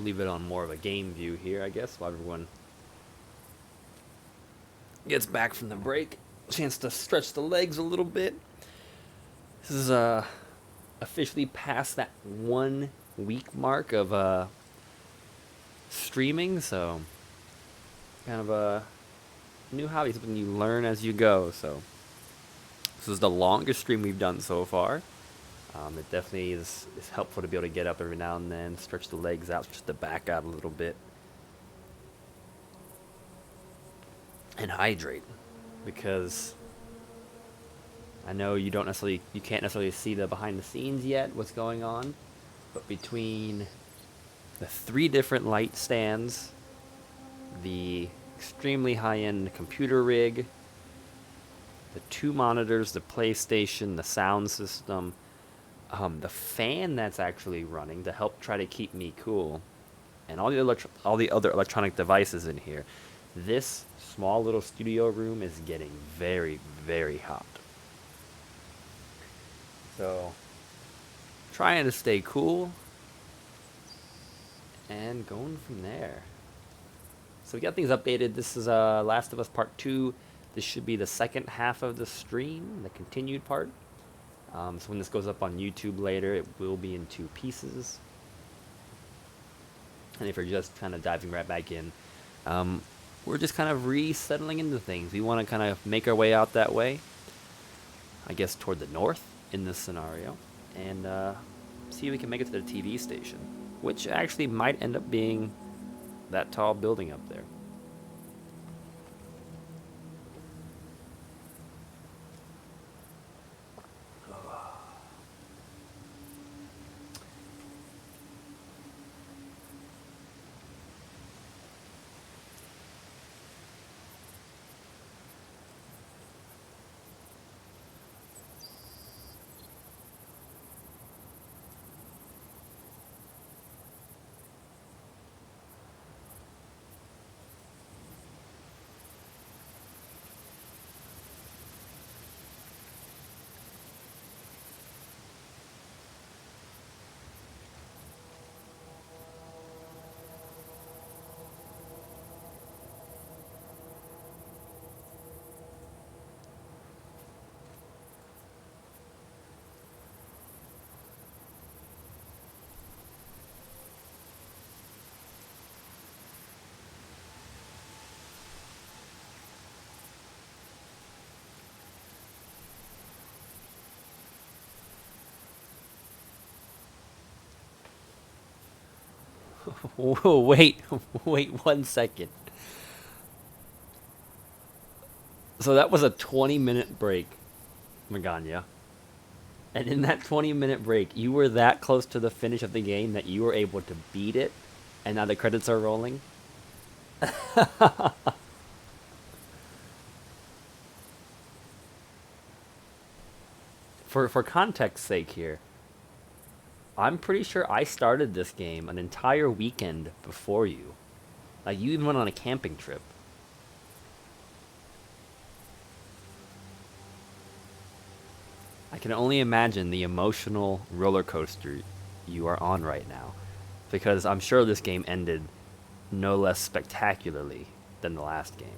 leave it on more of a game view here, I guess, while everyone gets back from the break. Chance to stretch the legs a little bit. This is officially past that 1 week mark of streaming, so kind of a new hobby, something you learn as you go. So this is the longest stream we've done so far. It definitely is helpful to be able to get up every now and then, stretch the legs out, stretch the back out a little bit, and hydrate. Because I know you can't necessarily see the behind the scenes yet, what's going on, but between the 3 different light stands, the extremely high-end computer rig, the 2 monitors, the PlayStation, the sound system, the fan that's actually running to help try to keep me cool, and all the other electronic devices in here, this small little studio room is getting very, very hot. So, trying to stay cool and going from there. So we got things updated. This is Last of Us Part 2. This should be the second half of the stream, the continued part. So when this goes up on YouTube later, it will be in 2 pieces. And if you're just kind of diving right back in, we're just kind of resettling into things. We want to kind of make our way out that way, I guess toward the north in this scenario, and see if we can make it to the TV station, which actually might end up being that tall building up there. Whoa, wait 1 second. So that was a 20-minute break, Magana. And in that 20-minute break, you were that close to the finish of the game that you were able to beat it, and now the credits are rolling? For context's sake here, I'm pretty sure I started this game an entire weekend before you. Like, you even went on a camping trip. I can only imagine the emotional roller coaster you are on right now, because I'm sure this game ended no less spectacularly than the last game.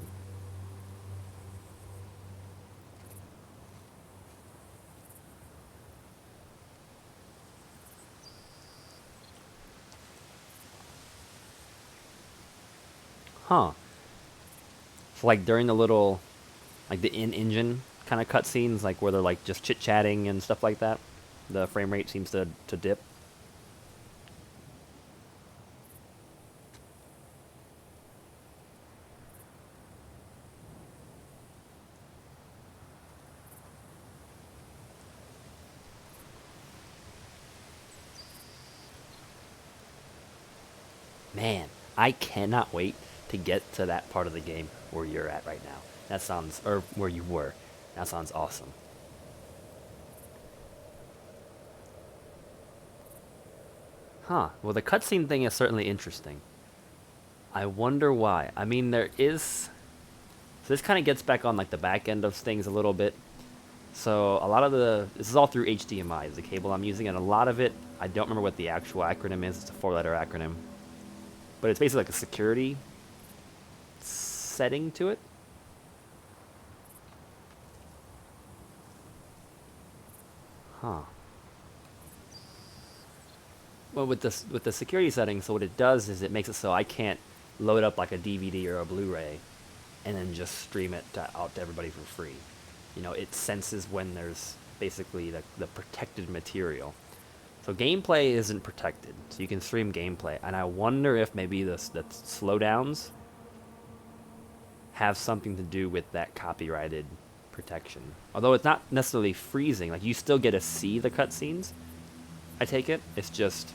Huh. So like during the little, like the in-engine kind of cutscenes, like where they're like just chit-chatting and stuff like that, the frame rate seems to dip. Man, I cannot wait to get to that part of the game where you're at right now. That sounds, or where you were. That sounds awesome. Huh. Well, the cutscene thing is certainly interesting. I wonder why. I mean, there is... So this kind of gets back on like the back end of things a little bit. So a lot of this is all through HDMI, is the cable I'm using, and a lot of it, I don't remember what the actual acronym is. It's a 4-letter acronym. but it's basically like a security setting to it. Huh. Well, with the security settings, so what it does is it makes it so I can't load up like a DVD or a Blu-ray and then just stream it out to everybody for free. You know, it senses when there's basically the protected material. So gameplay isn't protected, so you can stream gameplay. And I wonder if maybe the slowdowns have something to do with that copyrighted protection. Although it's not necessarily freezing, like you still get to see the cutscenes. I take it. It's just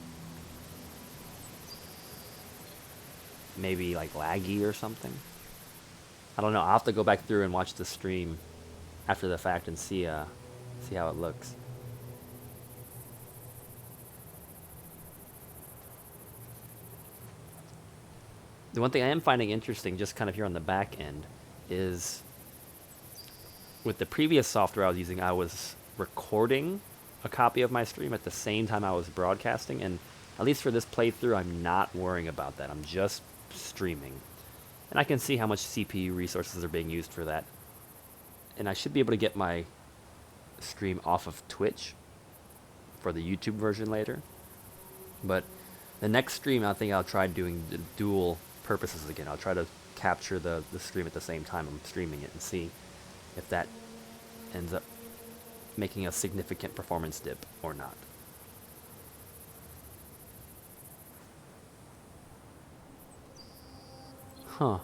maybe like laggy or something. I don't know. I'll have to go back through and watch the stream after the fact and see how it looks. The one thing I am finding interesting, just kind of here on the back end, is with the previous software I was using, I was recording a copy of my stream at the same time I was broadcasting, and at least for this playthrough, I'm not worrying about that. I'm just streaming. And I can see how much CPU resources are being used for that. And I should be able to get my stream off of Twitch for the YouTube version later. But the next stream, I think I'll try doing the dual purposes again. I'll try to capture the stream at the same time I'm streaming it and see if that ends up making a significant performance dip or not. Huh.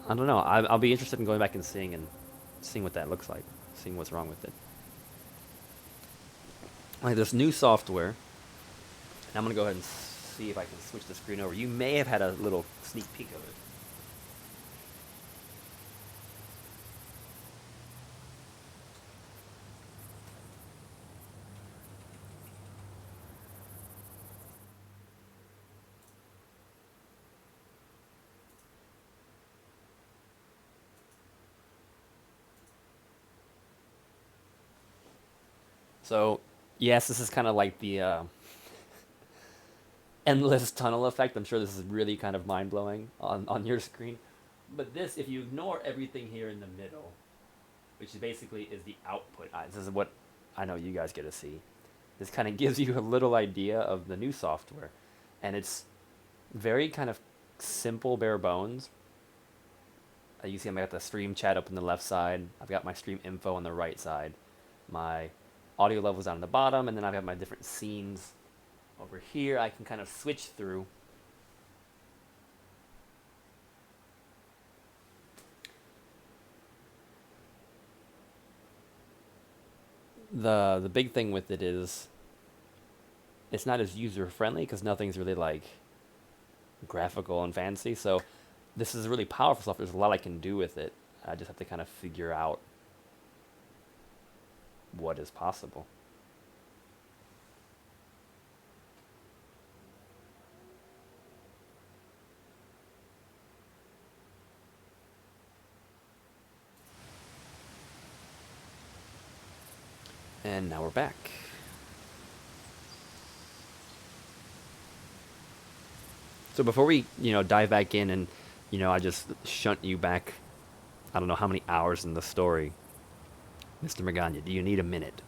I don't know. I'll be interested in going back and seeing what that looks like, seeing what's wrong with it. Like this new software, and I'm gonna go ahead and see if I can switch the screen over. You may have had a little sneak peek of it. So, yes, this is kind of like the endless tunnel effect. I'm sure this is really kind of mind-blowing on your screen. But this, if you ignore everything here in the middle, which basically is the output, this is what I know you guys get to see. This kind of gives you a little idea of the new software. And it's very kind of simple, bare bones. You see I've got the stream chat up on the left side. I've got my stream info on the right side. My audio levels down on the bottom, and then I've got my different scenes over here. I can kind of switch through. The big thing with it is it's not as user friendly because nothing's really like graphical and fancy. So this is really powerful stuff. There's a lot I can do with it. I just have to kind of figure out what is possible. And now we're back. So before we, dive back in and, I just shunt you back, I don't know how many hours in the story, Mr. Magana, do you need a minute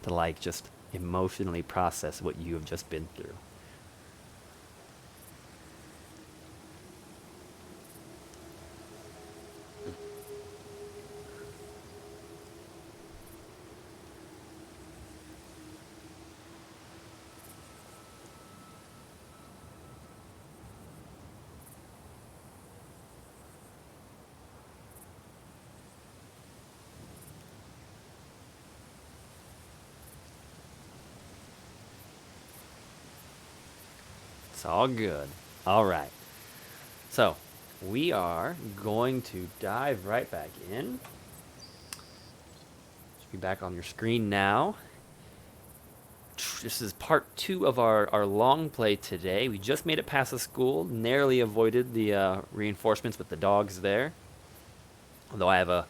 to, just emotionally process what you have just been through? It's all good. All right. So, we are going to dive right back in. Should be back on your screen now. This is part 2 of our long play today. We just made it past the school, narrowly avoided the reinforcements with the dogs there. Although I have a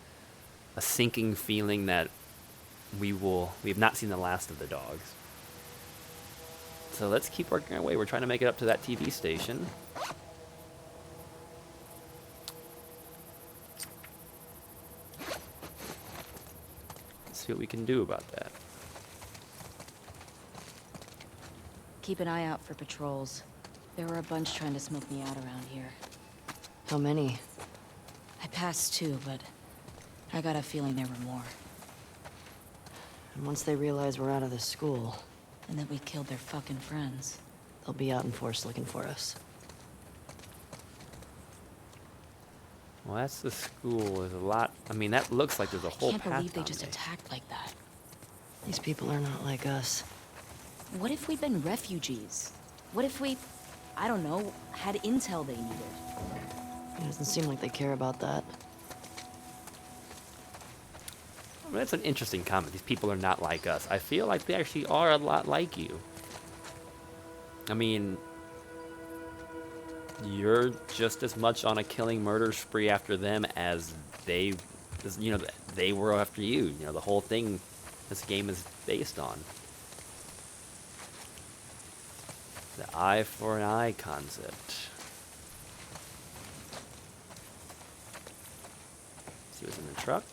sinking feeling that we have not seen the last of the dogs. So let's keep working our way. We're trying to make it up to that TV station. Let's see what we can do about that. Keep an eye out for patrols. There were a bunch trying to smoke me out around here. How many? I passed 2, but I got a feeling there were more. And once they realize we're out of the school, And that we killed their fucking friends. they'll be out in force looking for us. Well, that's the school. There's a lot. I mean, that looks like there's a whole I can't path believe they down just there. attacked like that. These people are not like us. What if we'd been refugees? What if we, I don't know, had intel they needed? It doesn't seem like they care about that. I mean, that's an interesting comment. These people are not like us. I feel like they actually are a lot like you. I mean, you're just as much on a killing murder spree after them as they, you know, they were after you. You know, the whole thing this game is based on. The eye for an eye concept. See what's in the truck?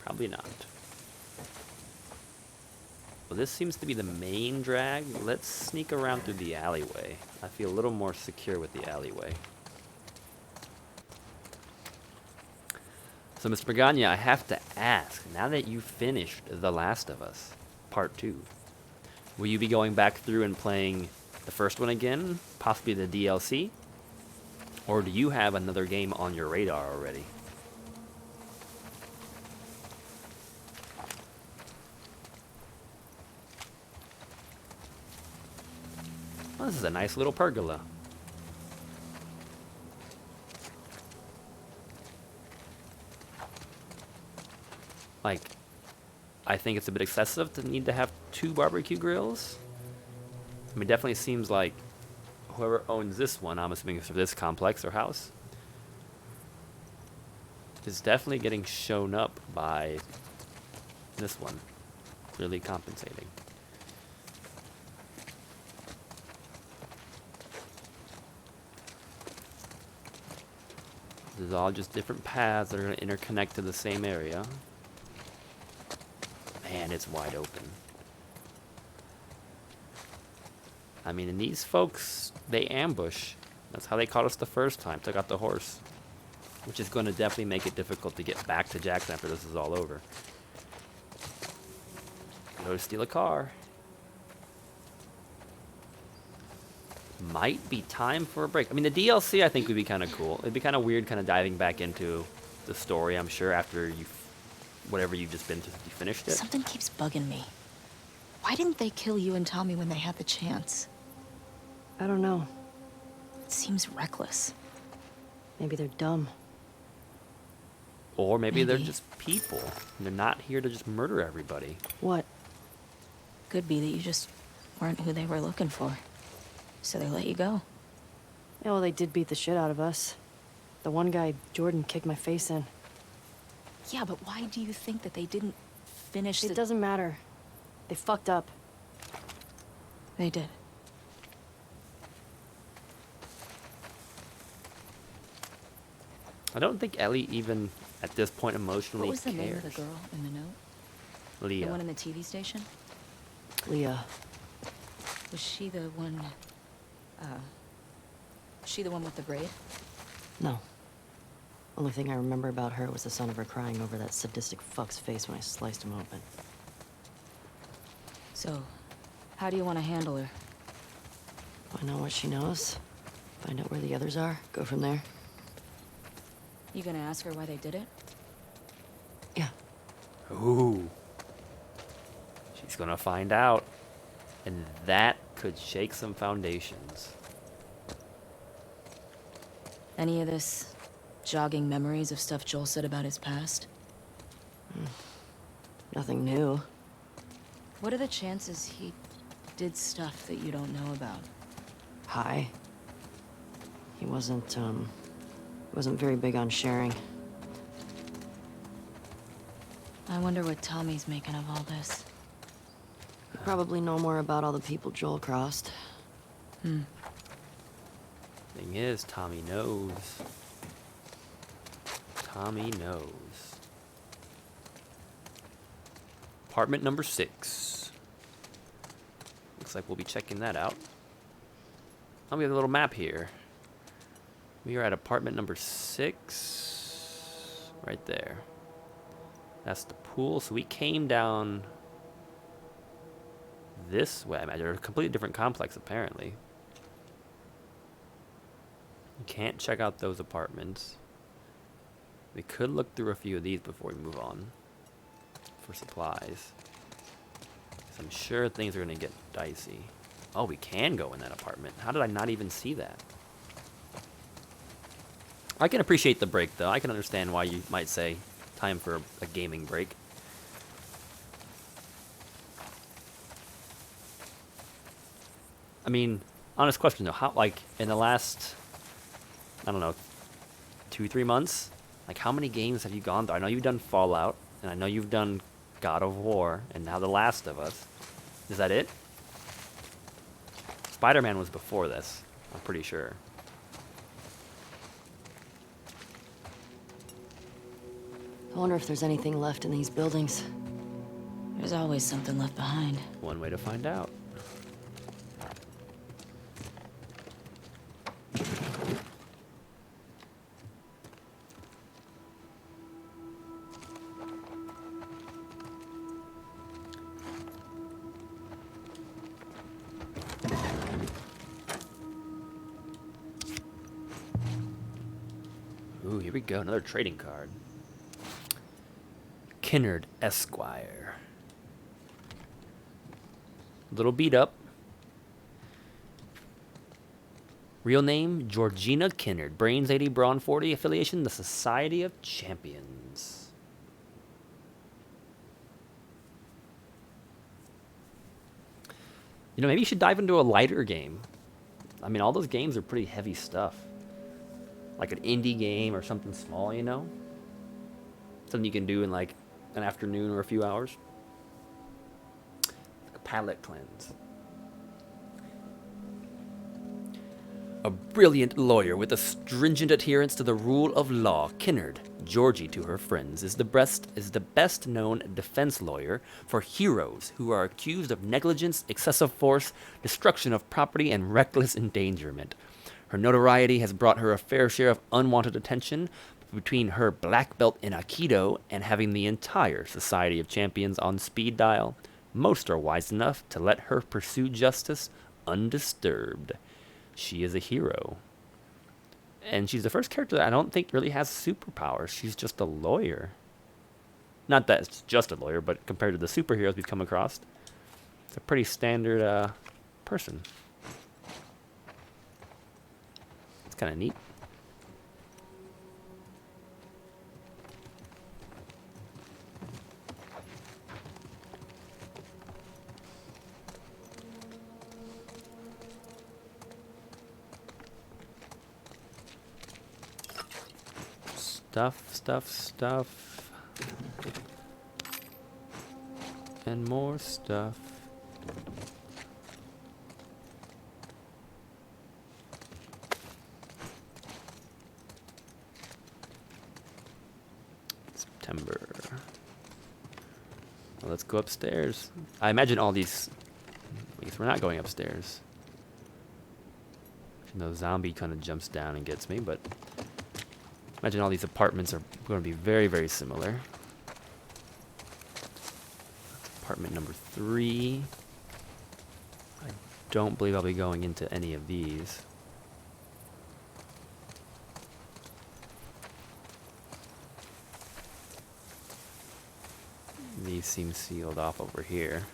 Probably not. Well, this seems to be the main drag. Let's sneak around through the alleyway. I feel a little more secure with the alleyway. So, Mr. Pagania, I have to ask, now that you've finished The Last of Us, Part 2, will you be going back through and playing the first one again, possibly the DLC? Or do you have another game on your radar already? Well, this is a nice little pergola. Like, I think it's a bit excessive to need to have 2 barbecue grills. I mean, it definitely seems like whoever owns this one, I'm assuming it's for this complex or house, is definitely getting shown up by this one. Really compensating. This is all just different paths that are going to interconnect to the same area. Man, it's wide open. I mean, and these folks, they ambush. That's how they caught us the first time. Took out the horse. Which is going to definitely make it difficult to get back to Jackson after this is all over. Go to steal a car. Might be time for a break. I mean, the DLC I think would be kind of cool. It'd be kind of weird kind of diving back into the story, I'm sure, after whatever you've just been through, you finished it. Something keeps bugging me. Why didn't they kill you and Tommy when they had the chance? I don't know. It seems reckless. Maybe they're dumb. Or maybe they're Maybe. just people. And they're not here to just murder everybody. What? Could be that you just weren't who they were looking for. So they let you go. Yeah, well, they did beat the shit out of us. The one guy, Jordan, kicked my face in. Yeah, but why do you think that they didn't finish It doesn't matter. They fucked up. They did. I don't think Ellie even, at this point, emotionally What was the cares. name of the girl in the note? Leah. The one in the TV station? Leah. Was she the one... she the one with the braid? No. Only thing I remember about her was the sound of her crying over that sadistic fuck's face when I sliced him open. So, how do you want to handle her? Find out what she knows. Find out where the others are. Go from there. You gonna ask her why they did it? Yeah. Ooh. She's gonna find out. And that could shake some foundations. Any of this jogging memories of stuff Joel said about his past? Nothing new. What are the chances he did stuff that you don't know about? High. He wasn't very big on sharing. I wonder what Tommy's making of all this. You probably know more about all the people Joel crossed. Thing is, Tommy knows. Tommy knows. Apartment number 6. Looks like we'll be checking that out. Oh, we have a little map here. We are at apartment number 6. Right there. That's the pool. So we came down this way. I imagine a completely different complex, apparently. You can't check out those apartments. We could look through a few of these before we move on for supplies. So I'm sure things are going to get dicey. Oh, we can go in that apartment. How did I not even see that? I can appreciate the break, though. I can understand why you might say time for a gaming break. I mean, honest question, though. How, like, in the last, I don't know, 2-3 months, like, how many games have you gone through? I know you've done Fallout, and I know you've done God of War, and now The Last of Us. Is that it? Spider-Man was before this, I'm pretty sure. I wonder if there's anything left in these buildings. There's always something left behind. One way to find out. Ooh, here we go. Another trading card. Kinnard Esquire. Little beat up. Real name, Georgina Kinnard. Brains 80, Brawn 40. Affiliation, the Society of Champions. You know, maybe you should dive into a lighter game. I mean, all those games are pretty heavy stuff. Like an indie game or something small, you know? Something you can do in like an afternoon or a few hours. Like a palate cleanse. A brilliant lawyer with a stringent adherence to the rule of law, Kinnard, Georgie to her friends, is the best known defense lawyer for heroes who are accused of negligence, excessive force, destruction of property, and reckless endangerment. Her notoriety has brought her a fair share of unwanted attention. Between her black belt in Aikido and having the entire Society of Champions on speed dial, most are wise enough to let her pursue justice undisturbed. She is a hero. And she's the first character that I don't think really has superpowers. She's just a lawyer. Not that it's just a lawyer, but compared to the superheroes we've come across, it's a pretty standard person. It's kind of neat. Stuff. And more stuff. September. Well, let's go upstairs. I imagine all these... I guess we're not going upstairs. No zombie kind of jumps down and gets me, but... Imagine all these apartments are going to be very, very similar. Apartment number 3. I don't believe I'll be going into any of these. These seem sealed off over here.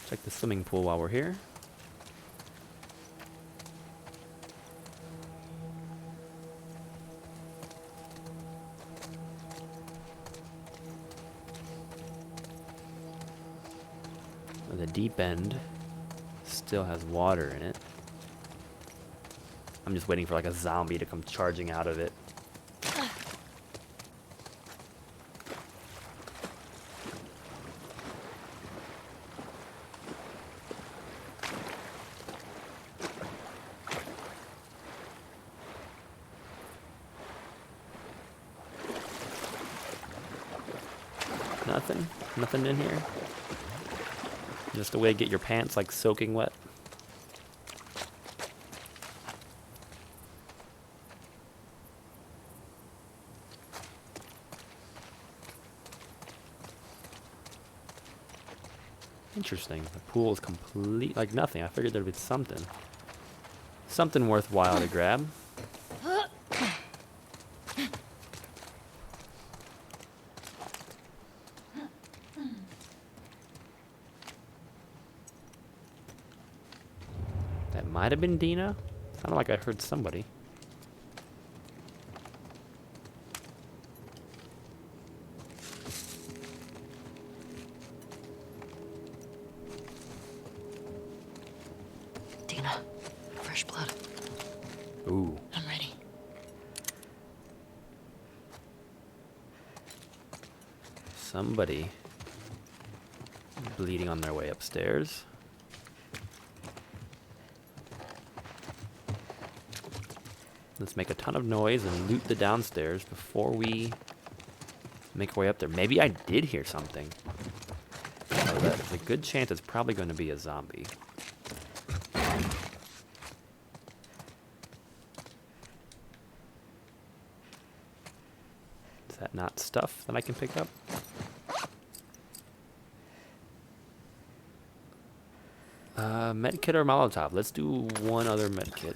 Check the swimming pool while we're here. The deep end still has water in it. I'm just waiting for like a zombie to come charging out of it. Nothing? Nothing in here? Just a way to get your pants, like, soaking wet? Interesting. The pool is complete, like nothing. I figured there'd be something. Something worthwhile to grab. That might have been Dina. Sounded like I heard somebody. Dina, fresh blood. Ooh. I'm ready. Somebody bleeding on their way upstairs. Let's make a ton of noise and loot the downstairs before we make our way up there. Maybe I did hear something. So there's a good chance it's probably going to be a zombie. Is that not stuff that I can pick up? Medkit or Molotov? Let's do one other medkit.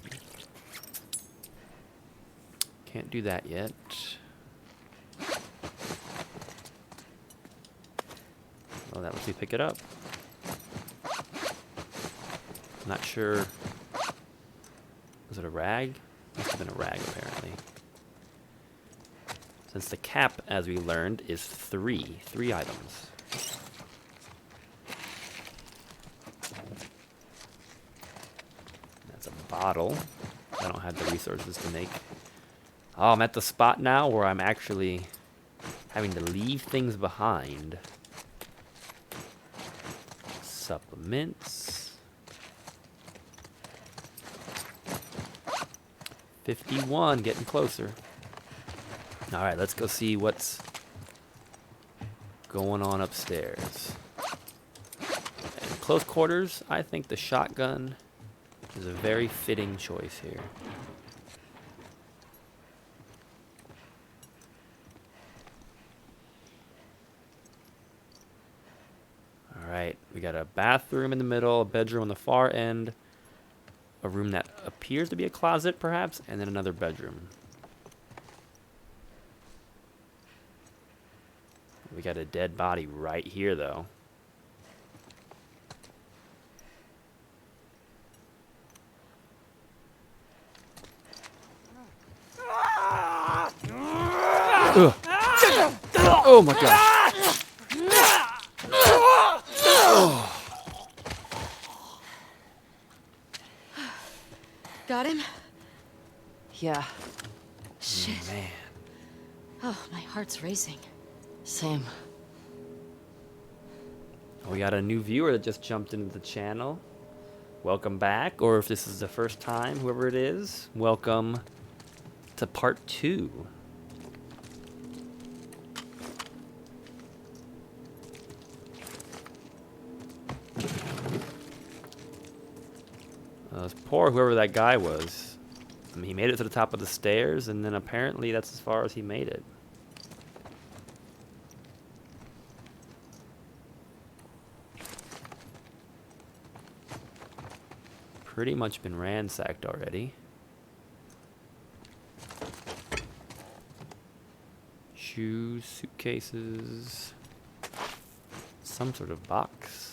Can't do that yet. Oh, that lets me pick it up. Not sure. Was it a rag? Must have been a rag, apparently. Since the cap, as we learned, is three items. That's a bottle. I don't have the resources to make. Oh, I'm at the spot now where I'm actually having to leave things behind. Supplements. 51, getting closer. Alright, let's go see what's going on upstairs. In close quarters, I think the shotgun is a very fitting choice here. Alright, we got a bathroom in the middle, a bedroom on the far end, a room that appears to be a closet, perhaps, and then another bedroom. We got a dead body right here, though. Ugh. Oh my gosh. Got him? Yeah, Shit. Man. Oh, my heart's racing. same. We got a new viewer that just jumped into the channel. Welcome back, or if this is the first time, whoever it is, welcome to part 2. Poor whoever that guy was. I mean, he made it to the top of the stairs, and then apparently that's as far as he made it. Pretty much been ransacked already. Shoes, suitcases, some sort of box.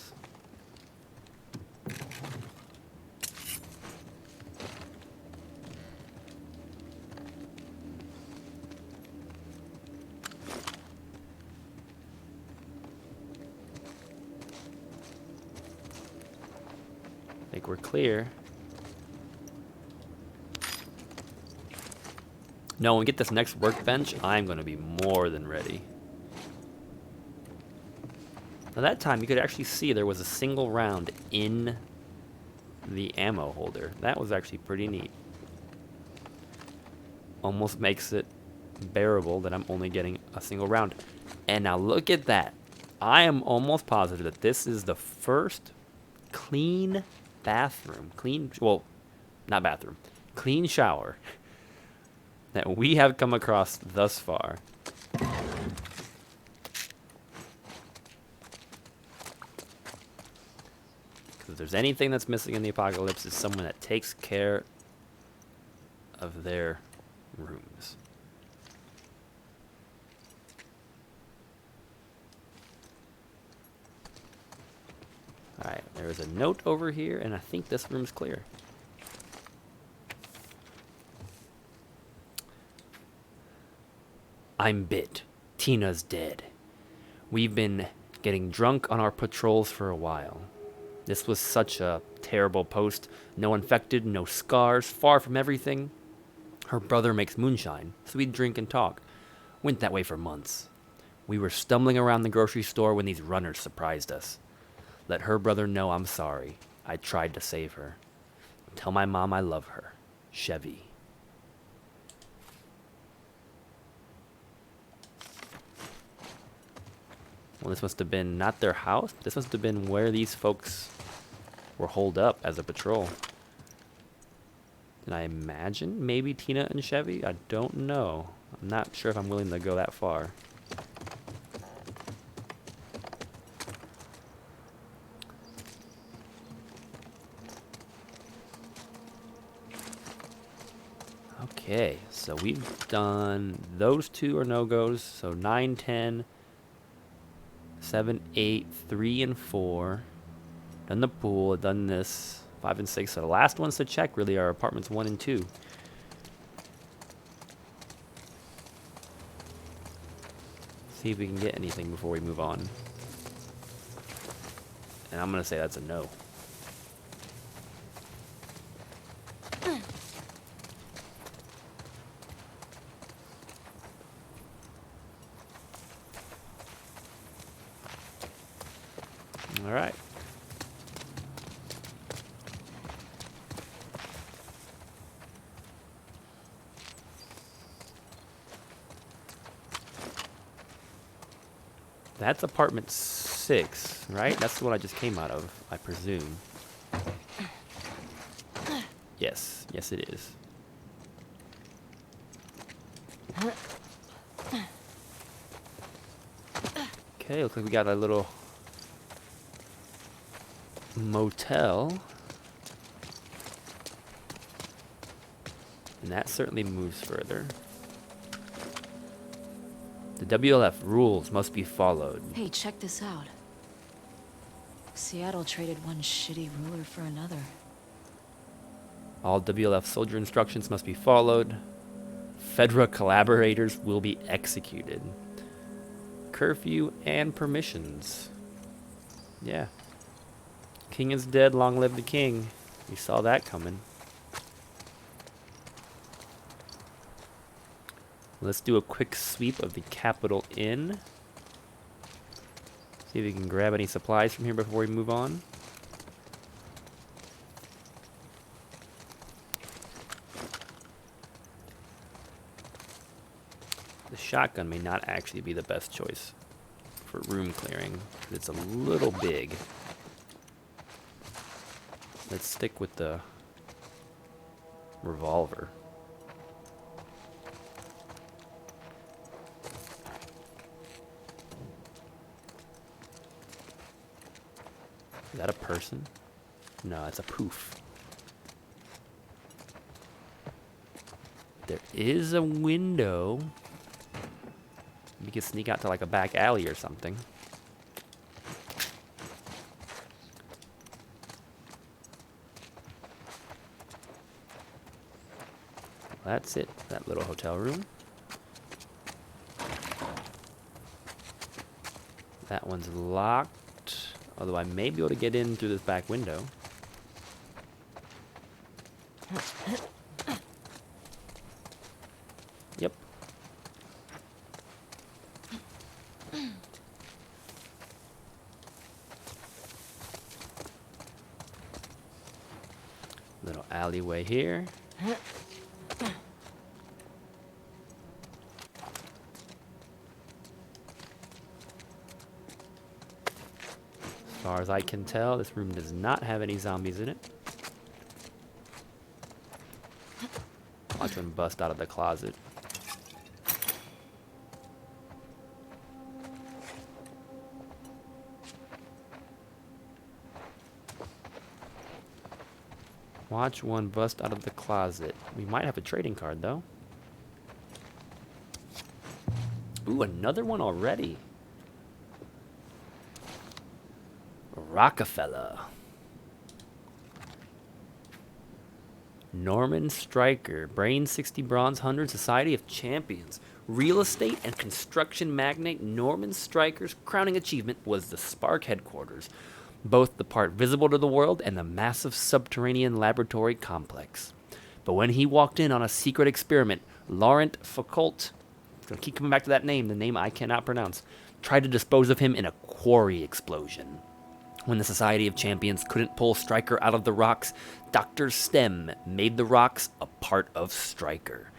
I think we're clear. No, when we get this next workbench, I'm going to be more than ready. Now that time, you could actually see there was a single round in the ammo holder. That was actually pretty neat. Almost makes it bearable that I'm only getting a single round. And now look at that. I am almost positive that this is the first clean bathroom, well, not bathroom, clean shower that we have come across thus far. Because if there's anything that's missing in the apocalypse, it's someone that takes care of their rooms. Alright, there is a note over here, and I think this room's clear. I'm bit. Tina's dead. We've been getting drunk on our patrols for a while. This was such a terrible post. No infected, no scars, far from everything. Her brother makes moonshine, so we'd drink and talk. Went that way for months. We were stumbling around the grocery store when these runners surprised us. Let her brother know I'm sorry. I tried to save her. Tell my mom I love her. Chevy. Well, this must have been not their house. This must have been where these folks were holed up as a patrol. And I imagine maybe Tina and Chevy? I don't know. I'm not sure if I'm willing to go that far. Okay, so we've done those two are no-goes. So 9, 10, 7, 8, 3, and 4. Done the pool, done this. 5 and 6. So the last ones to check really are apartments 1 and 2. See if we can get anything before we move on. And I'm going to say that's a no. All right. That's apartment 6, right? That's the one I just came out of, I presume. Yes. Yes, it is. Okay, looks like we got a little motel. And that certainly moves further. The WLF rules must be followed. Hey, check this out. Seattle traded one shitty ruler for another. All WLF soldier instructions must be followed. Fedra collaborators will be executed. Curfew and permissions. Yeah. King is dead, long live the king. We saw that coming. Let's do a quick sweep of the Capitol Inn. See if we can grab any supplies from here before we move on. The shotgun may not actually be the best choice for room clearing. It's a little big. Let's stick with the revolver. Is that a person? No, it's a poof. There is a window. We could sneak out to like a back alley or something. That's it, that little hotel room. That one's locked. Although I may be able to get in through this back window. Yep. Little alleyway here. As far as I can tell, this room does not have any zombies in it. Watch one bust out of the closet. Watch one bust out of the closet. We might have a trading card, though. Ooh, another one already. Rockefeller. Norman Stryker, Brain 60 Bronze 100 Society of Champions. Real estate and construction magnate Norman Stryker's crowning achievement was the Spark headquarters, both the part visible to the world and the massive subterranean laboratory complex. But when he walked in on a secret experiment, Laurent Foucault, I keep coming back to that name, the name I cannot pronounce, tried to dispose of him in a quarry explosion. When the Society of Champions couldn't pull Stryker out of the rocks, Dr. Stem made the rocks a part of Stryker.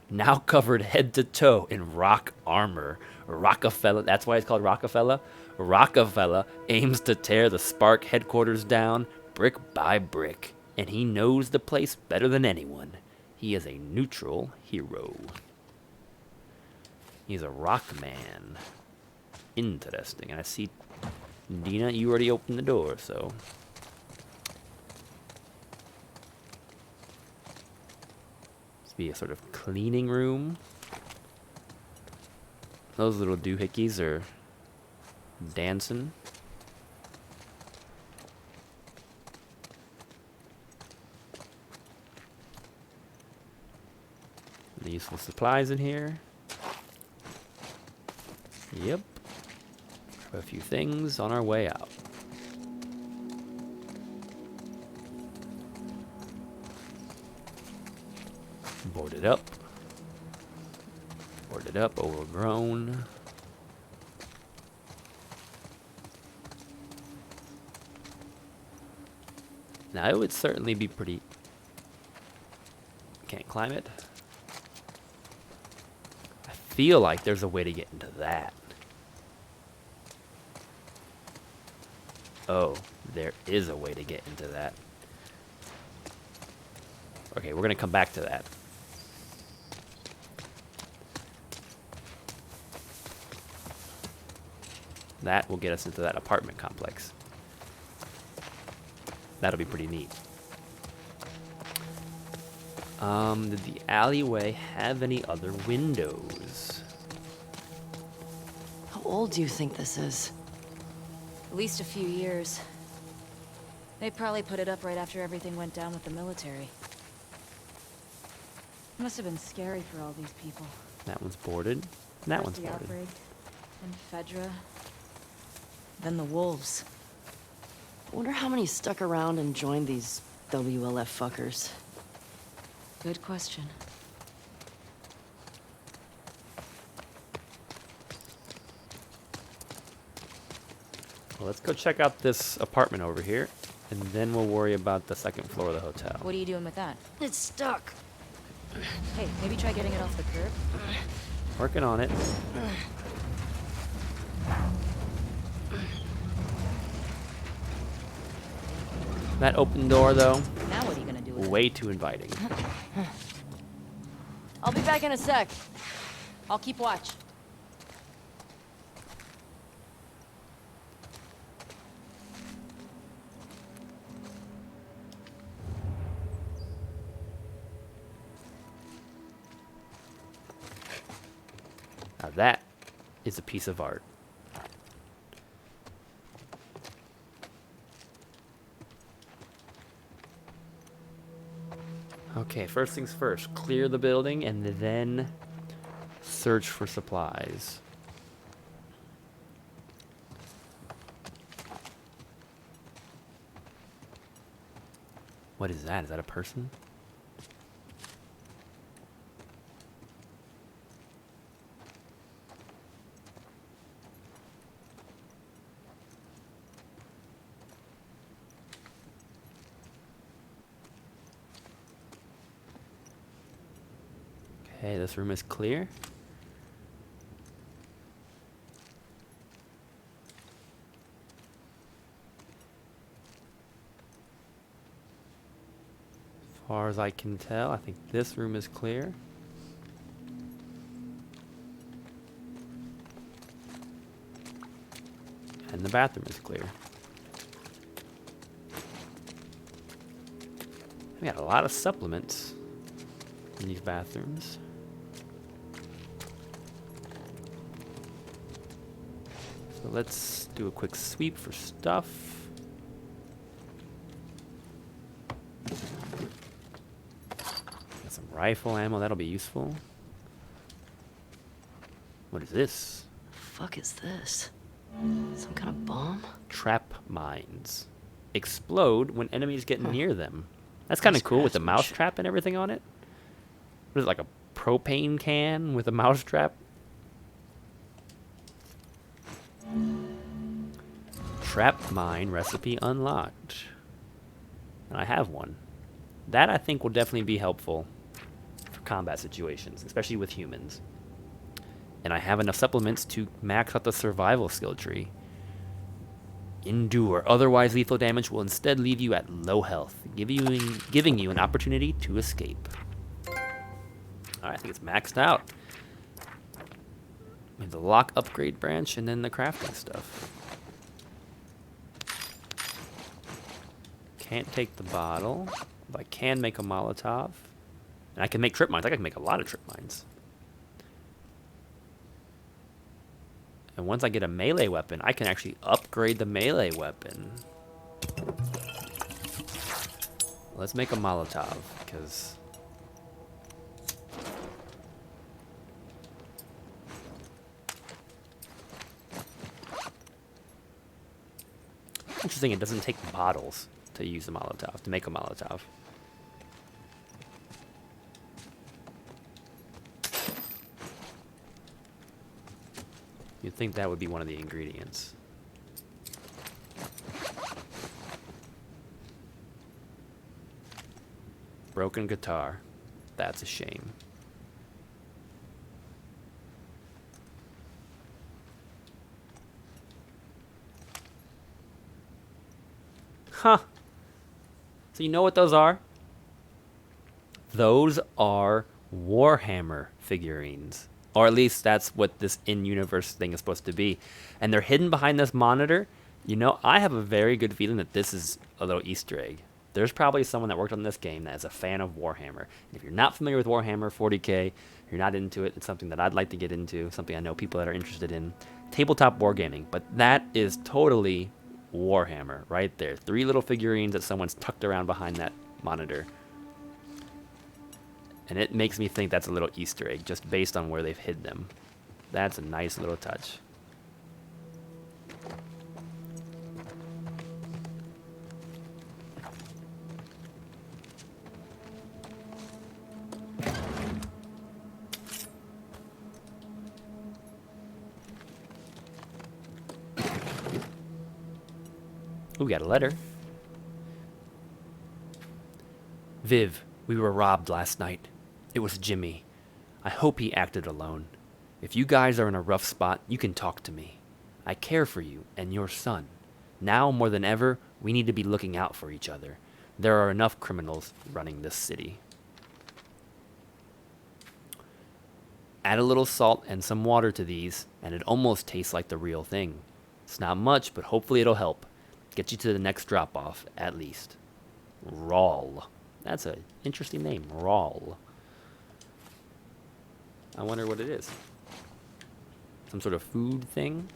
Now covered head to toe in rock armor, Rockefeller, that's why it's called Rockefeller, Rockefeller aims to tear the Spark headquarters down brick by brick, and he knows the place better than anyone. He is a neutral hero. He's a rock man. Interesting. And I see, Dina, you already opened the door, so. This be a sort of cleaning room. Those little doohickeys are dancing. The useful supplies in here. Yep. Grab a few things on our way out. Boarded up. Boarded up, overgrown. Now it would certainly be pretty... Can't climb it. I feel like there's a way to get into that. Oh, there is a way to get into that. Okay, we're gonna come back to that. That will get us into that apartment complex. That'll be pretty neat. Did the alleyway have any other windows? How old do you think this is? At least a few years. They probably put it up right after everything went down with the military. Must have been scary for all these people. That one's boarded. That First one's the boarded. outbreak, then Fedra, then the wolves. I wonder how many stuck around and joined these WLF fuckers. Good question. Well, let's go check out this apartment over here, and then we'll worry about the second floor of the hotel. What are you doing with that? It's stuck. Hey, maybe try getting it off the curb? Working on it. That open door, though, Now what are you gonna do with it? way too inviting. I'll be back in a sec. I'll keep watch. Now that is a piece of art. Okay, first things first, clear the building and then search for supplies. What is that? Is that a person? Okay, this room is clear. far as I can tell, I think this room is clear. And the bathroom is clear. We got a lot of supplements in these bathrooms. So let's do a quick sweep for stuff. Got some rifle ammo, that'll be useful. What is this? Fuck is this? Some kind of bomb? Trap mines. Explode when enemies get near them. That's kind of cool with the mouse trap and everything on it. What is it, like a propane can with a mouse trap? Trap mine recipe unlocked. And I have one. That I think will definitely be helpful for combat situations, especially with humans. And I have enough supplements to max out the survival skill tree. Endure. Otherwise lethal damage will instead leave you at low health, giving you an opportunity to escape. Alright, I think it's maxed out. We have the lock upgrade branch and then the crafting stuff. Can't take the bottle, but I can make a Molotov. And I can make trip mines. I can make a lot of trip mines. And once I get a melee weapon, I can actually upgrade the melee weapon. Let's make a Molotov, because... Interesting, it doesn't take bottles to use the Molotov, to make a Molotov. You'd think that would be one of the ingredients. Broken guitar. That's a shame. Huh. So you know what those are? Those are Warhammer figurines. Or at least that's what this in-universe thing is supposed to be. And they're hidden behind this monitor. You know, I have a very good feeling that this is a little Easter egg. There's probably someone that worked on this game that is a fan of Warhammer. And if you're not familiar with Warhammer 40k, you're not into it, it's something that I'd like to get into, something I know people that are interested in. Tabletop wargaming. But that is totally Warhammer right there. 3 little figurines that someone's tucked around behind that monitor. And it makes me think that's a little Easter egg, just based on where they've hid them. That's a nice little touch. Ooh, we got a letter. Viv, we were robbed last night. It was Jimmy. I hope he acted alone. If you guys are in a rough spot, you can talk to me. I care for you and your son. Now more than ever, we need to be looking out for each other. There are enough criminals running this city. Add a little salt and some water to these, and it almost tastes like the real thing. It's not much, but hopefully it'll help. Get you to the next drop-off, at least. Rawl. That's an interesting name, Rawl. I wonder what it is. Some sort of food thing?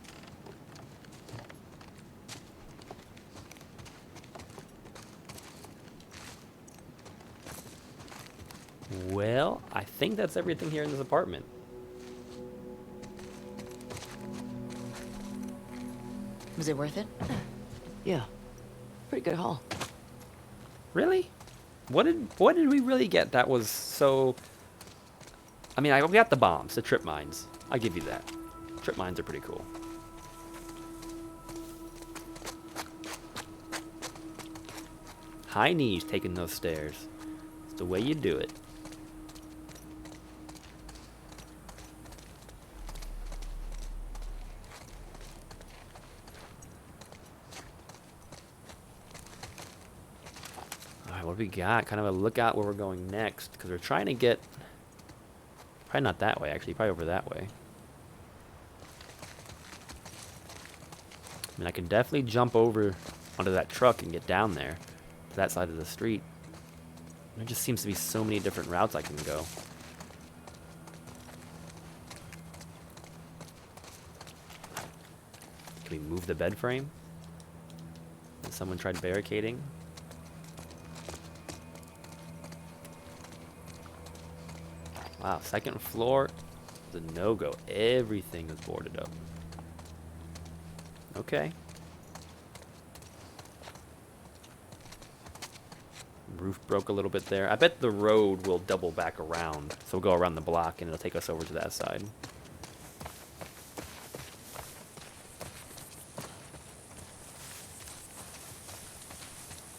Well, I think that's everything here in this apartment. Was it worth it? Yeah. Pretty good haul. Really? What did we really get that was so... I mean, we got the bombs, the trip mines. I'll give you that. Trip mines are pretty cool. High knees taking those stairs. It's the way you do it. Alright, we're what we got. Kind of a look out where we're going next, because we're trying to get... Probably not that way, actually. Probably over that way. I mean, I can definitely jump over onto that truck and get down there to that side of the street. There just seems to be so many different routes I can go. Can we move the bed frame? Has someone tried barricading? Wow, second floor is a no-go. Everything is boarded up. Okay. Roof broke a little bit there. I bet the road will double back around. So we'll go around the block and it'll take us over to that side.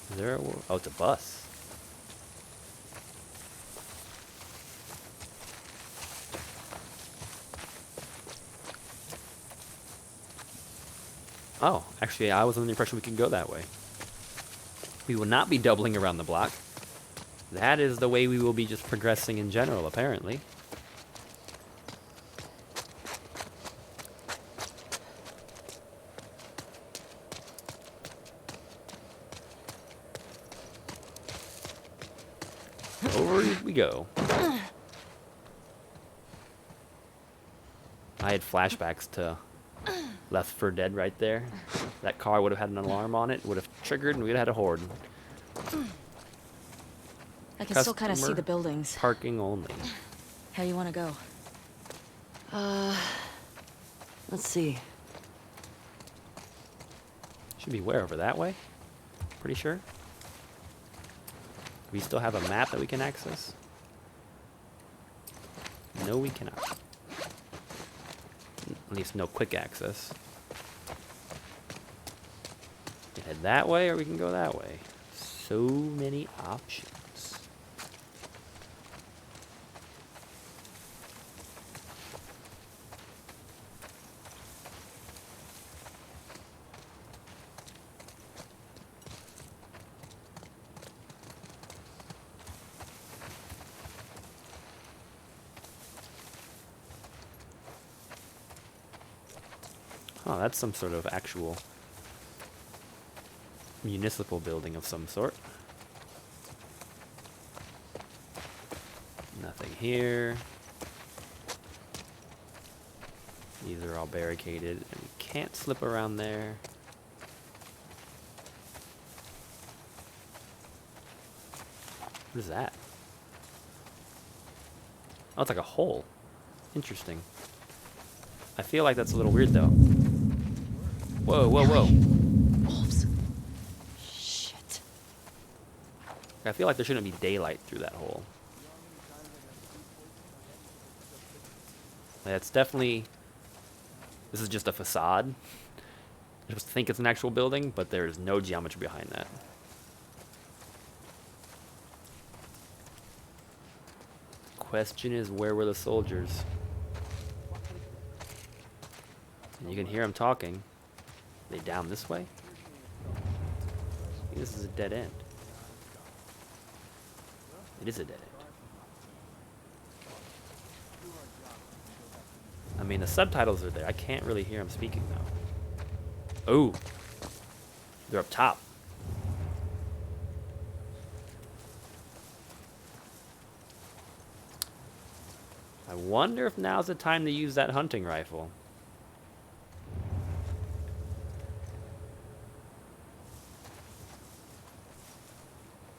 Is there a... Oh, it's a bus. Oh, actually, I was under the impression we could go that way. We will not be doubling around the block. That is the way we will be just progressing in general, apparently. Over we go. I had flashbacks to Left 4 Dead right there. That car would have had an alarm on it, would have triggered, and we'd have had a horde. I can still kind of see the buildings. Parking only. How you want to go? Let's see. Should be where? Over that way? Pretty sure. Do we still have a map that we can access? No, we cannot. At least no quick access. We can head that way or we can go that way. So many options. Oh, that's some sort of actual municipal building of some sort. Nothing here. These are all barricaded and we can't slip around there. What is that? Oh, it's like a hole. Interesting. I feel like that's a little weird though. Whoa, whoa, whoa. Wolves. Shit. I feel like there shouldn't be daylight through that hole. That's definitely... This is just a facade. You're supposed to think it's an actual building, but there is no geometry behind that. The question is, where were the soldiers? And you can hear them talking. Are they down this way? I think this is a dead end. It is a dead end. I mean, the subtitles are there. I can't really hear them speaking, though. Oh! They're up top. I wonder if now's the time to use that hunting rifle.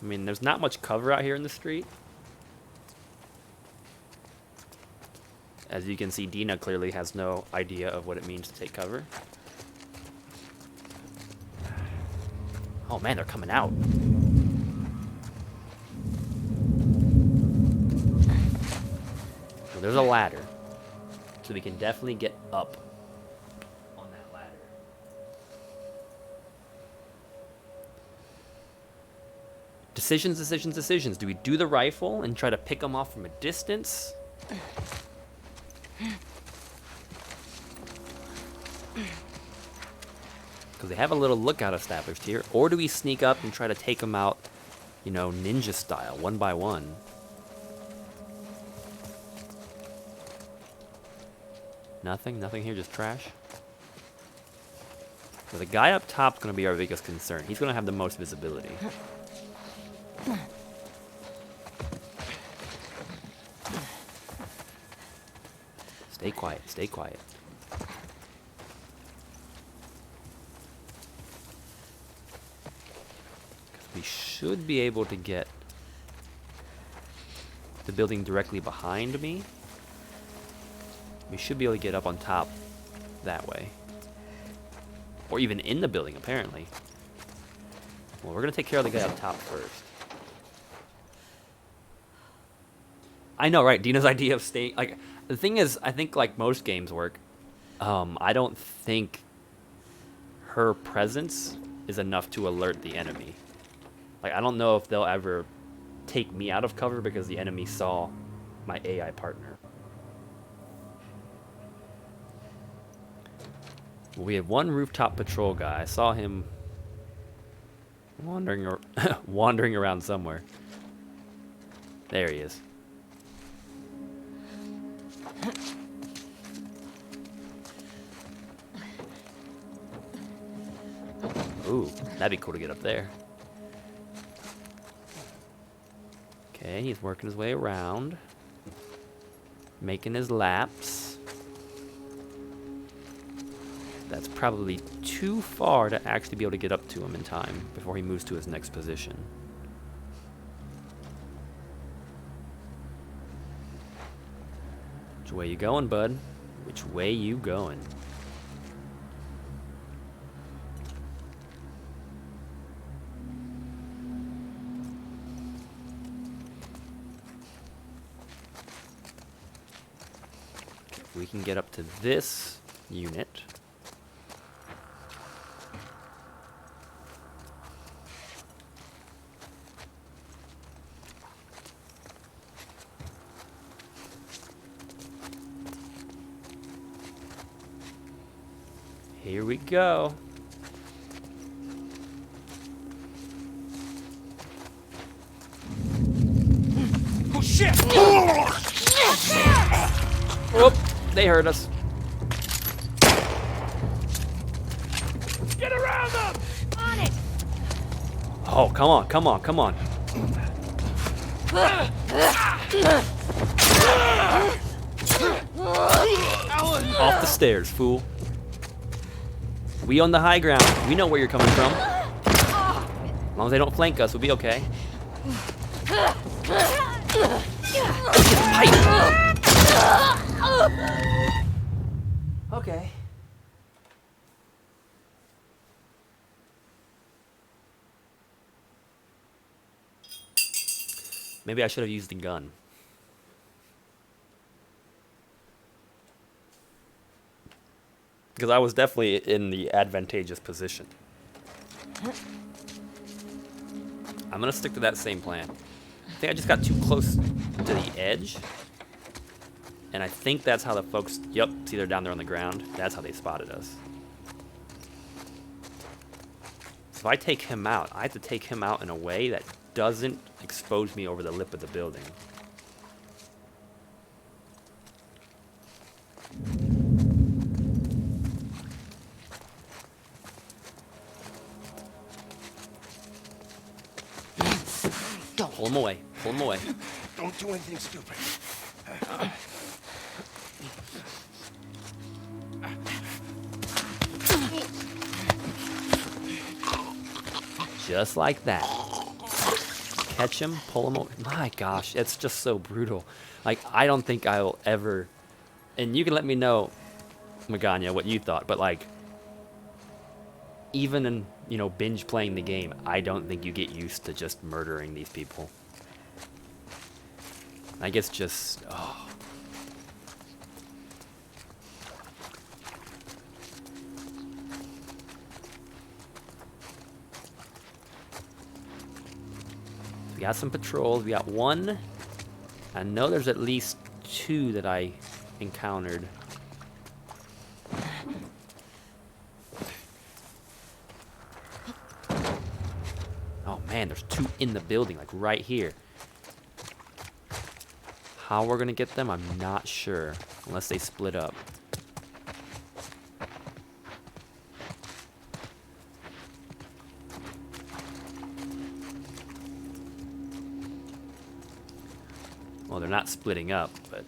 I mean, there's not much cover out here in the street. As you can see, Dina clearly has no idea of what it means to take cover. Oh man, they're coming out. Well, there's a ladder. So we can definitely get up on that ladder. Decisions, decisions, decisions. Do we do the rifle and try to pick them off from a distance? Because they have a little lookout established here. Or do we sneak up and try to take them out you know, ninja style, one by one. Nothing here, just trash. So the guy up top's gonna be our biggest concern. He's gonna have the most visibility. Stay quiet, stay quiet. We should be able to get the building directly behind me. We should be able to get up on top that way. Or even in the building, apparently. Well, we're going to take care of the guy up top first. I know, right? Dina's idea of staying... Like, the thing is, I think like most games work, I don't think her presence is enough to alert the enemy. Like, I don't know if they'll ever take me out of cover because the enemy saw my AI partner. We have one rooftop patrol guy. I saw him wandering around somewhere. There he is. Ooh, that'd be cool to get up there. Okay, he's working his way around, making his laps. That's probably too far to actually be able to get up to him in time before he moves to his next position. Which way you going, bud? Which way you going? If we can get up to this unit. Here we go. Oh shit! Whoop! They heard us. Get around them! On it! Oh, come on, come on, come on. Off the stairs, fool. We on the high ground. We know where you're coming from. As long as they don't flank us, we'll be okay. Okay. Maybe I should have used the gun. Because I was definitely in the advantageous position. I'm gonna stick to that same plan. I think I just got too close to the edge. And I think that's how the folks, yep, see they're down there on the ground. That's how they spotted us. So if I take him out, I have to take him out in a way that doesn't expose me over the lip of the building. Pull him away. Pull him away. Don't do anything stupid. Just like that. Catch him, pull him away. My gosh, it's just so brutal. Like, I don't think I will ever... And you can let me know, Magana, what you thought, but like... Even in, you know, binge playing the game, I don't think you get used to just murdering these people. Like, it's just... Oh. We got some patrols. We got one. I know there's at least two that I encountered. Man, Man, there's 2 in the building, like right here. How we're gonna get them, I'm not sure. Unless they split up. Well, they're not splitting up, but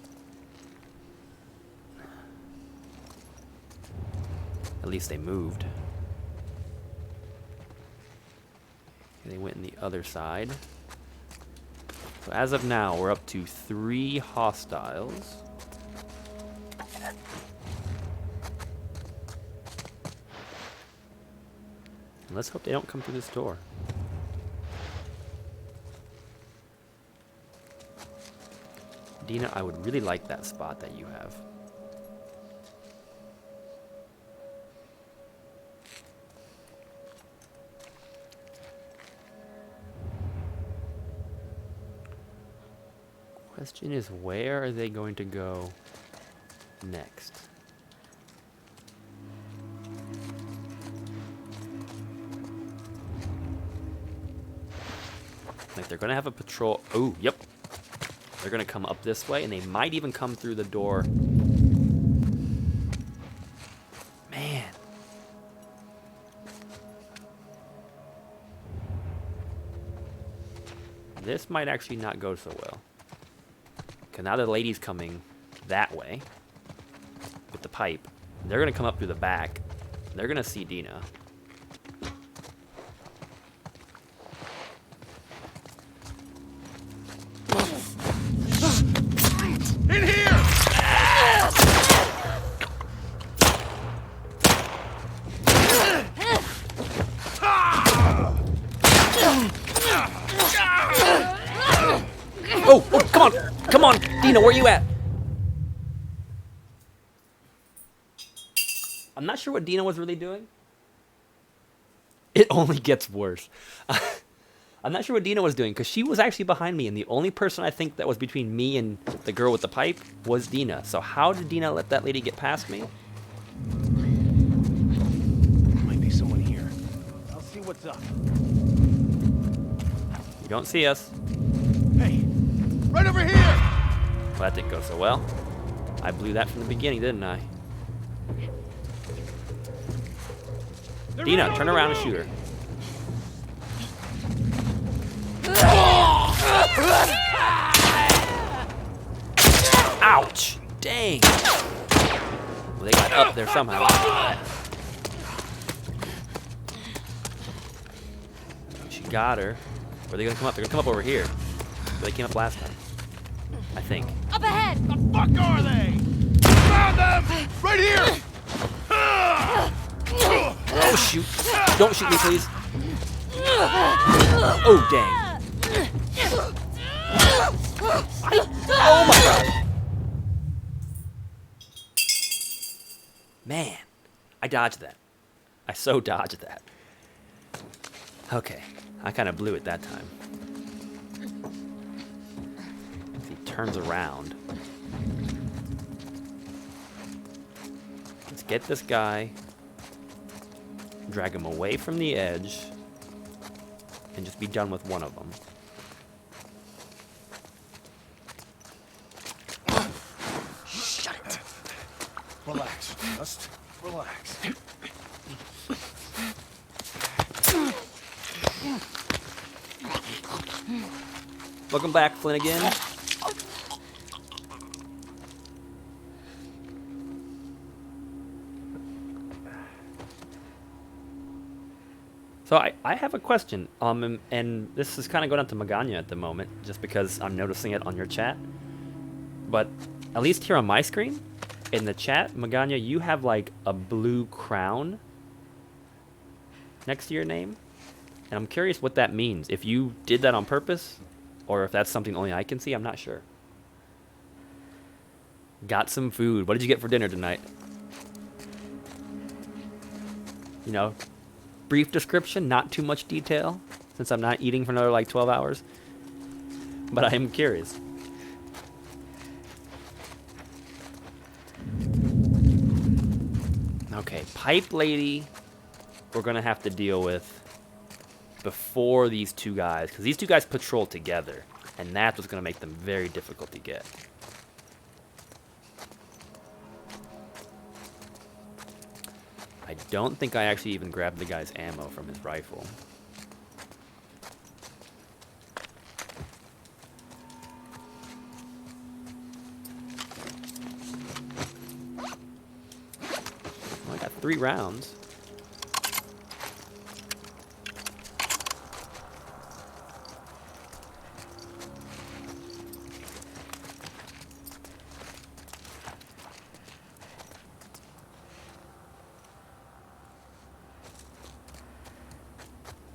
at least they moved. They went in the other side. So as of now, we're up to 3 hostiles. And let's hope they don't come through this door. Dina, I would really like that spot that you have. Question is, where are they going to go next? Like, they're gonna have a patrol. Oh, yep. They're gonna come up this way, and they might even come through the door. Man. This might actually not go so well. Because now the lady's coming that way with the pipe. They're gonna come up through the back. They're gonna see Dina. In here! Oh, oh, come on! Come on! Dina, where you at? I'm not sure what Dina was really doing. It only gets worse. I'm not sure what Dina was doing, because she was actually behind me, and the only person I think that was between me and the girl with the pipe was Dina. So how did Dina let that lady get past me? There might be someone here. I'll see what's up. You don't see us. Hey, right over here! Well, that didn't go so well. I blew that from the beginning, didn't I? They're Dina, right turn over around the and shoot her. Ouch! Dang! Well, they got up there somehow. She got her. Where are they gonna come up? They're gonna come up over here. Where they came up last time. I think. Up ahead! The fuck are they? Found them! Right here! Oh shoot! Don't shoot me, please. Oh dang! Oh my god! Man, I dodged that. I so dodged that. Okay, I kind of blew it that time. He turns around. Let's get this guy, drag him away from the edge, and just be done with one of them. Shut it! Relax. Just relax. Welcome back, Flanagan. So I have a question, and this is kind of going on to Magana at the moment, just because I'm noticing it on your chat. But at least here on my screen, in the chat, Magana, you have like a blue crown next to your name, and I'm curious what that means. If you did that on purpose, or if that's something only I can see, I'm not sure. Got some food. What did you get for dinner tonight? You know, brief description, not too much detail, since I'm not eating for another like 12 hours. But I am curious. Okay, pipe lady, we're gonna have to deal with before these two guys, because these two guys patrol together, and that's what's going to make them very difficult to get. I don't think I actually even grabbed the guy's ammo from his rifle. Well, I got 3 rounds.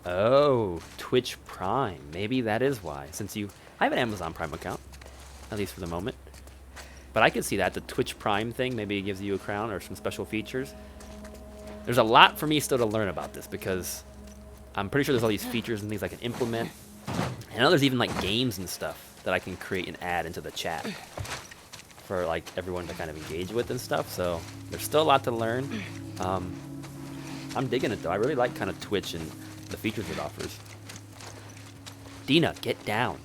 Oh, Twitch Prime. Maybe that is why. I have an Amazon Prime account, at least for the moment. But I could see that, the Twitch Prime thing, maybe it gives you a crown or some special features. There's a lot for me still to learn about this, because I'm pretty sure there's all these features and things I can implement. And I know there's even like games and stuff that I can create and add into the chat for like everyone to kind of engage with and stuff. So there's still a lot to learn. I'm digging it though. I really like kind of Twitch and the features it offers. Dina, get down.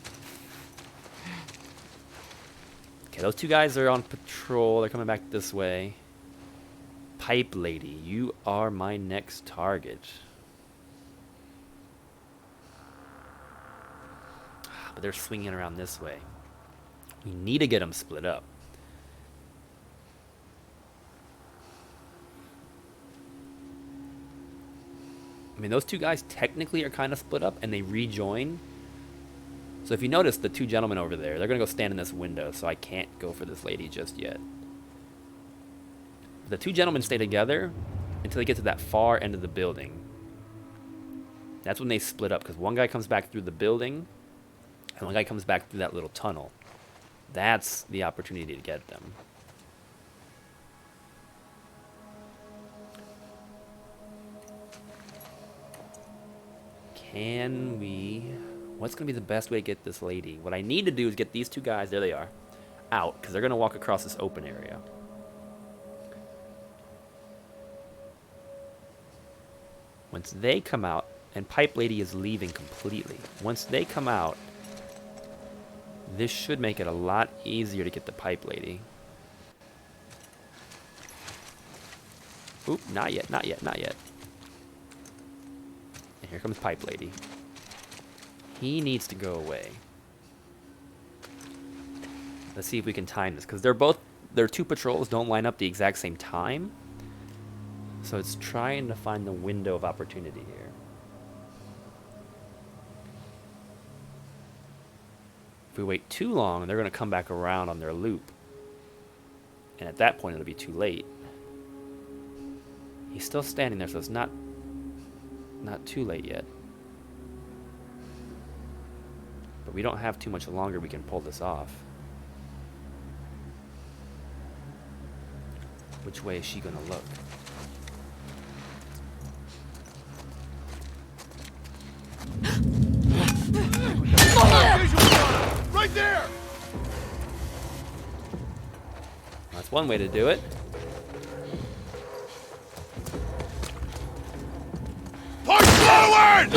Okay, those two guys are on patrol. They're coming back this way. Pipe Lady, you are my next target. But they're swinging around this way. We need to get them split up. I mean, those two guys technically are kind of split up, and they rejoin. So if you notice, the two gentlemen over there, they're going to go stand in this window, so I can't go for this lady just yet. The two gentlemen stay together until they get to that far end of the building. That's when they split up, because one guy comes back through the building, and one guy comes back through that little tunnel. That's the opportunity to get them. Can we... What's going to be the best way to get this lady? What I need to do is get these two guys, there they are, out, because they're going to walk across this open area. Once they come out, and Pipe Lady is leaving completely. Once they come out, this should make it a lot easier to get the Pipe Lady. Oop, not yet, not yet, not yet. And here comes Pipe Lady. He needs to go away. Let's see if we can time this, because their two patrols don't line up the exact same time. So it's trying to find the window of opportunity here. If we wait too long, they're going to come back around on their loop. And at that point, it'll be too late. He's still standing there, so it's not too late yet. But we don't have too much longer we can pull this off. Which way is she going to look? Right there! That's one way to do it. Push forward!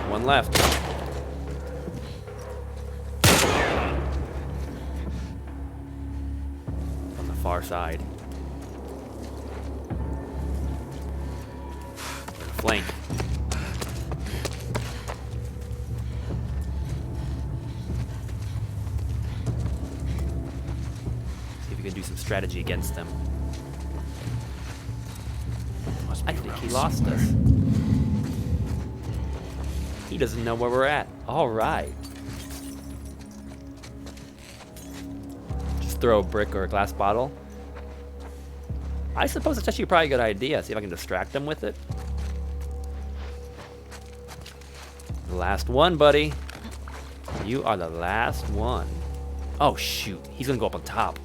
One left. On the far side. Flank. See if we can do some strategy against them. I think he lost us. He doesn't know where we're at. All right. Just throw a brick or a glass bottle. I suppose it's actually probably a good idea. See if I can distract them with it. The last one, buddy. You are the last one. Oh, shoot. He's going to go up on top.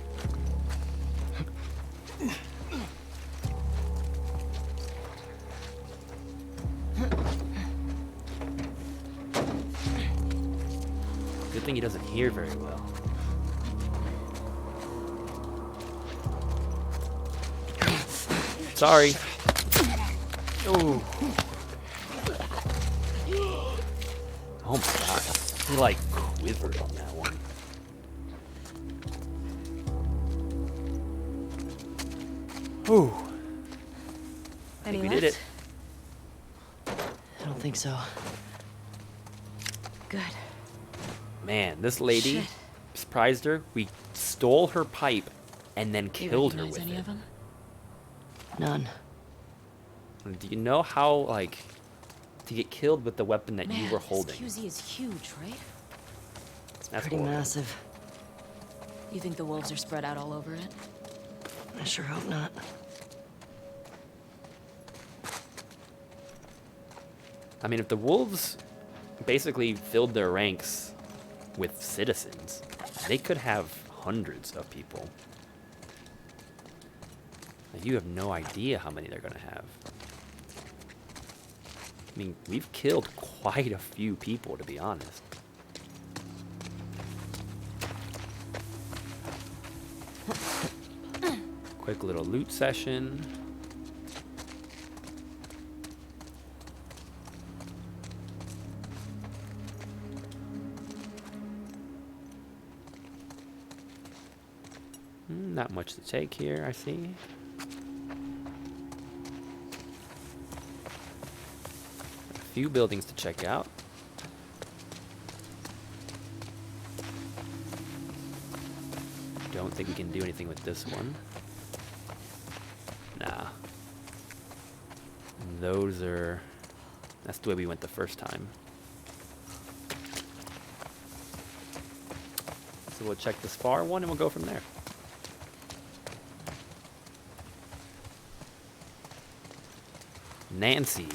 Good thing he doesn't hear very well. Sorry. Ooh. Oh my god. He like quivered on that one. Ooh. I think we did it. I don't think so. Good. Man, this lady, Shit. surprised her. We stole her pipe and then Do you killed her recognize with any it. of them? None. Do you know how, like, to get killed with the weapon that you were holding? This QZ is huge, right? That's Pretty horrible. massive. You think the wolves are spread out all over it? I sure hope not. I mean, if the wolves basically filled their ranks with citizens, they could have hundreds of people. Like, you have no idea how many they're going to have. I mean, we've killed quite a few people, to be honest. Quick little loot session. Not much to take here, I see. A few buildings to check out. Don't think we can do anything with this one. Nah. Those are... That's the way we went the first time. So we'll check this far one and we'll go from there. Nancy.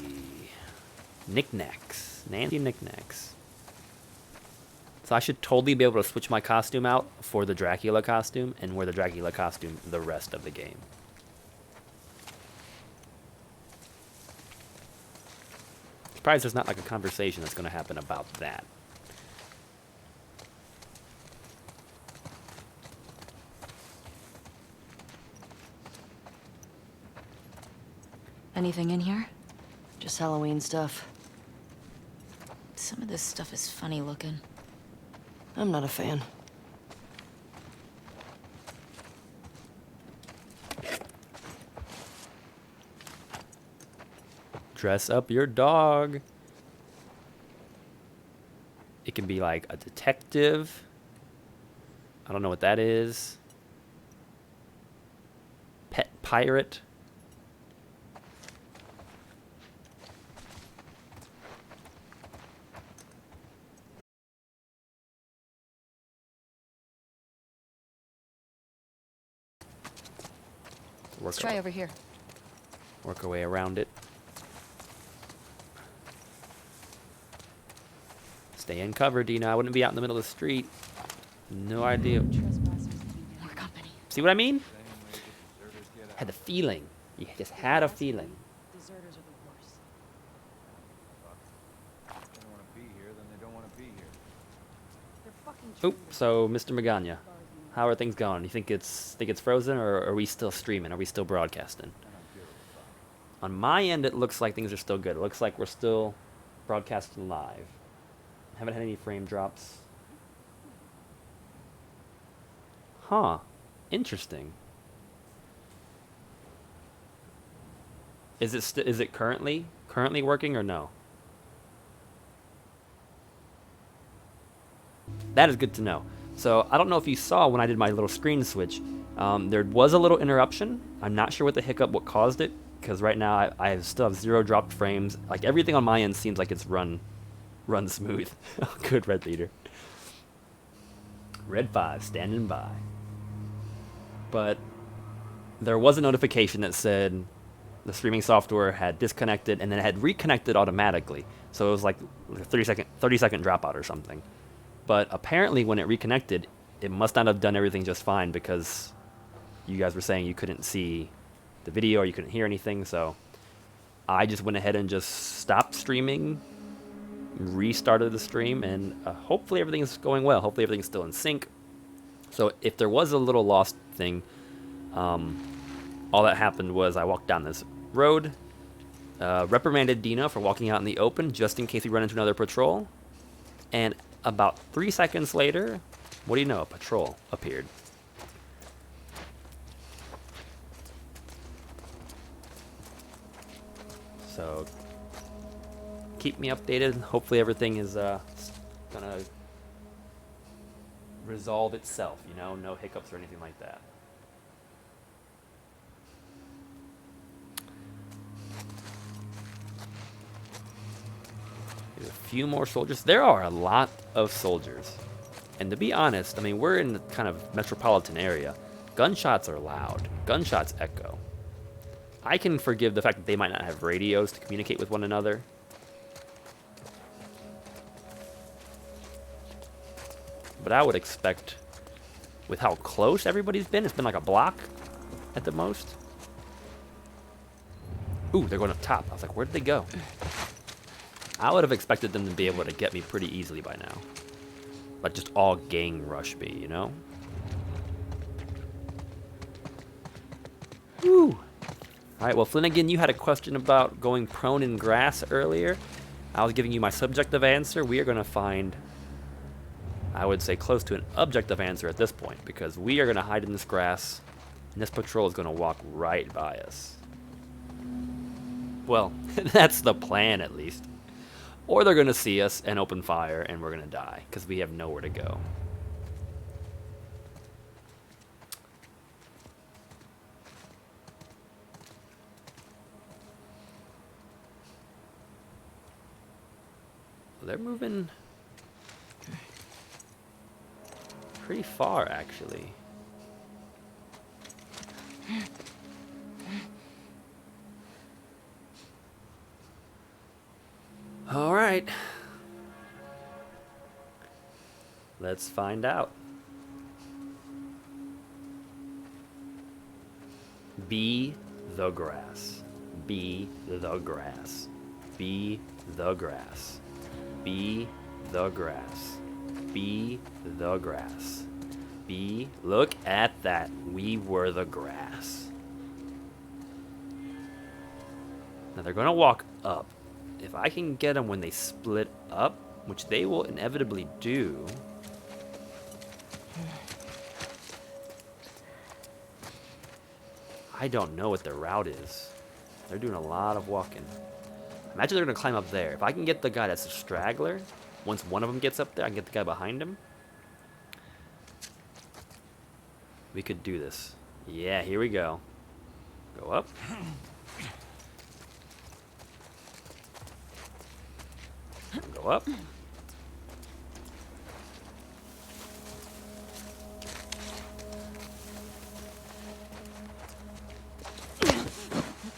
Knickknacks. Nancy Knickknacks. So I should totally be able to switch my costume out for the Dracula costume and wear the Dracula costume the rest of the game. Surprised there's not like a conversation that's going to happen about that. Anything in here? Just Halloween stuff. Some of this stuff is funny looking. I'm not a fan. Dress up your dog. It can be like a detective. I don't know what that is. Pet pirate. Let's try over here. Work our way around it. Stay in cover, Dina. I wouldn't be out in the middle of the street. No idea. More company. See what I mean? Had the feeling. You just had a feeling. Deserters are the worst. If they don't want to be here, then they don't want to be here. They're fucking Oop, so Mr. Magana, how are things going? You think it's frozen, or are we still streaming? Are we still broadcasting? On my end, it looks like things are still good. It looks like we're still broadcasting live. Haven't had any frame drops. Huh. Interesting. Is it currently working or no? That is good to know. So I don't know if you saw when I did my little screen switch, there was a little interruption. I'm not sure what caused it, because right now I still have 0 dropped frames. Like everything on my end seems like it's run smooth. Good, Red Leader. Red 5 standing by. But there was a notification that said the streaming software had disconnected and then it had reconnected automatically. So it was like a 30-second dropout or something. But apparently when it reconnected, it must not have done everything just fine, because you guys were saying you couldn't see the video or you couldn't hear anything. So I just went ahead and just stopped streaming, restarted the stream, and hopefully everything's going well. Hopefully everything's still in sync. So if there was a little lost thing, all that happened was I walked down this road, reprimanded Dina for walking out in the open just in case we run into another patrol, and about 3 seconds later, what do you know, a patrol appeared. So keep me updated. Hopefully everything is gonna resolve itself, you know, no hiccups or anything like that. There's a few more soldiers. There are a lot of soldiers. And to be honest, I mean, we're in the kind of metropolitan area. Gunshots are loud. Gunshots echo. I can forgive the fact that they might not have radios to communicate with one another. But I would expect, with how close everybody's been, it's been like a block at the most. Ooh, they're going up top. I was like, where did they go? I would have expected them to be able to get me pretty easily by now. Like just all gang rush me, you know? Woo! Alright, well, Flanagan, you had a question about going prone in grass earlier. I was giving you my subjective answer. We are going to find, I would say, close to an objective answer at this point, because we are going to hide in this grass, and this patrol is going to walk right by us. Well, that's the plan, at least. Or they're going to see us and open fire, and we're going to die, because we have nowhere to go. They're moving pretty far, actually. All right. Let's find out. Be the grass. Be the grass. Be the grass. Be the grass. Be the grass. Be. Look at that. We were the grass. Now they're going to walk up. If I can get them when they split up, which they will inevitably do. I don't know what their route is. They're doing a lot of walking. Imagine they're going to climb up there. If I can get the guy that's a straggler, once one of them gets up there, I can get the guy behind him. We could do this. Yeah, here we go. Go up. Go up.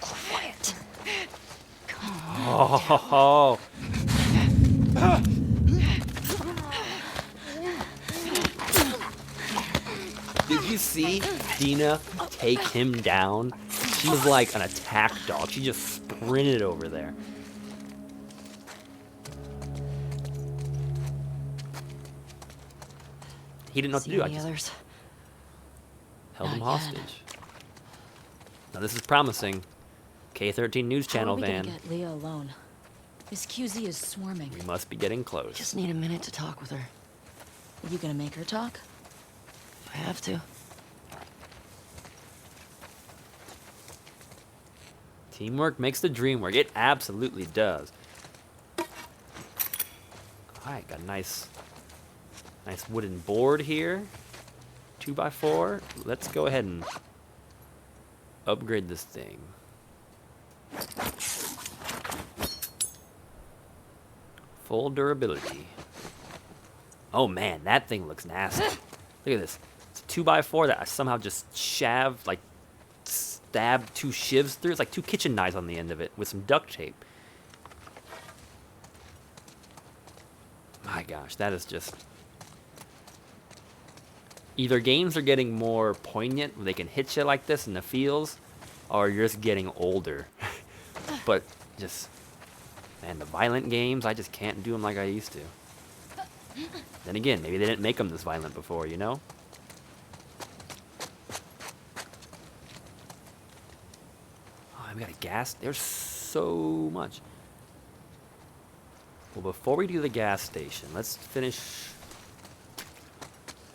Quiet. Oh. Did you see Dina take him down? She was like an attack dog. She just sprinted over there. He didn't know what to do. I just Others? held him Not yet. hostage. Now this is promising. K13 News Channel How are we van. gonna get Leah alone? This QZ is swarming. We must be getting close. Just need a minute to talk with her. Are you gonna make her talk? I have to. Teamwork makes the dream work. It absolutely does. Alright, got a nice wooden board here. 2x4. Let's go ahead and upgrade this thing. Full durability. Oh man, that thing looks nasty. Look at this. It's a 2x4 that I somehow just stabbed 2 shivs through. It's like 2 kitchen knives on the end of it with some duct tape. My gosh, that is just... Either games are getting more poignant when they can hit you like this in the feels, or you're just getting older. But just... Man, the violent games, I just can't do them like I used to. Then again, maybe they didn't make them this violent before, you know? we got a gas. There's so much. Well, before we do the gas station, let's finish.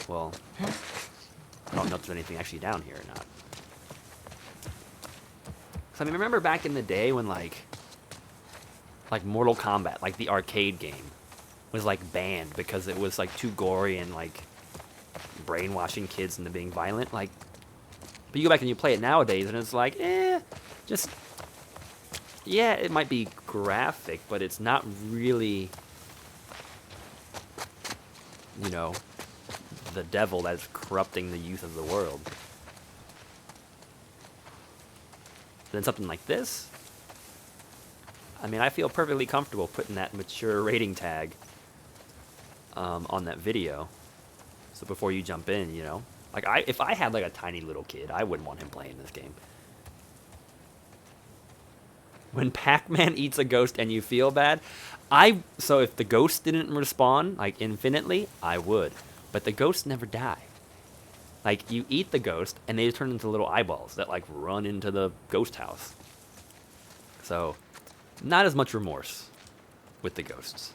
Well, I don't know if there's anything actually down here or not. So, I mean, remember back in the day when like Mortal Kombat, like the arcade game, was like banned because it was like too gory and like brainwashing kids into being violent. Like, but you go back and you play it nowadays, and it's like, just yeah, it might be graphic, but it's not really, you know, the devil that's corrupting the youth of the world. Then something like this, I mean, I feel perfectly comfortable putting that mature rating tag on that video. So before you jump in, you know, like if I had like a tiny little kid, I wouldn't want him playing this game. When Pac-Man eats a ghost and you feel bad, so if the ghost didn't respawn like infinitely, I would, but the ghosts never die. Like, you eat the ghost, and they turn into little eyeballs that, like, run into the ghost house. So, not as much remorse with the ghosts.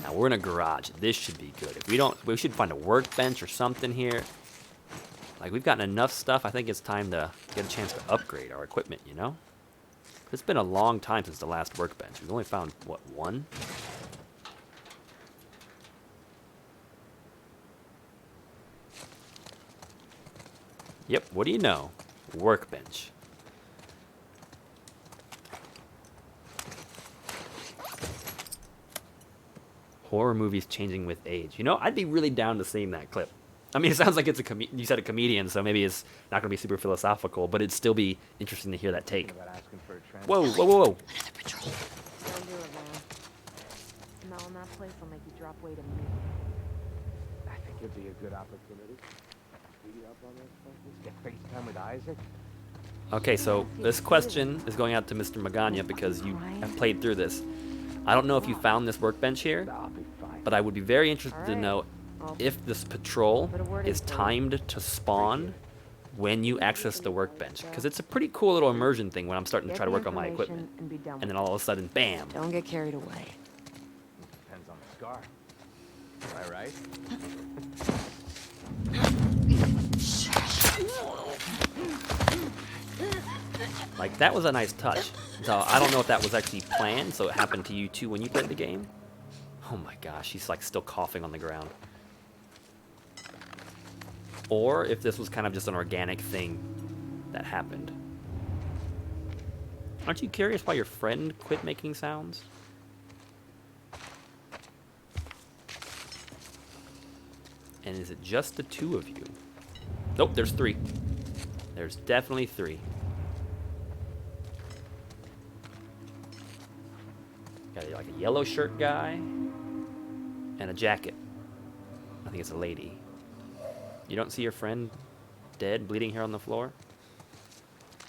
Now, we're in a garage. This should be good. If we don't, we should find a workbench or something here. Like, we've gotten enough stuff. I think it's time to get a chance to upgrade our equipment, you know? It's been a long time since the last workbench. We've only found, what, one? Yep, what do you know? Workbench. Horror movies changing with age. You know, I'd be really down to seeing that clip. I mean, it sounds like it's you said a comedian, so maybe it's not going to be super philosophical, but it'd still be interesting to hear that take. Whoa, whoa, whoa, whoa. Another patrol. Don't do it, man. Smelling that place will make you drop weight immediately. I think it'd be a good opportunity. Read up on this stuff. Let's get FaceTime with Isaac. Okay, so this question is going out to Mr. Magana because you have played through this. I don't know if you found this workbench here, I'll be fine. but I would be very interested to know if this patrol is timed to spawn when you access the workbench. Because it's a pretty cool little immersion thing when I'm starting to try to work on my equipment. And then all of a sudden, bam! Don't get carried away. Depends on the scar. Am I right? Like, that was a nice touch. So I don't know if that was actually planned, so it happened to you too when you played the game. Oh my gosh, he's like still coughing on the ground. Or if this was kind of just an organic thing that happened. Aren't you curious why your friend quit making sounds? And is it just the two of you? Nope, there's three. There's definitely three. Got like a yellow shirt guy and a jacket. I think it's a lady. You don't see your friend dead, bleeding here on the floor?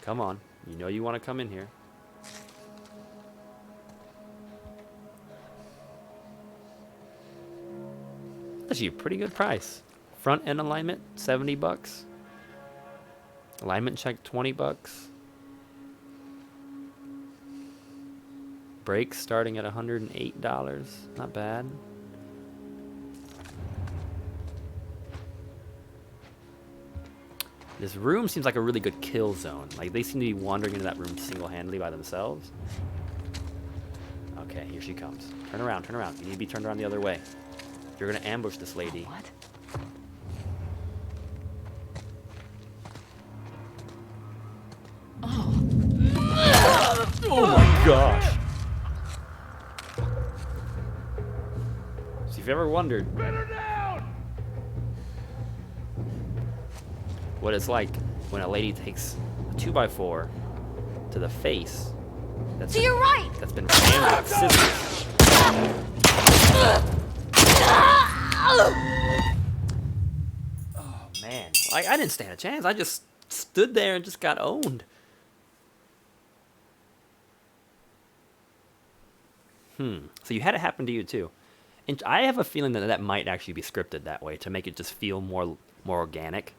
Come on. You know you want to come in here. That's actually a pretty good price. Front end alignment, $70. Alignment check, $20. Brakes starting at $108. Not bad. This room seems like a really good kill zone. Like, they seem to be wandering into that room single-handedly by themselves. Okay, here she comes. Turn around, turn around. You need to be turned around the other way. You're gonna ambush this lady. What? Oh my gosh! So if you've ever wondered what it's like when a lady takes a 2x4 to the face, that's To your right! that's been rammed with scissors. Oh man, like, I didn't stand a chance. I just stood there and just got owned. So you had it happen to you too. And I have a feeling that that might actually be scripted that way to make it just feel more organic.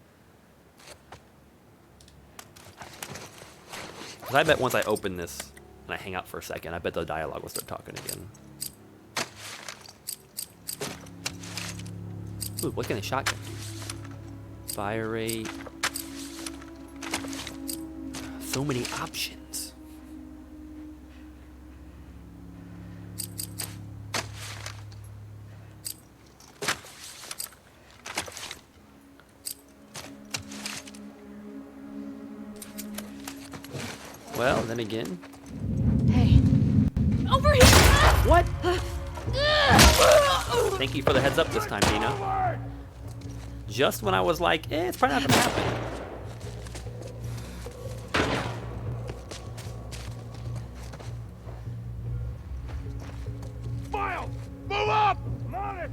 Because I bet once I open this and I hang out for a second, I bet the dialogue will start talking again. Ooh, what can a shotgun do? Fire rate. So many options. Well, then again. Hey. Over here! What? Thank you for the heads up this time, Dina. Just when I was like, it's probably not gonna happen. Miles, move up! I'm on it!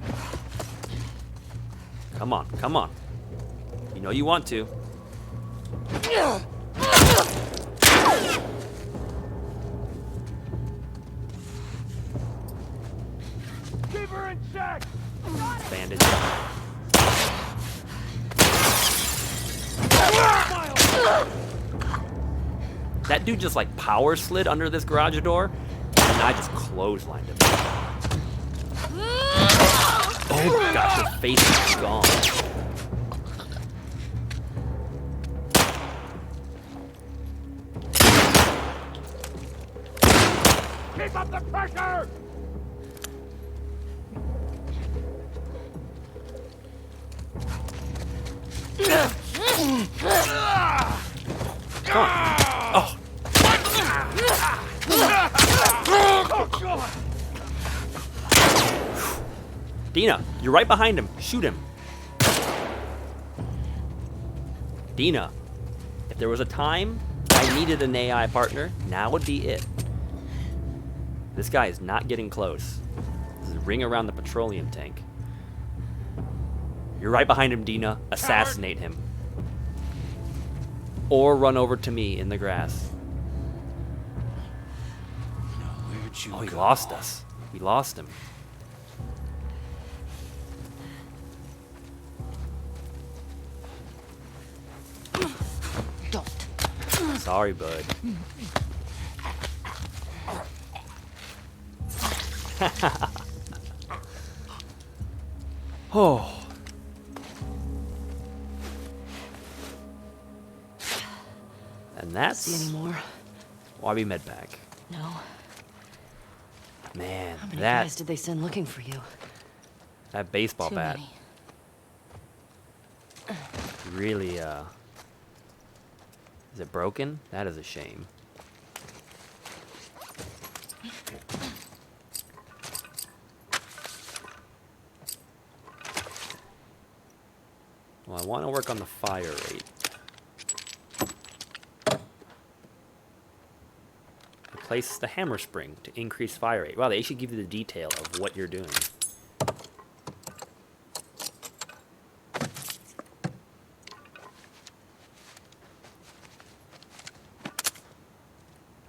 Come on, come on. You know you want to. Keep her in check! Bandage. That dude just like power slid under this garage door, and I just clotheslined him. Oh gosh, your face is gone. Keep up the pressure! Come on. Oh. Dina, you're right behind him. Shoot him. Dina, if there was a time I needed an AI partner, now would be it. This guy is not getting close. This is ring around the petroleum tank. You're right behind him, Dina. Assassinate him. Or run over to me in the grass. Where'd you Oh, he lost us. We lost him. Don't. Sorry, bud. Oh. And that's See any more? Wabi Medpack. No. Man, How many that guys did they send looking for you? that baseball Too bat many. really is it broken? That is a shame. Well, I want to work on the fire rate. Replace the hammer spring to increase fire rate. Wow, they should give you the detail of what you're doing.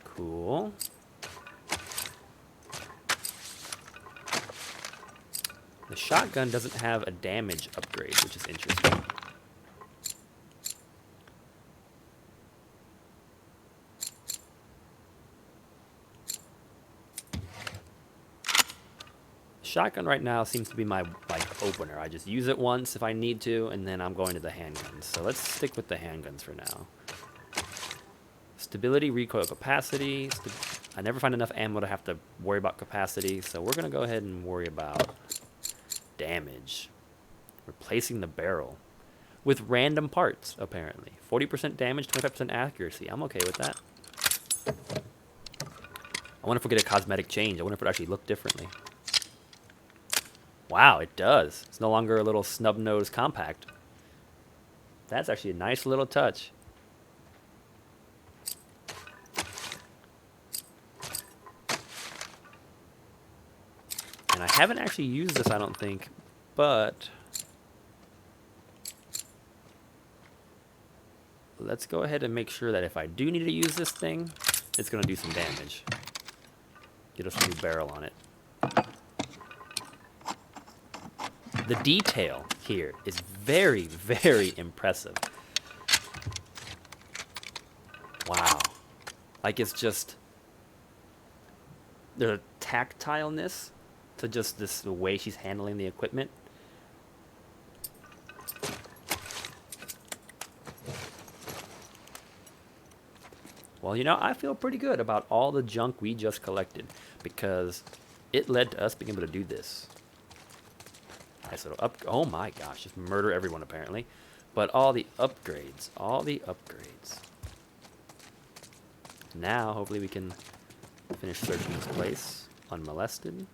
Cool. The shotgun doesn't have a damage upgrade, which is interesting. Shotgun right now seems to be my opener. I just use it once if I need to, and then I'm going to the handguns. So let's stick with the handguns for now. Stability, recoil capacity. I never find enough ammo to have to worry about capacity, so we're gonna go ahead and worry about damage. Replacing the barrel with random parts, apparently. 40% damage, 25% accuracy. I'm okay with that. I wonder if we'll get a cosmetic change. I wonder if it actually looked differently. Wow, it does. It's no longer a little snub-nosed compact. That's actually a nice little touch. And I haven't actually used this, I don't think, but let's go ahead and make sure that if I do need to use this thing, it's going to do some damage. Get us a new barrel on it. The detail here is very, very impressive. Like it's just the tactileness to just this the way she's handling the equipment. Well, you know, I feel pretty good about all the junk we just collected because it led to us being able to do this. Nice little up. Oh my gosh, just murder everyone apparently. But all the upgrades, all the upgrades. Now, hopefully we can finish searching this place unmolested.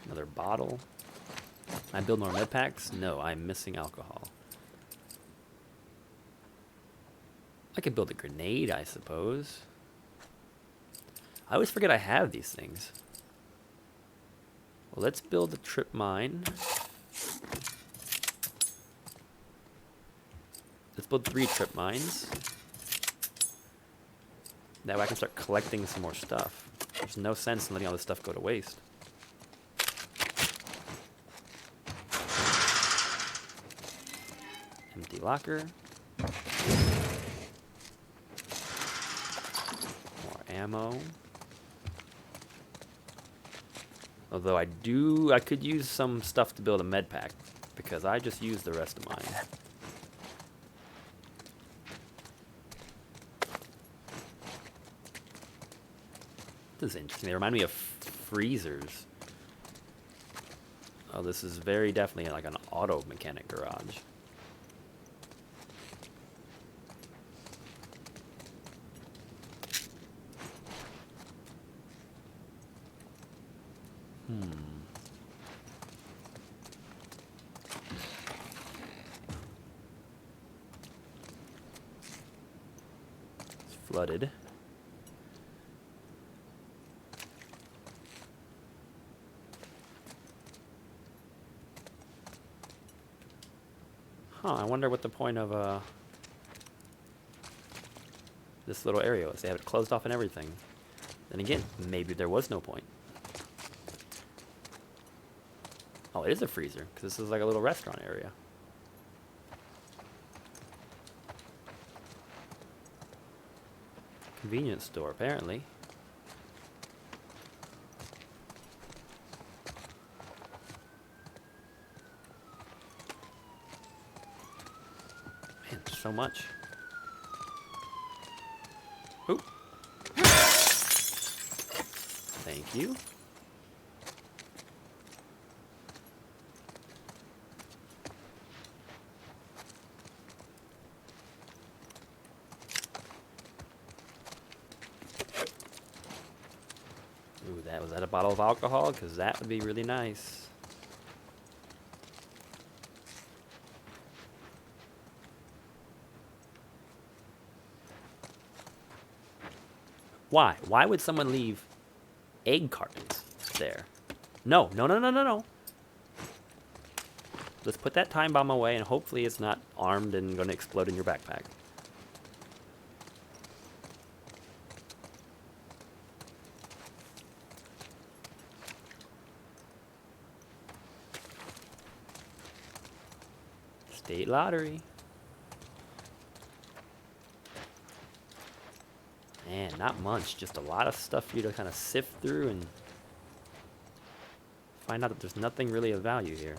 Another bottle. Can I build more med packs? No, I'm missing alcohol. I could build a grenade, I suppose. I always forget I have these things. Well, let's build a trip mine. Let's build 3 trip mines. That way I can start collecting some more stuff. There's no sense in letting all this stuff go to waste. Empty locker. More ammo. Although I could use some stuff to build a med pack because I just used the rest of mine. This is interesting. They remind me of freezers. Oh, this is very definitely like an auto mechanic garage. It's flooded. Huh, I wonder what the point of this little area was. They have it closed off and everything. Then again, maybe there was no point. Oh, it is a freezer, because this is like a little restaurant area. Convenience store, apparently. Man, there's so much. Oop. Thank you. Ooh, was that a bottle of alcohol? Because that would be really nice. Why? Why would someone leave egg cartons there? No, no, no, no, no, no. Let's put that time bomb away and hopefully it's not armed and going to explode in your backpack. State lottery. Man, not much. Just a lot of stuff for you to kind of sift through and find out that there's nothing really of value here.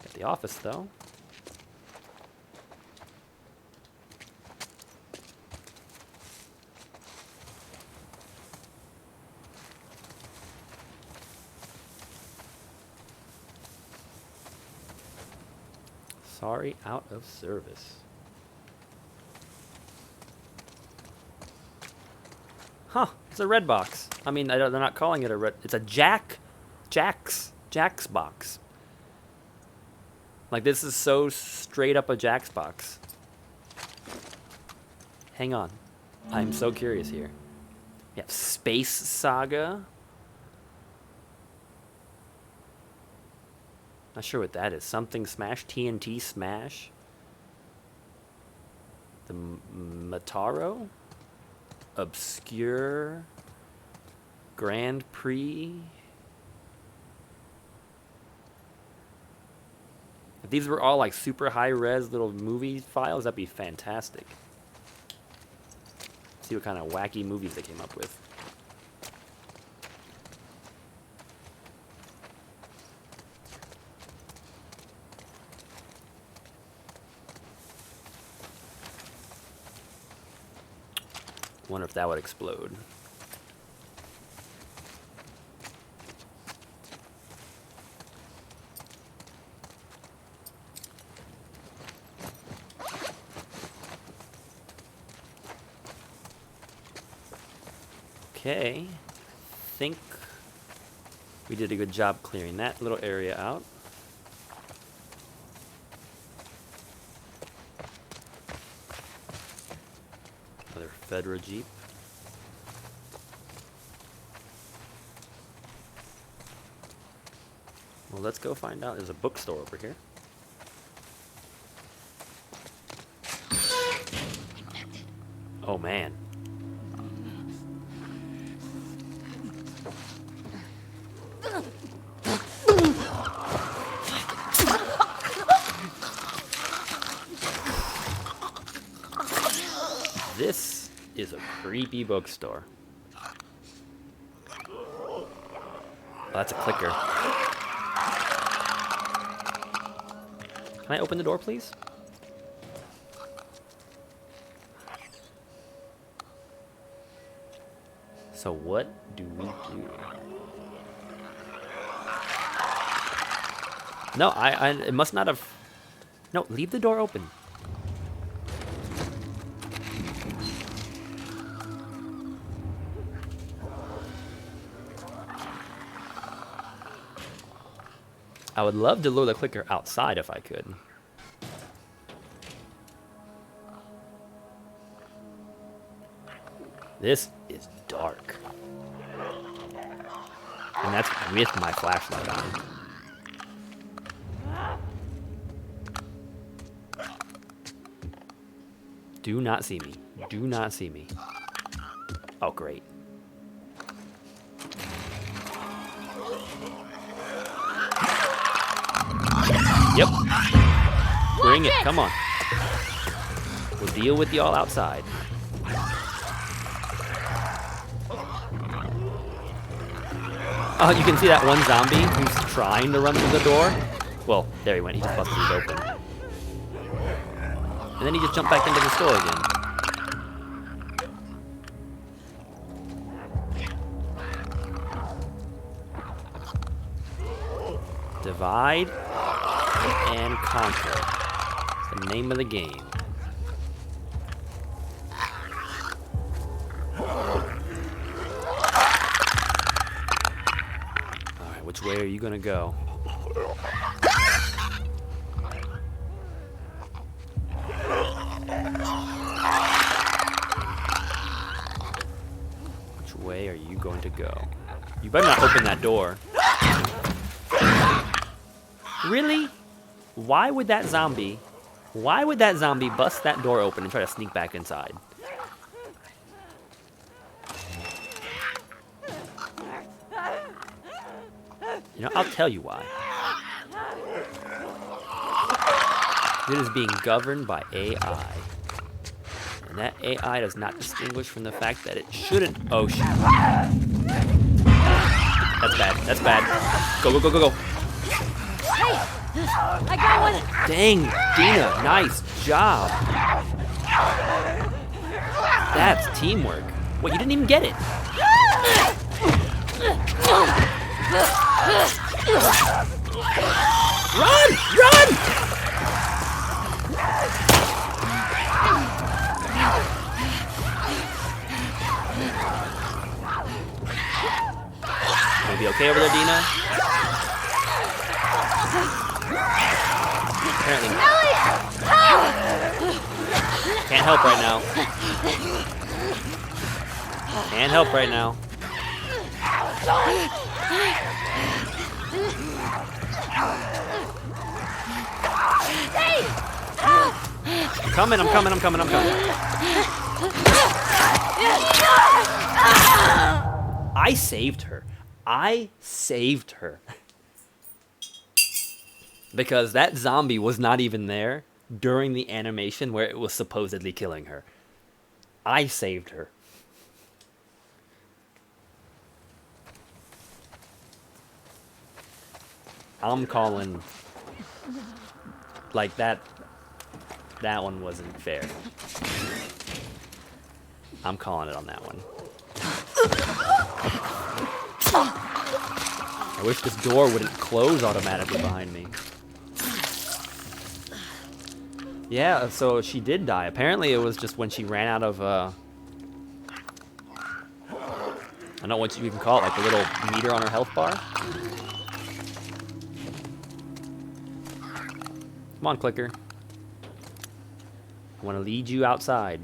Got the office, though. Sorry, out of service. Huh, it's a red box. I mean, they're not calling it a red... It's a Jack's box. Like, this is so straight up a Jack's box. Hang on. I'm so curious here. We have Space Saga. Not sure what that is. Something Smash? TNT Smash? The Mataro? Obscure Grand Prix. If these were all like super high res little movie files, that'd be fantastic. See what kind of wacky movies they came up with. Wonder if that would explode. Okay, I think we did a good job clearing that little area out. Another Fedra Jeep. Well, let's go find out. There's a bookstore over here. Oh man. This is a creepy bookstore. Oh, that's a clicker. Can I open the door, please? So what do we do? No, it must not have... No, leave the door open. I would love to lure the clicker outside if I could. This is dark. And that's with my flashlight on. Do not see me. Do not see me. Oh, great. Yep. Bring it. Come on. We'll deal with y'all outside. Oh, you can see that one zombie who's trying to run through the door. Well, there he went. He just busted it open. And then he just jumped back into the store again. Divide and conquer. It's the name of the game. Alright, which way are you gonna go? Which way are you going to go? You better not open that door. Really? Why would that zombie bust that door open and try to sneak back inside? You know, I'll tell you why. It is being governed by AI. And that AI does not distinguish from the fact that it shouldn't. Oh, shit. That's bad. That's bad. Go, go, go, go, go. I got one! Dang, Dina, nice job. That's teamwork. What, you didn't even get it? Run! Run! You be okay over there, Dina? Apparently can't help right now. Can't help right now. I'm coming, I'm coming, I'm coming, I'm coming. I saved her. I saved her. Because that zombie was not even there during the animation where it was supposedly killing her. I saved her. I'm calling... Like, that one wasn't fair. I'm calling it on that one. I wish this door wouldn't close automatically behind me. Yeah, so she did die. Apparently it was just when she ran out of, I don't know what you can call it, like the little meter on her health bar. Come on, clicker. I want to lead you outside.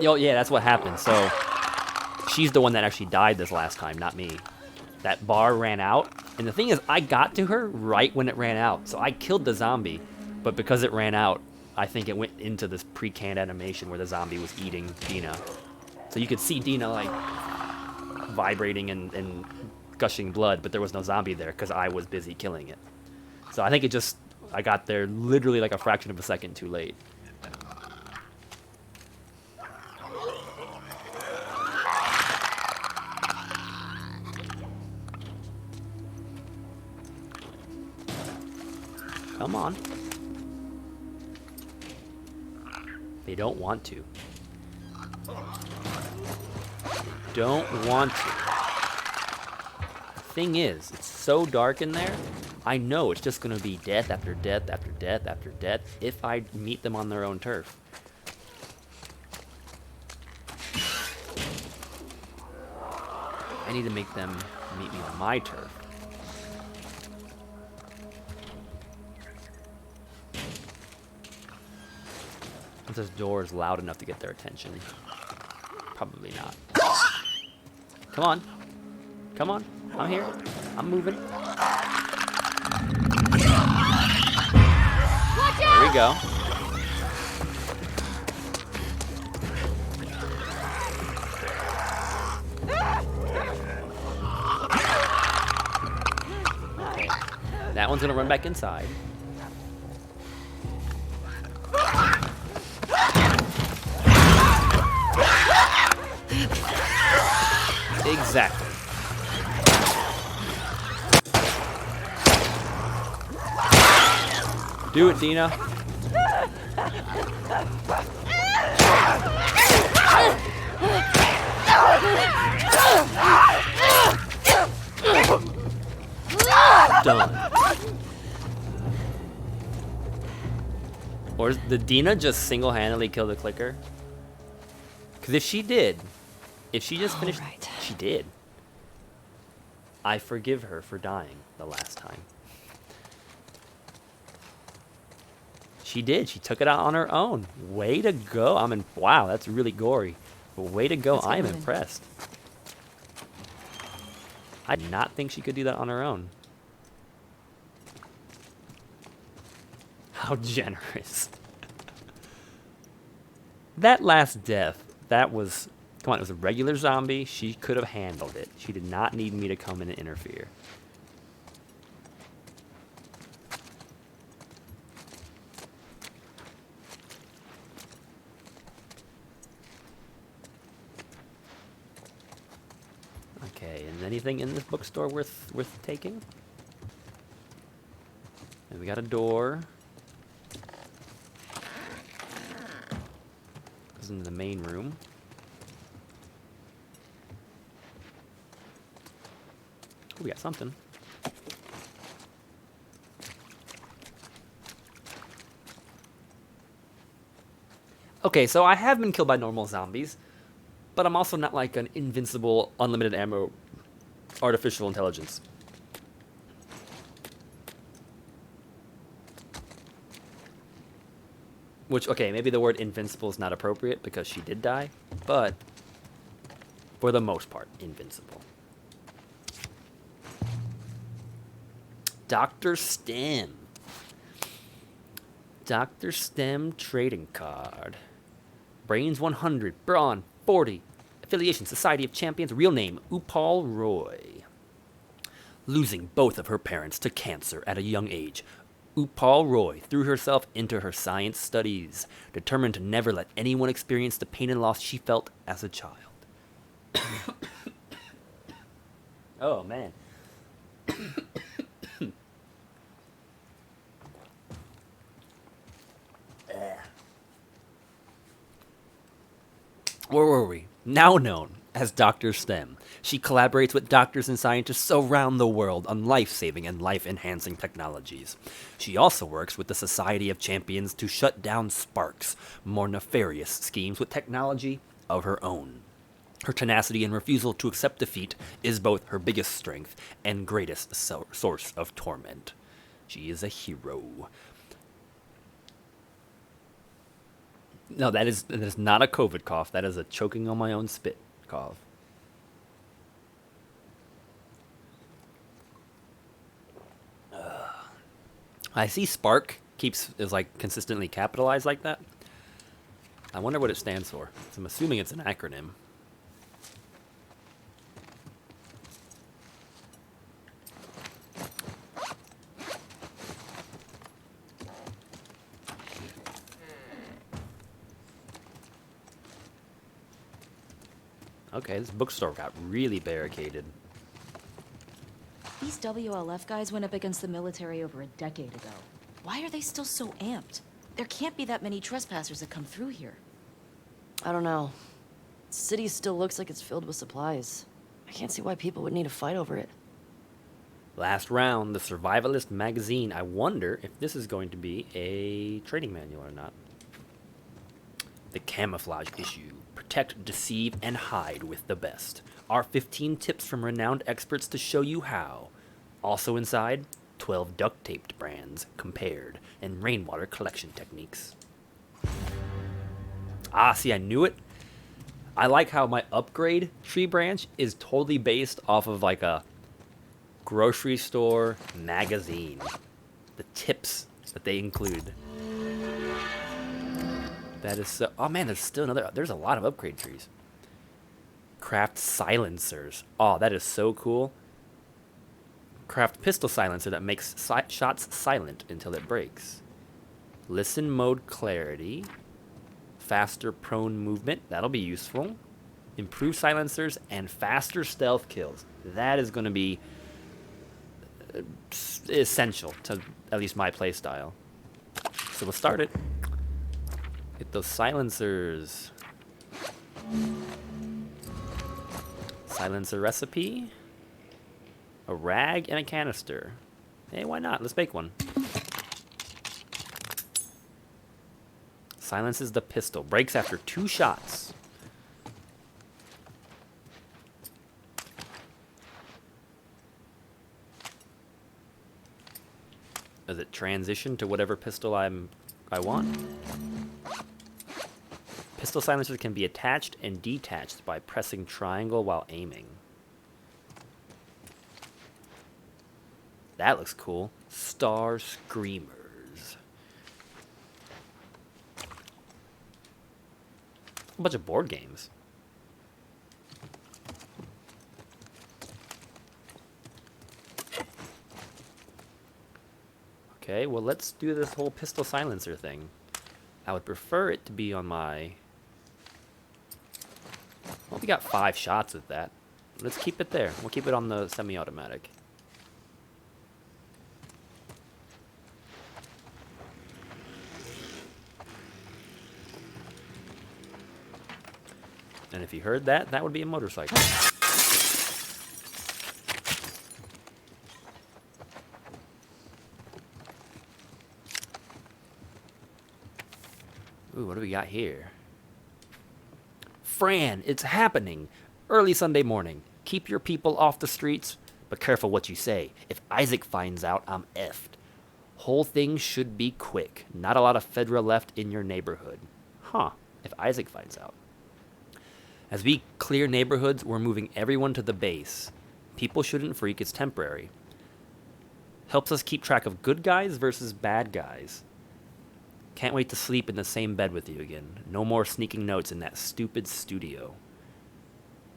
Yo, yeah, that's what happened. So, she's the one that actually died this last time, not me. That bar ran out, and the thing is, I got to her right when it ran out. So I killed the zombie, but because it ran out, I think it went into this pre-canned animation where the zombie was eating Dina. So you could see Dina, like, vibrating and gushing blood, but there was no zombie there because I was busy killing it. So I think it just, I got there literally like a fraction of a second too late. Come on. They don't want to. Don't want to. Thing is, it's so dark in there, I know it's just gonna be death after death after death after death if I meet them on their own turf. I need to make them meet me on my turf. If this door is loud enough to get their attention. Probably not. Come on. Come on. I'm here. I'm moving. There we go. Okay. That one's gonna run back inside. Exactly. Do it, Dina. Done. Or did Dina just single-handedly kill the clicker? Because if she did, if she just finished, right. She did. I forgive her for dying the last time. She did. She took it out on her own. Way to go. Wow, that's really gory. But way to go. I am impressed. I did not think she could do that on her own. How generous. That last death, that was... Come on, it was a regular zombie. She could have handled it. She did not need me to come in and interfere. Okay, and anything in this bookstore worth taking? And we got a door. This is in the main room. Ooh, we got something. Okay, so I have been killed by normal zombies, but I'm also not like an invincible, unlimited ammo, artificial intelligence. Which, okay, maybe the word invincible is not appropriate because she did die, but for the most part, invincible. Dr. Stem. Dr. Stem trading card. Brains 100, Brawn 40. Affiliation, Society of Champions, real name, Upal Roy. Losing both of her parents to cancer at a young age, Upal Roy threw herself into her science studies, determined to never let anyone experience the pain and loss she felt as a child. Oh, man. Where were we? Now known as Dr. STEM, she collaborates with doctors and scientists around the world on life-saving and life-enhancing technologies. She also works with the Society of Champions to shut down Spark's more nefarious schemes with technology of her own. Her tenacity and refusal to accept defeat is both her biggest strength and greatest source of torment. She is a hero. No, that is not a COVID cough. That is a choking on my own spit cough. I see Spark is like consistently capitalized like that. I wonder what it stands for. So I'm assuming it's an acronym. Okay, this bookstore got really barricaded. These WLF guys went up against the military over a decade ago. Why are they still so amped? There can't be that many trespassers that come through here. I don't know. The city still looks like it's filled with supplies. I can't see why people would need to fight over it. Last round, the Survivalist magazine. I wonder if this is going to be a training manual or not. The camouflage issue. Protect, deceive, and hide with the best. Our 15 tips from renowned experts to show you how. Also inside, 12 duct-taped brands, compared, and rainwater collection techniques. Ah, see, I knew it. I like how my upgrade tree branch is totally based off of like a grocery store magazine. The tips that they include. That is so... Oh, man, there's still another... There's a lot of upgrade trees. Craft silencers. Oh, that is so cool. Craft pistol silencer that makes shots silent until it breaks. Listen mode clarity. Faster prone movement. That'll be useful. Improve silencers and faster stealth kills. That is going to be essential to at least my playstyle. So we'll start it. Get those silencers. Silencer recipe. A rag and a canister. Hey, why not? Let's make one. Silences the pistol. Breaks after 2 shots. Does it transition to whatever pistol I want? Pistol silencers can be attached and detached by pressing triangle while aiming. That looks cool. Star Screamers. A bunch of board games. Okay, well, let's do this whole pistol silencer thing. I would prefer it to be on my... Well, we got 5 shots with that. Let's keep it there. We'll keep it on the semi-automatic. And if you heard that, that would be a motorcycle. Ooh, what do we got here? Fran, it's happening. Early Sunday morning. Keep your people off the streets, but careful what you say. If Isaac finds out, I'm effed. Whole thing should be quick. Not a lot of Fedra left in your neighborhood. Huh, if Isaac finds out. As we clear neighborhoods, we're moving everyone to the base. People shouldn't freak, it's temporary. Helps us keep track of good guys versus bad guys. Can't wait to sleep in the same bed with you again. No more sneaking notes in that stupid studio.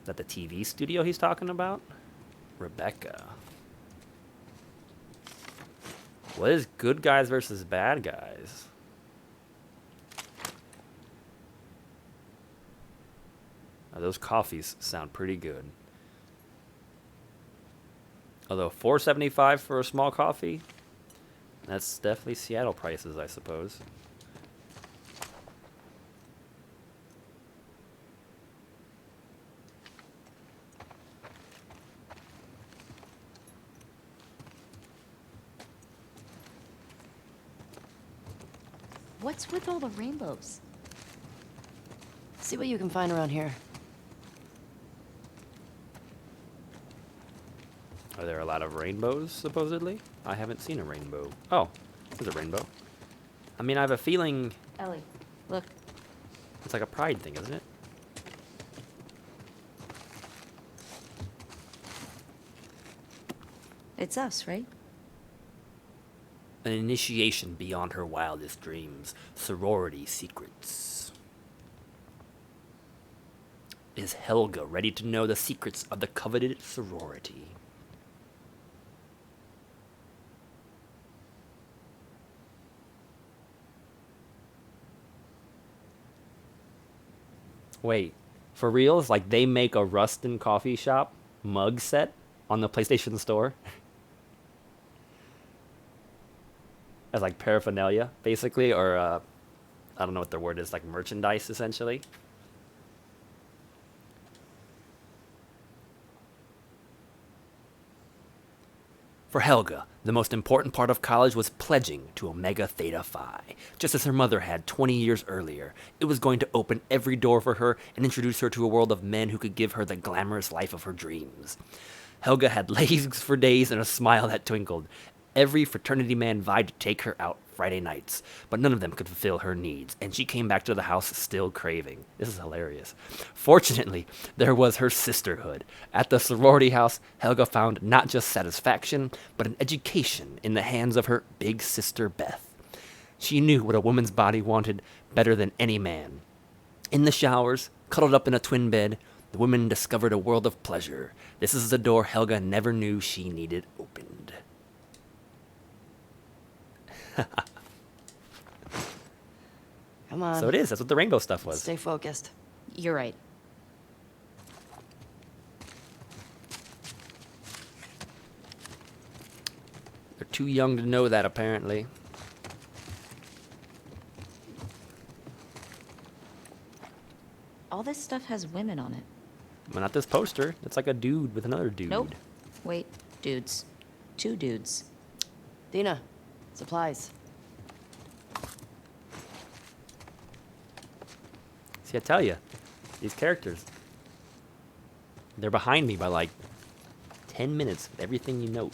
Is that the TV studio he's talking about? Rebecca. What is good guys versus bad guys? Those coffees sound pretty good. Although $4.75 for a small coffee, that's definitely Seattle prices, I suppose. What's with all the rainbows? See what you can find around here. Are there a lot of rainbows, supposedly? I haven't seen a rainbow. Oh, there's a rainbow. I mean, I have a feeling Ellie, look. it's like a pride thing, isn't it? It's us, right? An initiation beyond her wildest dreams. Sorority secrets. Is Helga ready to know the secrets of the coveted sorority? Wait, for reals? Like they make a Rustin coffee shop mug set on the PlayStation Store? As like paraphernalia, basically, or I don't know what the word is, like merchandise, essentially. For Helga, the most important part of college was pledging to Omega Theta Phi, just as her mother had 20 years earlier. It was going to open every door for her and introduce her to a world of men who could give her the glamorous life of her dreams. Helga had legs for days and a smile that twinkled. Every fraternity man vied to take her out Friday nights, but none of them could fulfill her needs, and she came back to the house still craving. This is hilarious. Fortunately, there was her sisterhood. At the sorority house, Helga found not just satisfaction, but an education in the hands of her big sister Beth. She knew what a woman's body wanted better than any man. In the showers, cuddled up in a twin bed, the women discovered a world of pleasure. This is the door Helga never knew she needed opened. Come on. So it is. That's what the rainbow stuff was. Stay focused. You're right. They're too young to know that, apparently. All this stuff has women on it. Well, not this poster. It's like a dude with another dude. Nope. Wait, dudes. Two dudes. Dina, supplies. See, I tell you, these characters, they're behind me by like 10 minutes with everything you note.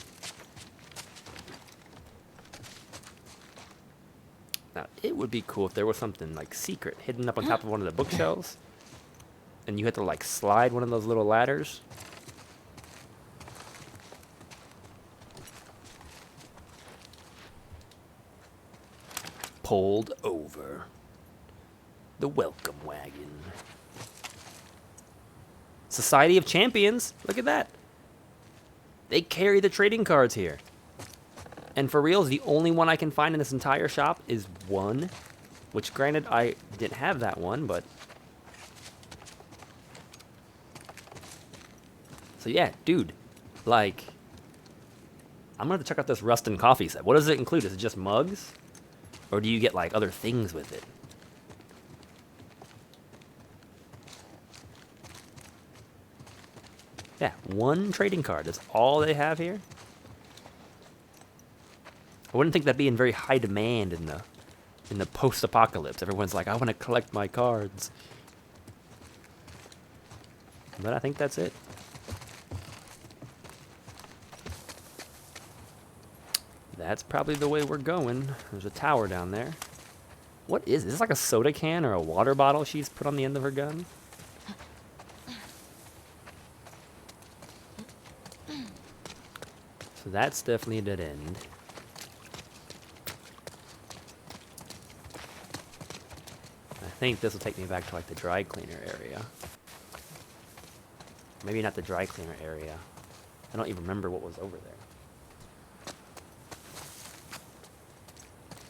Now, it would be cool if there was something like secret hidden up on top of one of the bookshelves, and you had to like slide one of those little ladders. Pulled over. The welcome wagon. Society of Champions. Look at that. They carry the trading cards here. And for reals, the only one I can find in this entire shop is one. Which, granted, I didn't have that one, but... So yeah, dude. Like... I'm gonna have to check out this Rustin coffee set. What does it include? Is it just mugs? Or do you get, like, other things with it? Yeah, one trading card. That's all they have here. I wouldn't think that'd be in very high demand in the post-apocalypse. Everyone's like, I want to collect my cards. But I think that's it. That's probably the way we're going. There's a tower down there. What is this? Is this like a soda can or a water bottle she's put on the end of her gun? So that's definitely a dead end. I think this will take me back to like the dry cleaner area. Maybe not the dry cleaner area. I don't even remember what was over there.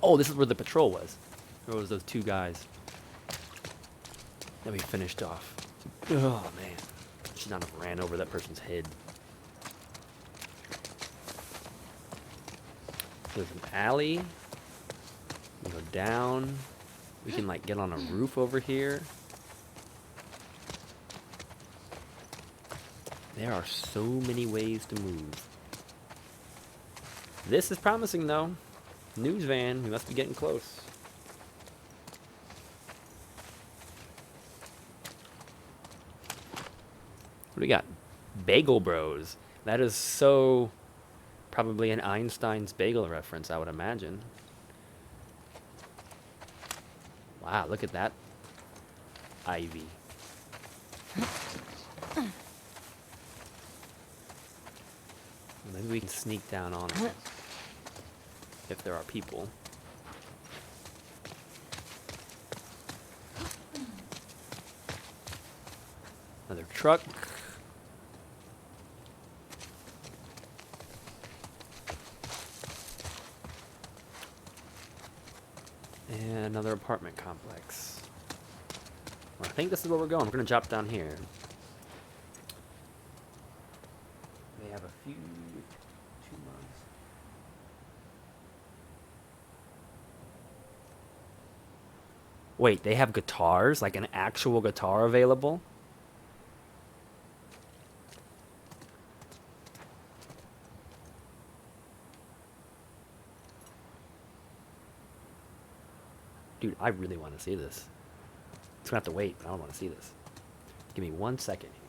Oh, this is where the patrol was. Where was those two guys that we finished off? Oh, man. Should not have ran over that person's head. There's an alley. We go down. We can, like, get on a roof over here. There are so many ways to move. This is promising, though. News van. We must be getting close. What do we got? Bagel Bros. That is so probably an Einstein's bagel reference, I would imagine. Wow, look at that ivy. Maybe we can sneak down on it if there are people. Another truck. And another apartment complex. Well, I think this is where we're going. We're going to drop down here. They have a few... 2 months. Wait, they have guitars? Like an actual guitar available? Dude, I really want to see this. It's gonna have to wait, but I don't want to see this. Give me 1 second here.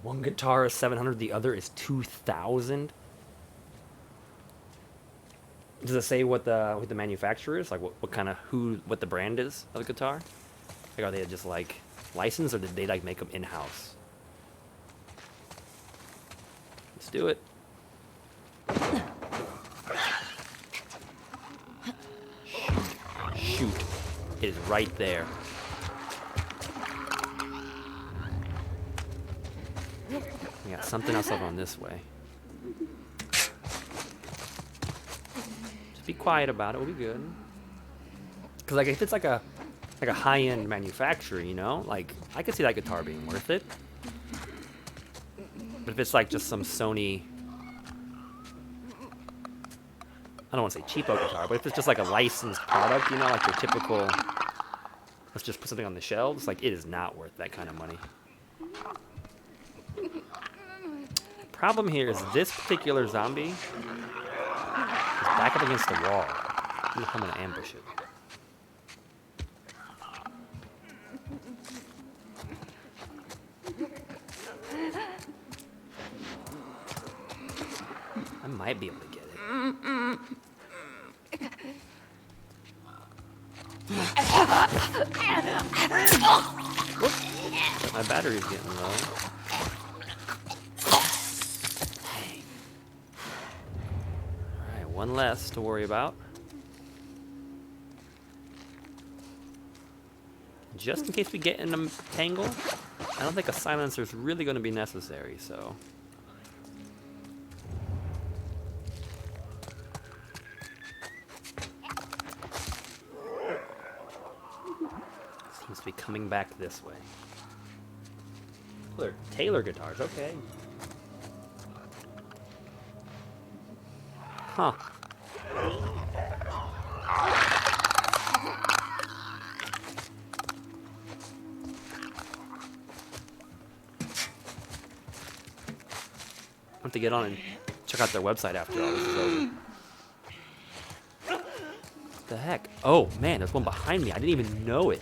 One guitar is 700, the other is 2,000. Does it say what the manufacturer is? Like what the brand is of the guitar? Like, are they just like licensed, or did they like make them in house? Let's do it. Shoot. It is right there. We got something else over on this way. Just be quiet about it. We'll be good. Cause like if it's like a high-end manufacturer, you know, like I could see that guitar being worth it. But if it's like just some Sony, I don't want to say cheapo guitar, but if it's just like a licensed product, you know, like your typical, let's just put something on the shelves, like it is not worth that kind of money. Problem here is this particular zombie is back up against the wall. I'm gonna ambush it. I might be able to get it. Whoops. My battery's getting low. Alright, one less to worry about. Just in case we get in a tangle, I don't think a silencer is really going to be necessary, so... Seems to be coming back this way. Oh, they're Taylor guitars, okay. Huh. I have to get on and check out their website after all this is over. What the heck? Oh man, there's one behind me. I didn't even know it.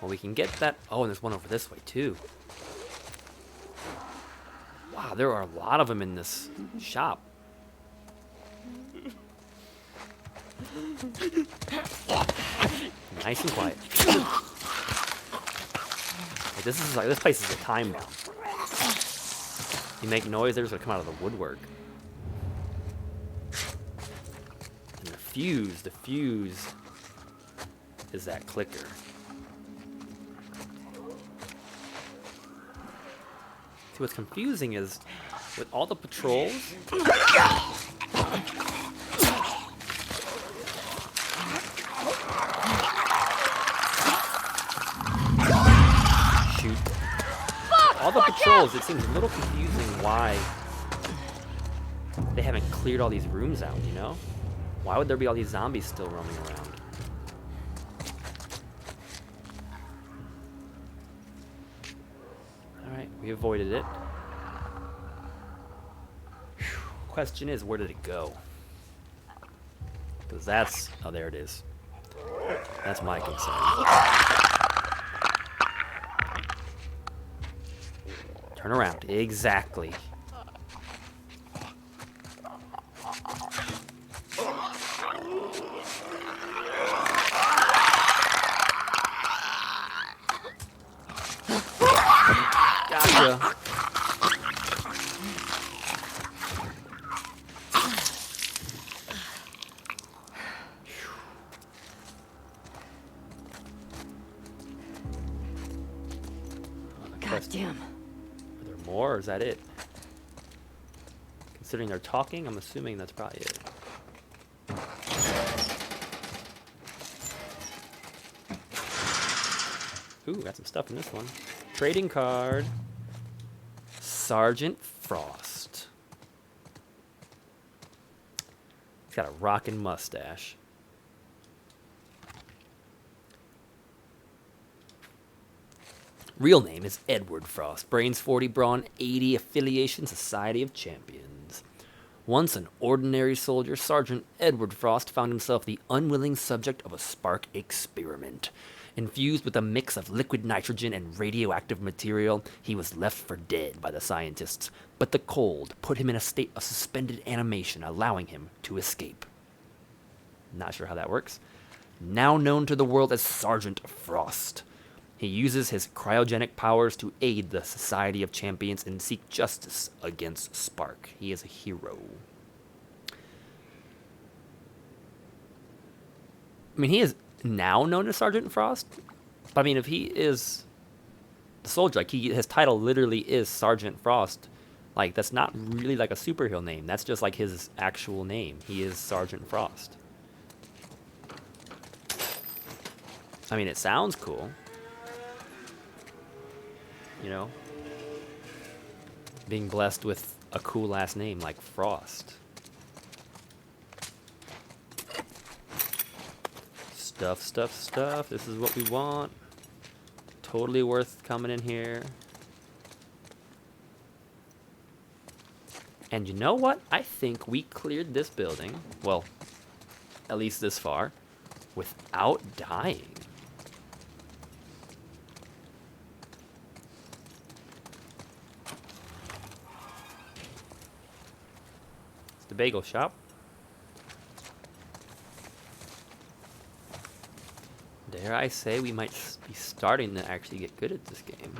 Well, we can get that. Oh, and there's one over this way too. Wow, there are a lot of them in this shop. Nice and quiet. Like, this place is a time bomb. You make noise, they're just gonna come out of the woodwork. And the fuse is that clicker. See, what's confusing is with all the patrols. All the patrols, it seems a little confusing why they haven't cleared all these rooms out, you know? Why would there be all these zombies still roaming around? Alright, we avoided it. Whew. Question is, where did it go? Because that's... oh, there it is. That's my concern. Turn around. Exactly. Gotcha. God damn. Are there more, or is that it? Considering they're talking, I'm assuming that's probably it. Ooh, got some stuff in this one. Trading card. Sergeant Frost. He's got a rockin' mustache. Real name is Edward Frost. Brains 40, brawn 80, affiliation Society of Champions. Once an ordinary soldier, Sergeant Edward Frost found himself the unwilling subject of a spark experiment. Infused with a mix of liquid nitrogen and radioactive material, he was left for dead by the scientists, but the cold put him in a state of suspended animation, allowing him to escape. Not sure how that works. Now known to the world as Sergeant Frost. He uses his cryogenic powers to aid the Society of Champions and seek justice against Spark. He is a hero. I mean, he is now known as Sergeant Frost. But I mean, if he is the soldier, like his title literally is Sergeant Frost. Like, that's not really like a superhero name. That's just like his actual name. He is Sergeant Frost. I mean, it sounds cool. You know, being blessed with a cool last name like Frost. Stuff. This is what we want. Totally worth coming in here. And you know what? I think we cleared this building, well, at least this far, without dying. The bagel shop. Dare I say we might be starting to actually get good at this game.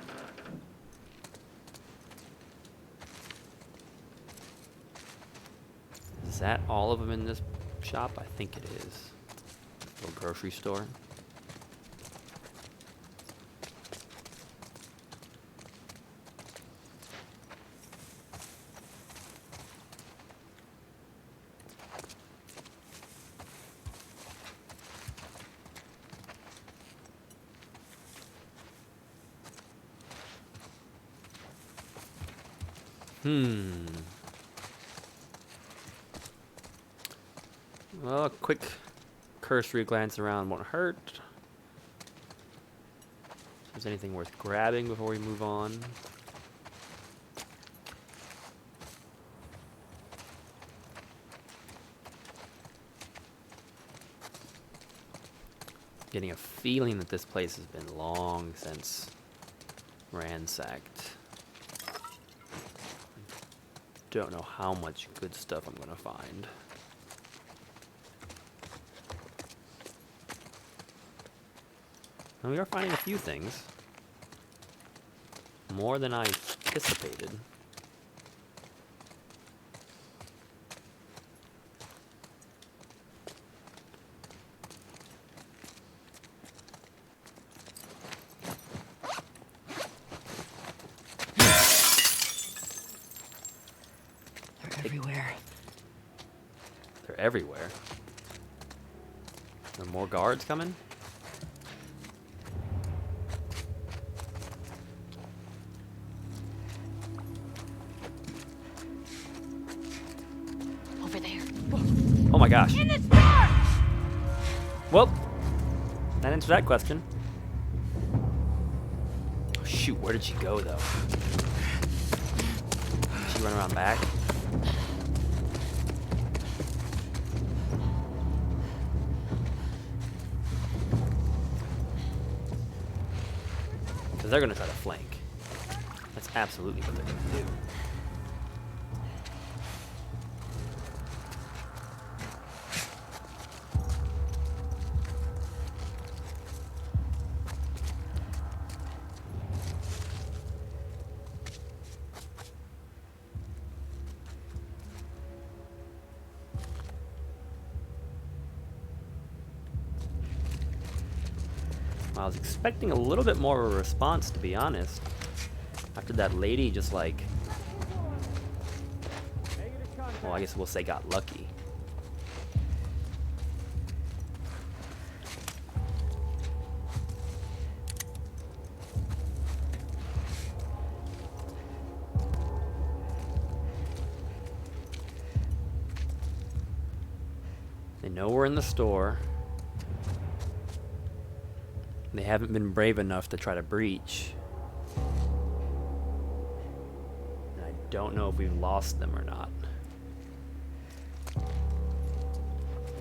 Is that all of them in this shop? I think it is. Little grocery store. Well, a quick cursory glance around won't hurt. If there's anything worth grabbing before we move on. Getting a feeling that this place has been long since ransacked. Don't know how much good stuff I'm gonna find. And we are finding a few things. More than I anticipated. They're everywhere. They're everywhere. Are more guards coming? Over there. Oh my gosh. In this door! Well, that answers that question. Oh shoot, where did she go though? Did she run around back? Because they're gonna try to flank. That's absolutely what they're gonna do. I was expecting a little bit more of a response, to be honest. After that lady just like... Well, I guess we'll say got lucky. They know we're in the store. They haven't been brave enough to try to breach. And I don't know if we've lost them or not.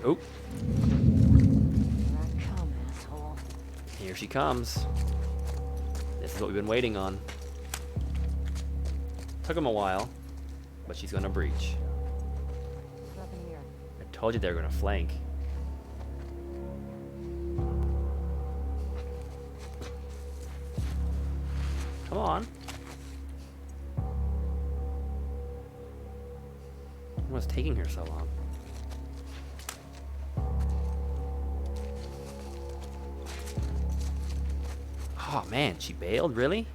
Oh. Come, asshole. Here she comes. This is what we've been waiting on. Took him a while, but she's gonna breach. Nothing here. I told you they were gonna flank. Come on. What's taking her so long? Oh man, she bailed? Really?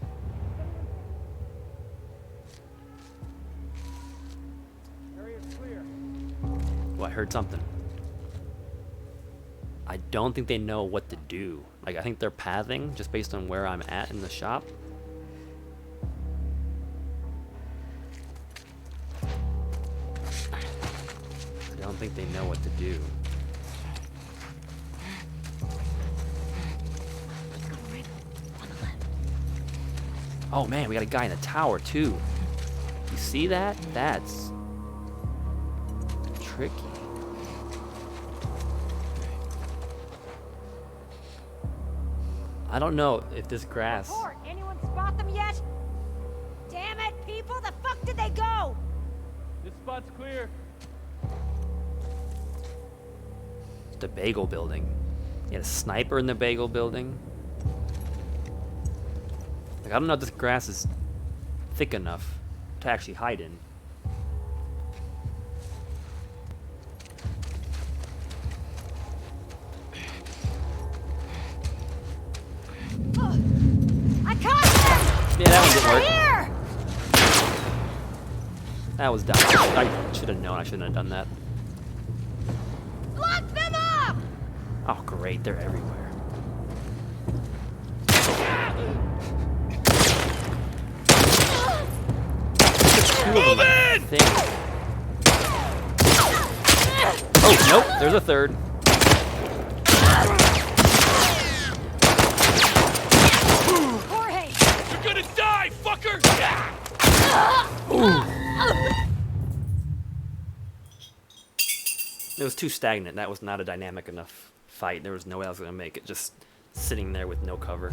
Area's clear. Oh, I heard something. I don't think they know what to do. Like, I think they're pathing just based on where I'm at in the shop. I don't think they know what to do. Go right on the left. Oh man, we got a guy in the tower too. You see that? That's tricky. I don't know if this grass... Report. Anyone spot them yet? Damn it, people! The fuck did they go? This spot's clear. The Bagel building. You had a sniper in the Bagel building. Like, I don't know if this grass is thick enough to actually hide in. I caught them! Yeah, that one didn't work. Here! That was dumb. I should have known I shouldn't have done that. Lock them up! Oh, great. They're everywhere. two of them, I think. Oh, nope, there's a third. Jorge! You're gonna die, fucker! It was too stagnant. That was not a dynamic enough fight. There was no way I was going to make it, just sitting there with no cover.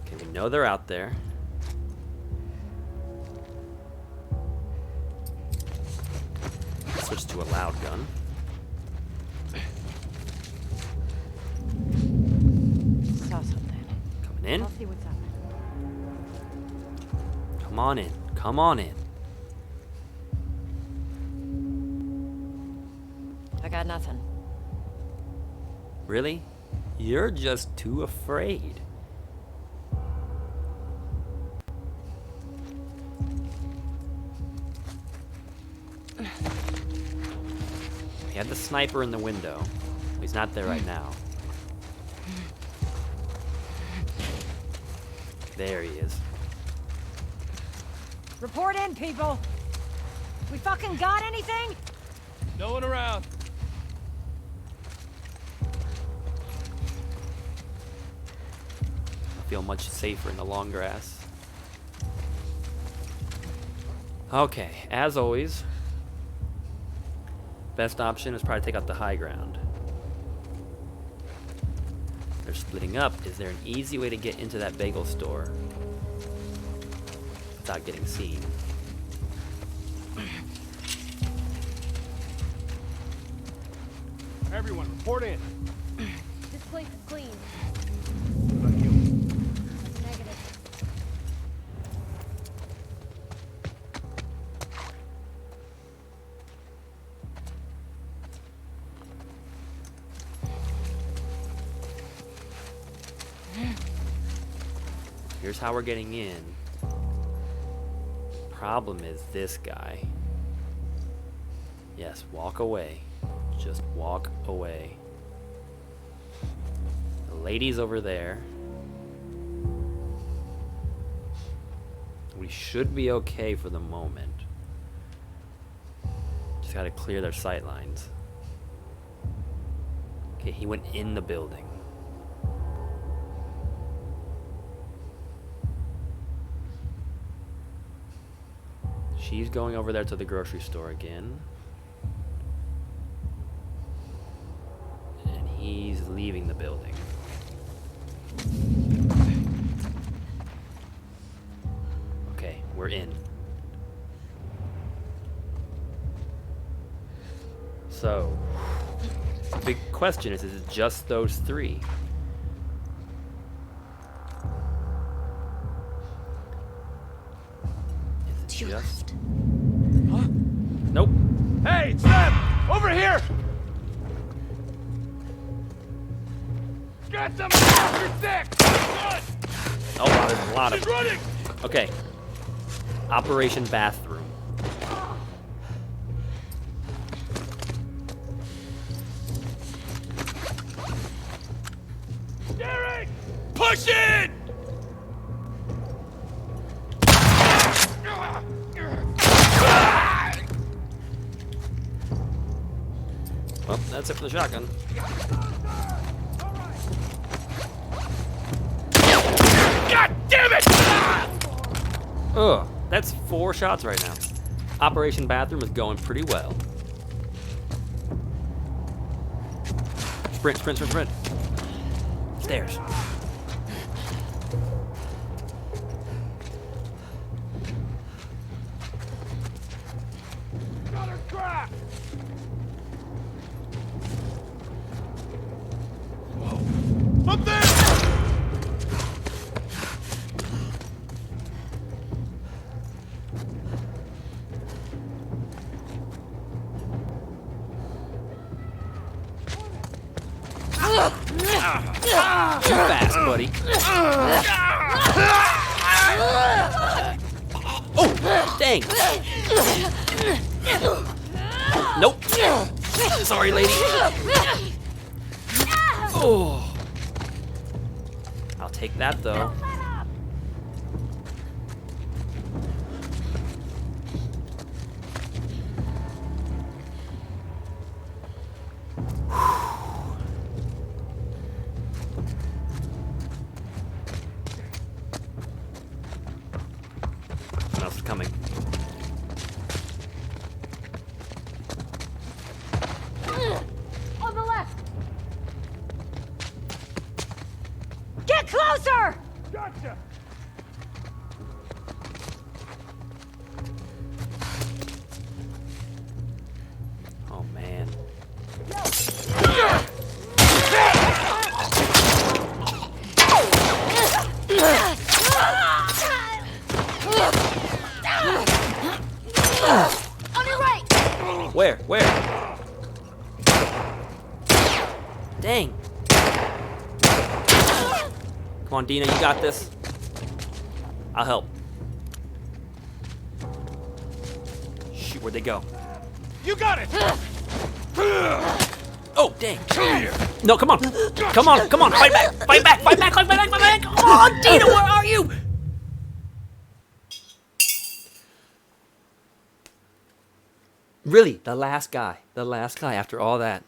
Okay, we know they're out there. Switch to a loud gun. Saw something. Coming in. I'll see what's up. Come on in. Come on in. I got nothing. Really? You're just too afraid. We had the sniper in the window. He's not there right now. There he is. Report in, people! We fucking got anything? No one around. I feel much safer in the long grass. Okay, as always, best option is probably take out the high ground. They're splitting up. Is there an easy way to get into that bagel store without getting seen? Everyone, report in. This place is clean. What about you? Negative. Here's how we're getting in. Problem is this guy. Yes, walk away. Just walk away. The lady's over there. We should be okay for the moment. Just gotta clear their sight lines. Okay, he went in the building. She's going over there to the grocery store again. And he's leaving the building. Okay, we're in. So, the big question is it just those three? Is it just? Huh? Nope. Hey, it's them! Over here! Get them off your dick! Run! Oh, there's a lot of She's them. running! Okay. Operation Bathroom. Gary! Push in! Well, that's it for the shotgun. God damn it! Ugh, that's 4 shots right now. Operation Bathroom is going pretty well. Sprint, sprint, sprint, sprint. Stairs. Got her cracked! Whoa. Up there! Too fast, buddy. Oh, dang. Nope. Sorry, lady. Oh. take that though. What else is coming? On the left! Get closer! Gotcha! Oh man. On your right! Where? Where? Dang. Come on, Dina, you got this. I'll help. Shoot, where'd they go? You got it! Oh, dang. No, come on. Come on, come on. Fight back. Fight back. Fight back. Fight back. Fight back. Oh, Dina, where are you? Really, the last guy. The last guy after all that.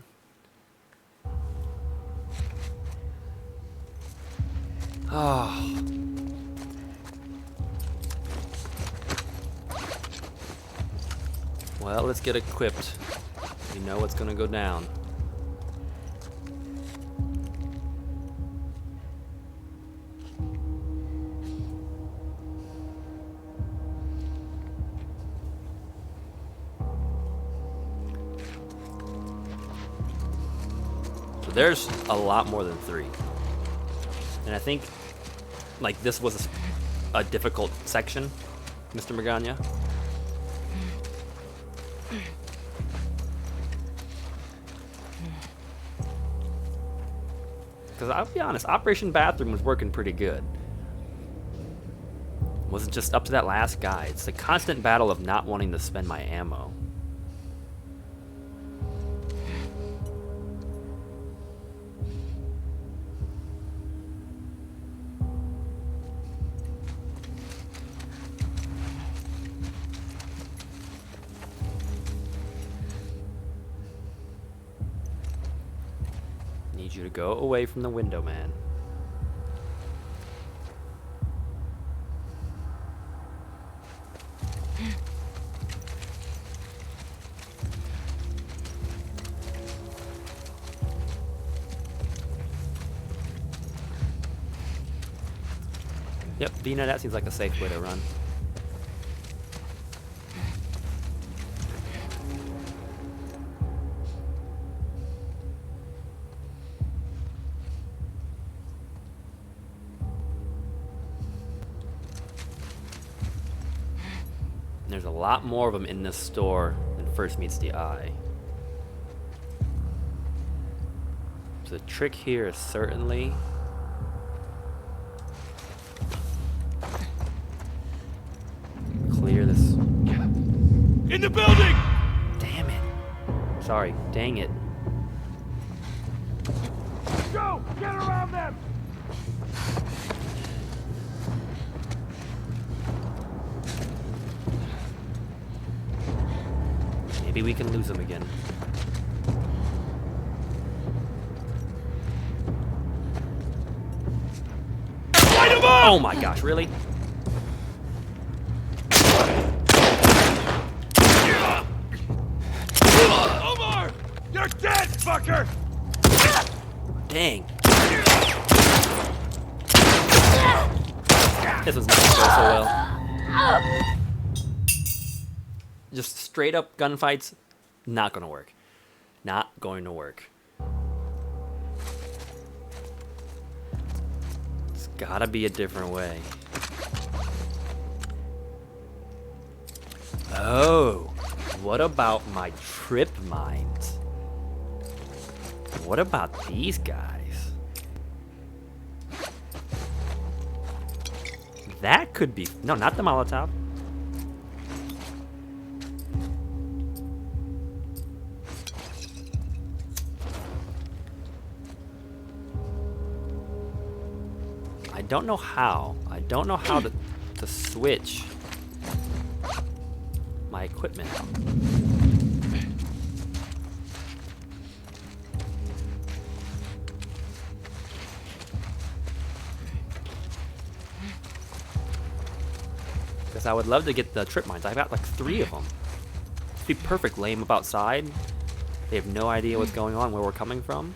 Oh. Well, let's get equipped. We know what's gonna go down. So there's a lot more than 3. And I think, like, this was a difficult section, Mr. Magana. Because I'll be honest, Operation Bathroom was working pretty good. It wasn't just up to that last guy. It's the constant battle of not wanting to spend my ammo. Need you to go away from the window, man. Yep, Dina, that seems like a safe way to run. There's a lot more of them in this store than first meets the eye. So the trick here is certainly clear this. In the building! Damn it. Sorry, dang it. Go! Get around them! Maybe we can lose them again. Light 'em up! Oh my gosh, really? Omar! You're dead, fucker! Dang. This was not going to go so well. Just straight up gunfights, not going to work. Not going to work. It's got to be a different way. Oh, what about my trip mines? What about these guys? That could be... No, not the Molotov. I don't know how. I don't know how to switch my equipment out. Because I would love to get the trip mines. I've got like 3 of them. It'd be perfect. Lay them up outside. They have no idea what's going on, where we're coming from.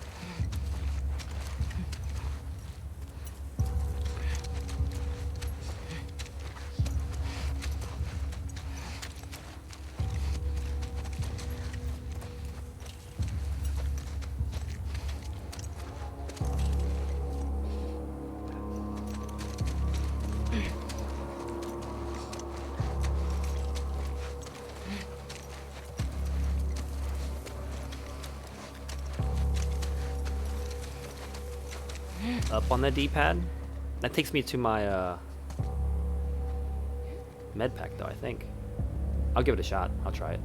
Up on the D-pad. That takes me to my med pack, though, I think. I'll give it a shot. I'll try it.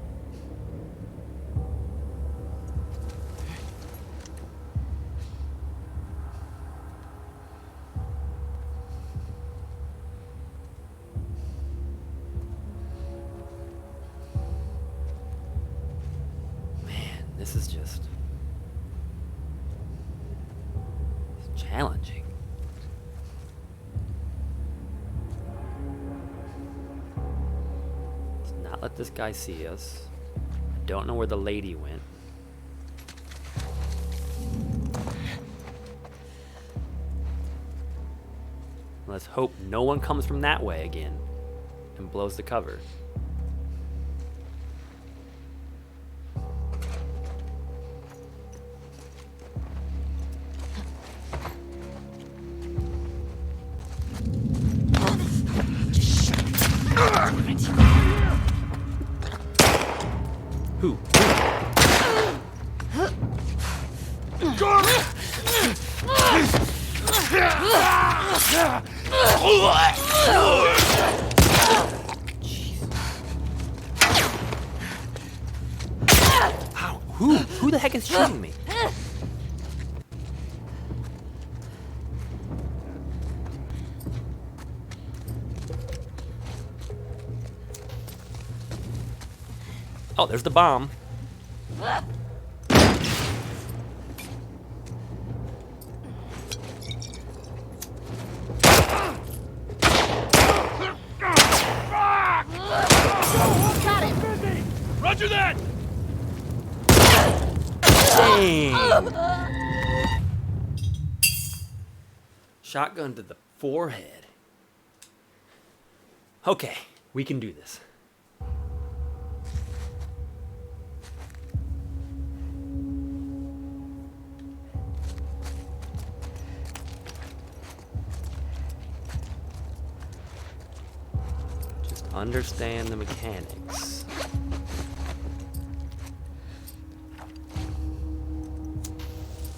Man, this is just challenging. Let's not let this guy see us. I don't know where the lady went. Let's hope no one comes from that way again and blows the cover. Who? Ow, who the heck is shooting me? Oh, there's the bomb. Roger that! Dang. Shotgun to the forehead. Okay, we can do this. Just understand the mechanics.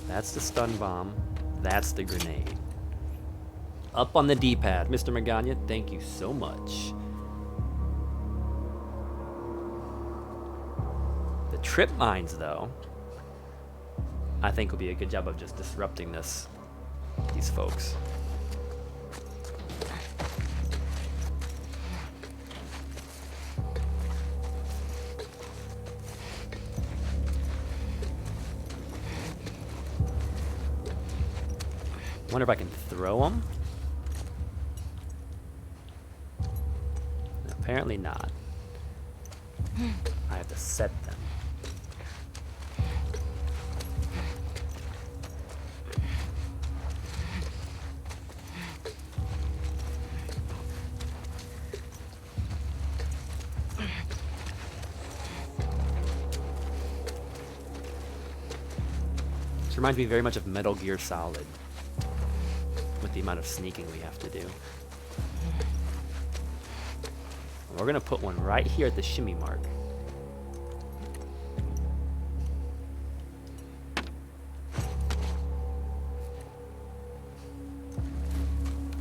That's the stun bomb. That's the grenade. Up on the D-pad. Mr. Magana, thank you so much. The trip mines, though, I think will be a good job of just disrupting these folks. Wonder if I can throw them? Apparently not. I have to set them. This reminds me very much of Metal Gear Solid, with the amount of sneaking we have to do. We're gonna put one right here at the shimmy mark.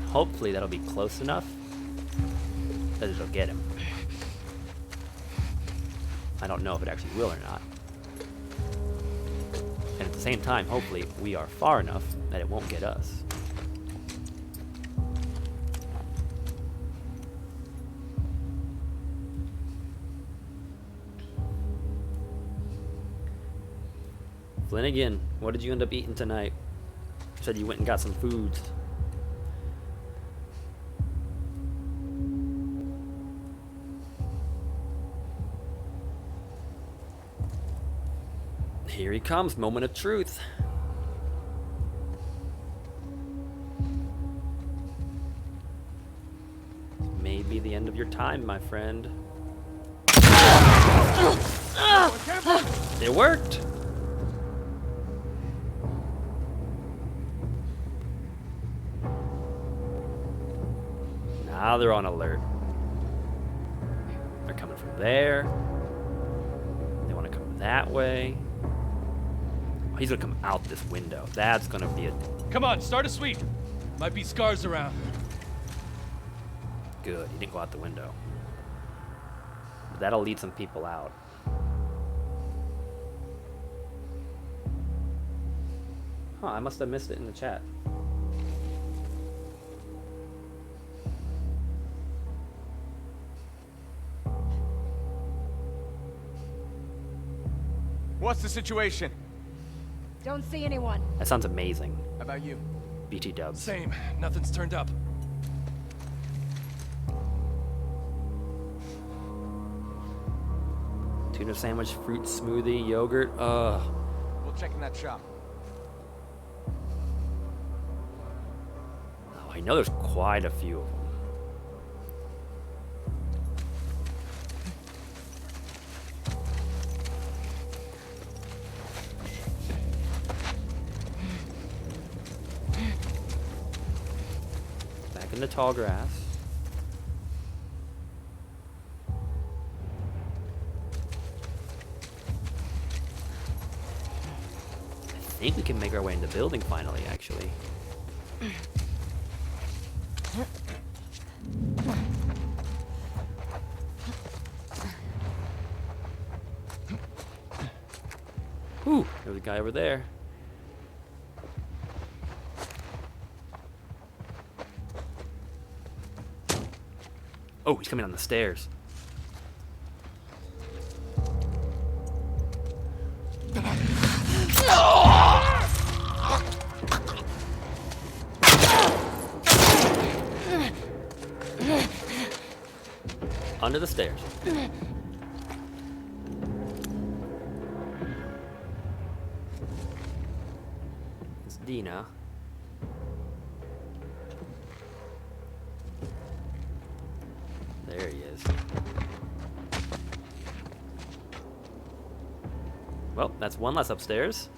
Hopefully that'll be close enough that it'll get him. I don't know if it actually will or not. And at the same time, hopefully we are far enough that it won't get us. Flanagan, what did you end up eating tonight? You said you went and got some foods. Here he comes, moment of truth. Maybe the end of your time, my friend. It worked! Now they're on alert. They're coming from there. They want to come that way. Oh, he's gonna come out this window. That's gonna be a Come on, start a sweep. Might be scars around. good. He didn't go out the window. But that'll lead some people out. Huh, I must have missed it in the chat. What's the situation? Don't see anyone. That sounds amazing. How about you? BT dubs. Same. Nothing's turned up. Tuna sandwich, fruit smoothie, yogurt. Ugh. We'll check in that shop. Oh, I know there's quite a few of them. Back in the tall grass. I think we can make our way in the building finally, actually. Ooh, there's a guy over there. Oh, he's coming down the stairs. Under the stairs. It's Dina. There he is. Well, that's one less upstairs.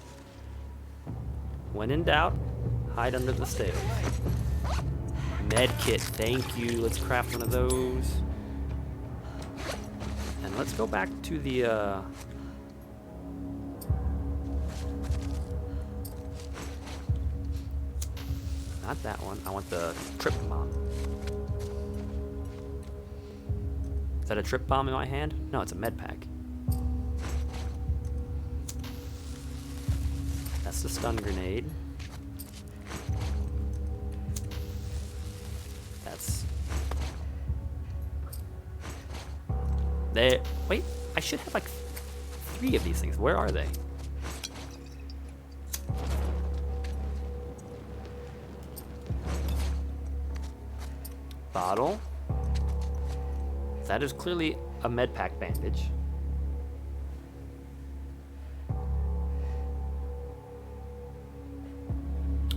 When in doubt, hide under the stairs. Med kit, thank you. Let's craft one of those. And let's go back to the not that one. I want the trip bomb. Is that a trip bomb in my hand? No, it's a med pack. That's the stun grenade. That's there. Wait, I should have like 3 of these things. Where are they? Bottle. That is clearly a med pack bandage.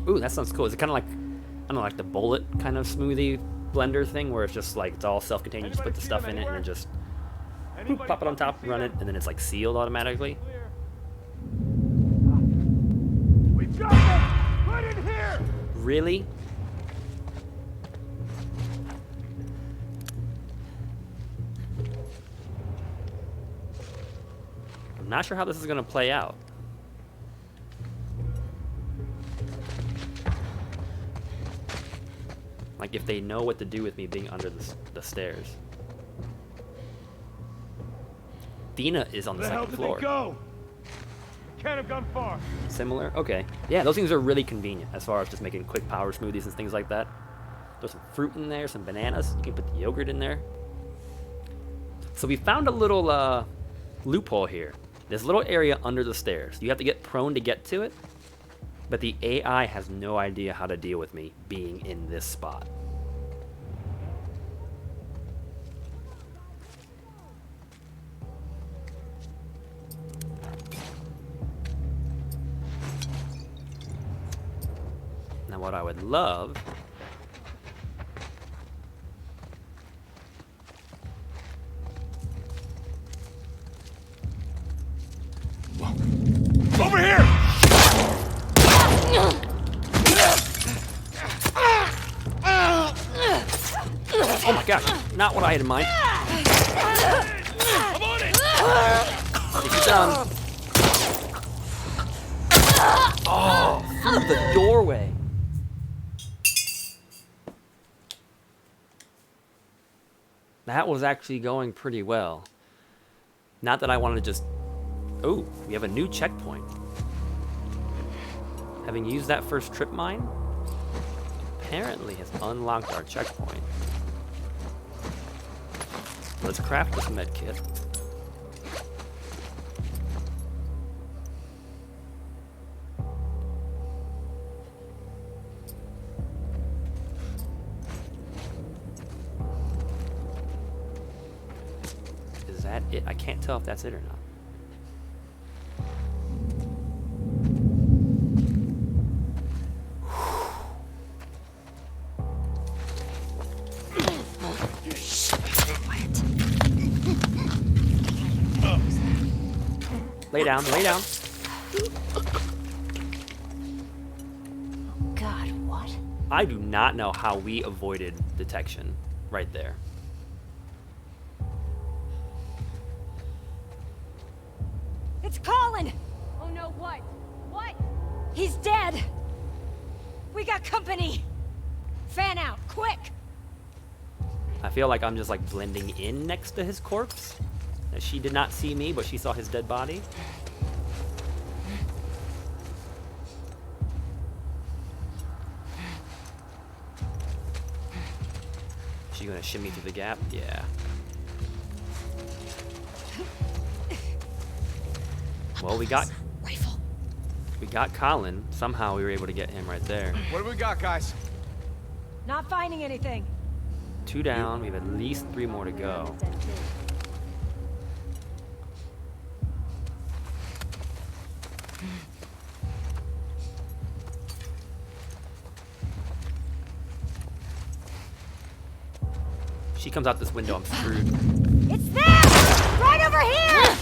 Ooh, that sounds cool. Is it kind of like, I don't know, like the bullet kind of smoothie blender thing where it's just like, it's all self-contained. You just put the stuff in it and then just boop, pop it on top, run it, and then it's like sealed automatically. We got them! Right in here! Really? I'm not sure how this is going to play out. Like if they know what to do with me being under the stairs. Dina is on the second floor. Go? Can't have gone far. Similar? Okay. Yeah, those things are really convenient as far as just making quick power smoothies and things like that. There's some fruit in there, some bananas. You can put the yogurt in there. So we found a little loophole here. This little area under the stairs. You have to get prone to get to it, but the AI has no idea how to deal with me being in this spot. Now what I would love Over here! oh my gosh, not what I had in mind. I'm on it! It's done. Oh, through the doorway. That was actually going pretty well. Not that I wanted to just... Oh, we have a new checkpoint. Having used that first trip mine, apparently has unlocked our checkpoint. Let's craft this med kit. Is that it? I can't tell if that's it or not. Lay down, lay down. God, what? I do not know how we avoided detection right there. It's Colin! Oh no, what? What? He's dead! We got company! Fan out, quick! I feel like I'm just like blending in next to his corpse. She did not see me, but she saw his dead body. She gonna shimmy through the gap? Yeah. Well, we got Rifle. Colin. Somehow we were able to get him right there. What do we got, guys? Not finding anything. 2 down. We have at least 3 more to go. She comes out this window, I'm screwed. It's there! Right over here!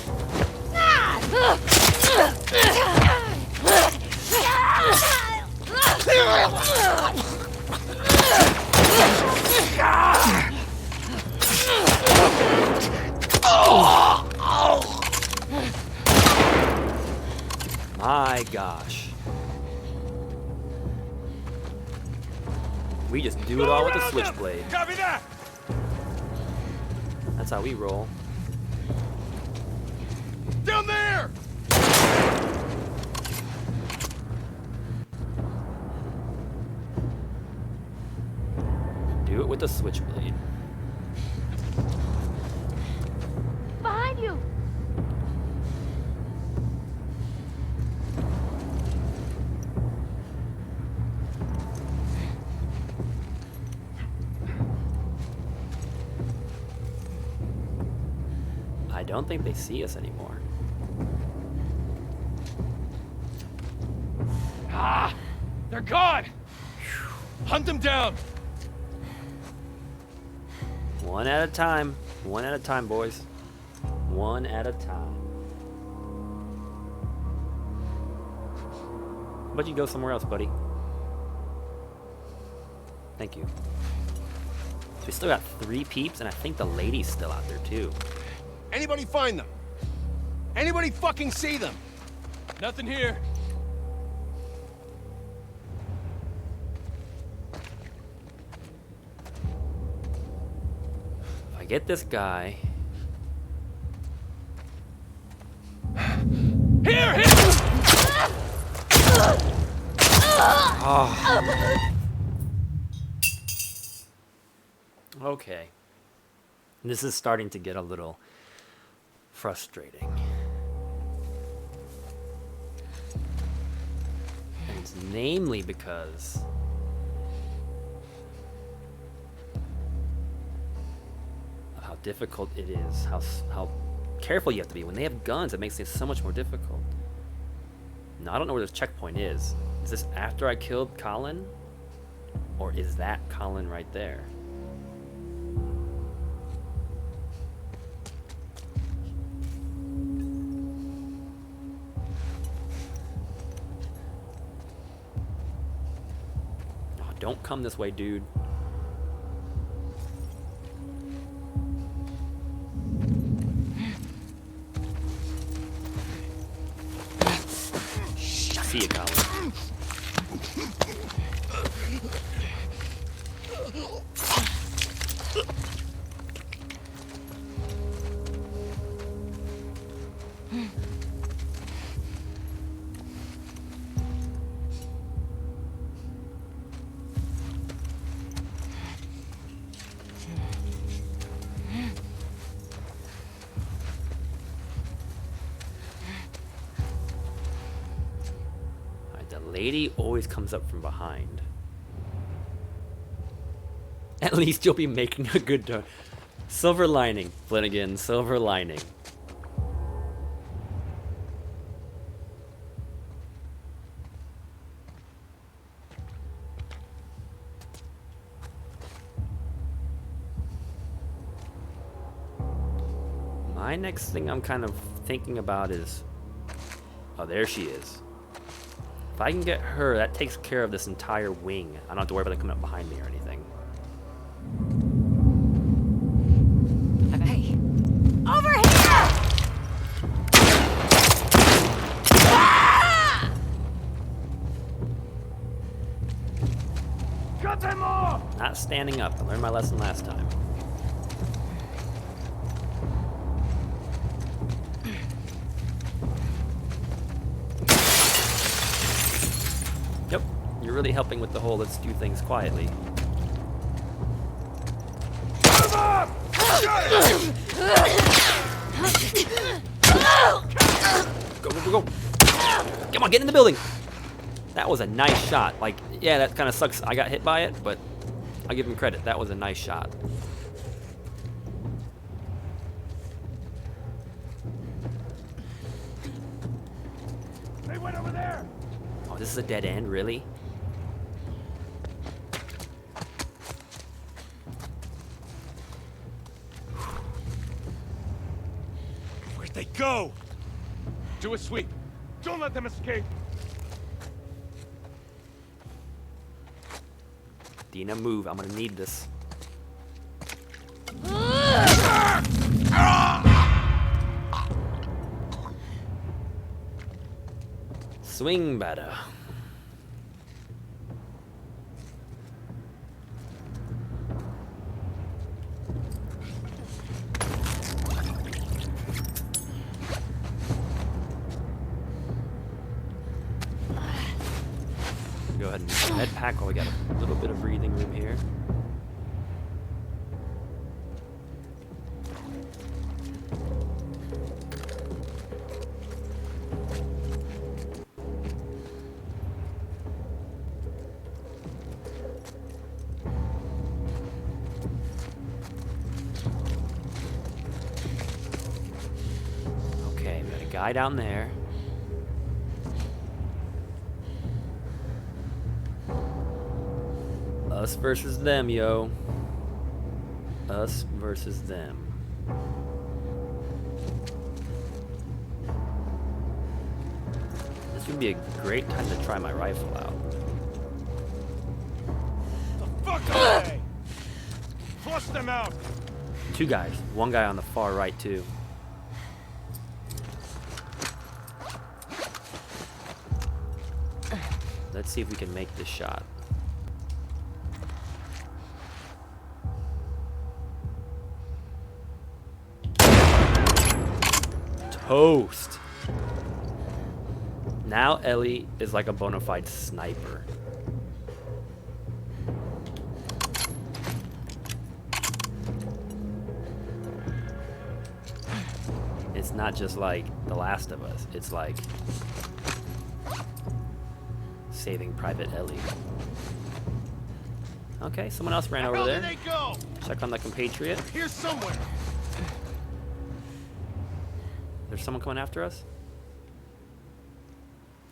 My gosh. We just do it all with the switchblade. Copy that! That's how we roll. Down there! Do it with the switchblade. Behind you! I don't think they see us anymore. Ah! They're gone! Hunt them down! One at a time. One at a time, boys. One at a time. How about you go somewhere else, buddy? Thank you. We still got 3 peeps, and I think the lady's still out there, too. Anybody find them? Anybody fucking see them? Nothing here. If I get this guy... Here! Here! Oh. Okay. This is starting to get a little frustrating. reasons, namely because of how difficult it is, how careful you have to be. When they have guns, it makes it so much more difficult. Now, I don't know where this checkpoint is. Is this after I killed Colin? Or is that Colin right there? Oh, don't come this way, dude. See you, Colin. The lady always comes up from behind. At least you'll be making a good turn. Silver lining, Flanagan, silver lining. My next thing I'm kind of thinking about is... Oh, there she is. If I can get her, that takes care of this entire wing. I don't have to worry about them coming up behind me or anything. Hey! Over here! Ah! Cut them off! Not standing up. I learned my lesson last time. Yep, you're really helping with the whole let's do things quietly. Go, go, go, go. Come on, get in the building. That was a nice shot. Like, yeah, that kind of sucks. I got hit by it, but I'll give him credit. That was a nice shot. They went over there! Oh, this is a dead end, really? Where'd they go? Do a sweep. Don't let them escape. Dina, move. I'm gonna need this. Swing better. Go ahead and head pack while we got a little bit of breathing room here. Okay, we got a guy down there. Us versus them, yo. Us versus them. This would be a great time to try my rifle out. The fuck are they? Flush them out! Two guys. One guy on the far right, too. Let's see if we can make this shot. Toast. Now Ellie is like a bona fide sniper. It's not just like The Last of Us. It's like saving Private Ellie. Okay, someone else ran over Where there. did they go? Check on the compatriot. Here somewhere. There's someone coming after us?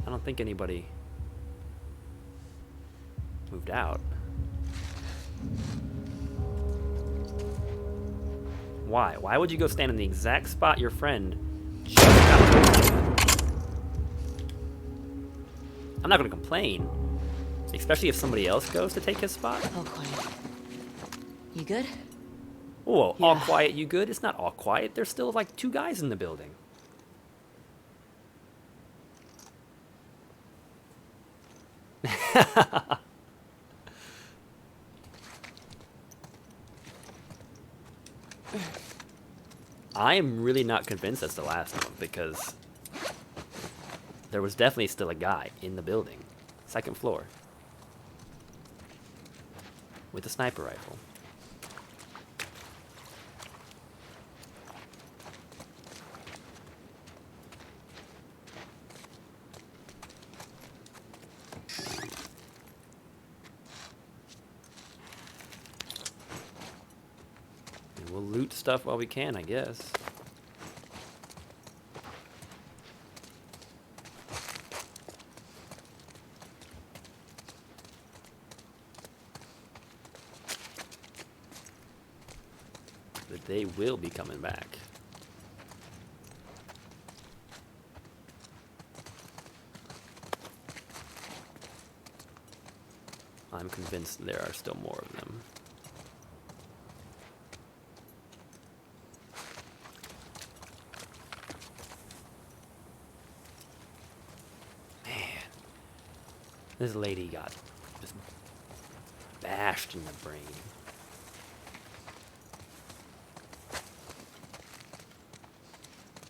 I don't think anybody moved out. Why? Why would you go stand in the exact spot your friend just got? I'm not gonna complain. Especially if somebody else goes to take his spot. Oh, quiet. You good? Whoa, all Yeah. quiet, you good? It's not all quiet. There's still like 2 guys in the building. I am really not convinced that's the last one because there was definitely still a guy in the building. 2nd floor. With a sniper rifle. And we'll loot stuff while we can, I guess. But they will be coming back. I'm convinced there are still more of them. Man, this lady got just bashed in the brain.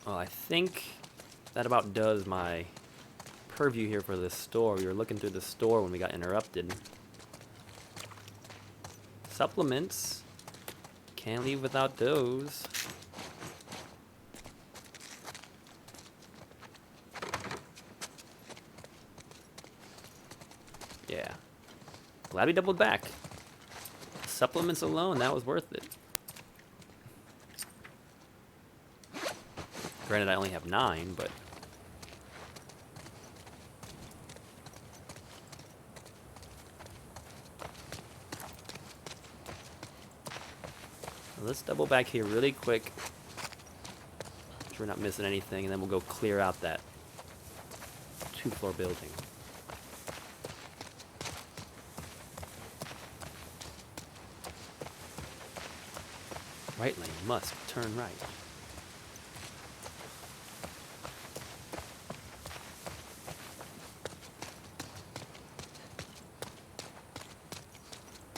Well, I think that about does my purview here for this store. We were looking through the store when we got interrupted. Supplements. Can't leave without those. Yeah. Glad we doubled back. Supplements alone, that was worth it. Granted, I only have 9, but... Let's double back here really quick. So we're not missing anything, and then we'll go clear out that 2-floor building. Right lane must turn right.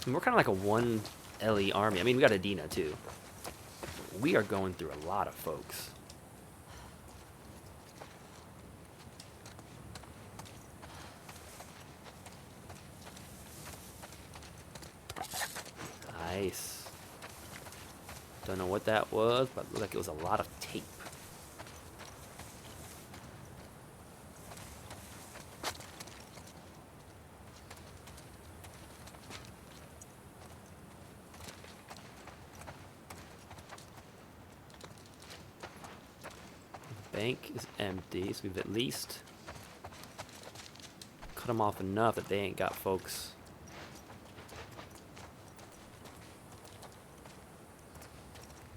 And we're kind of like a 1 Ellie army. I mean, we got Adina too. We are going through a lot of folks. Nice. Don't know what that was, but it looked like it was a lot of tape. Bank is empty, so we've at least cut them off enough that they ain't got folks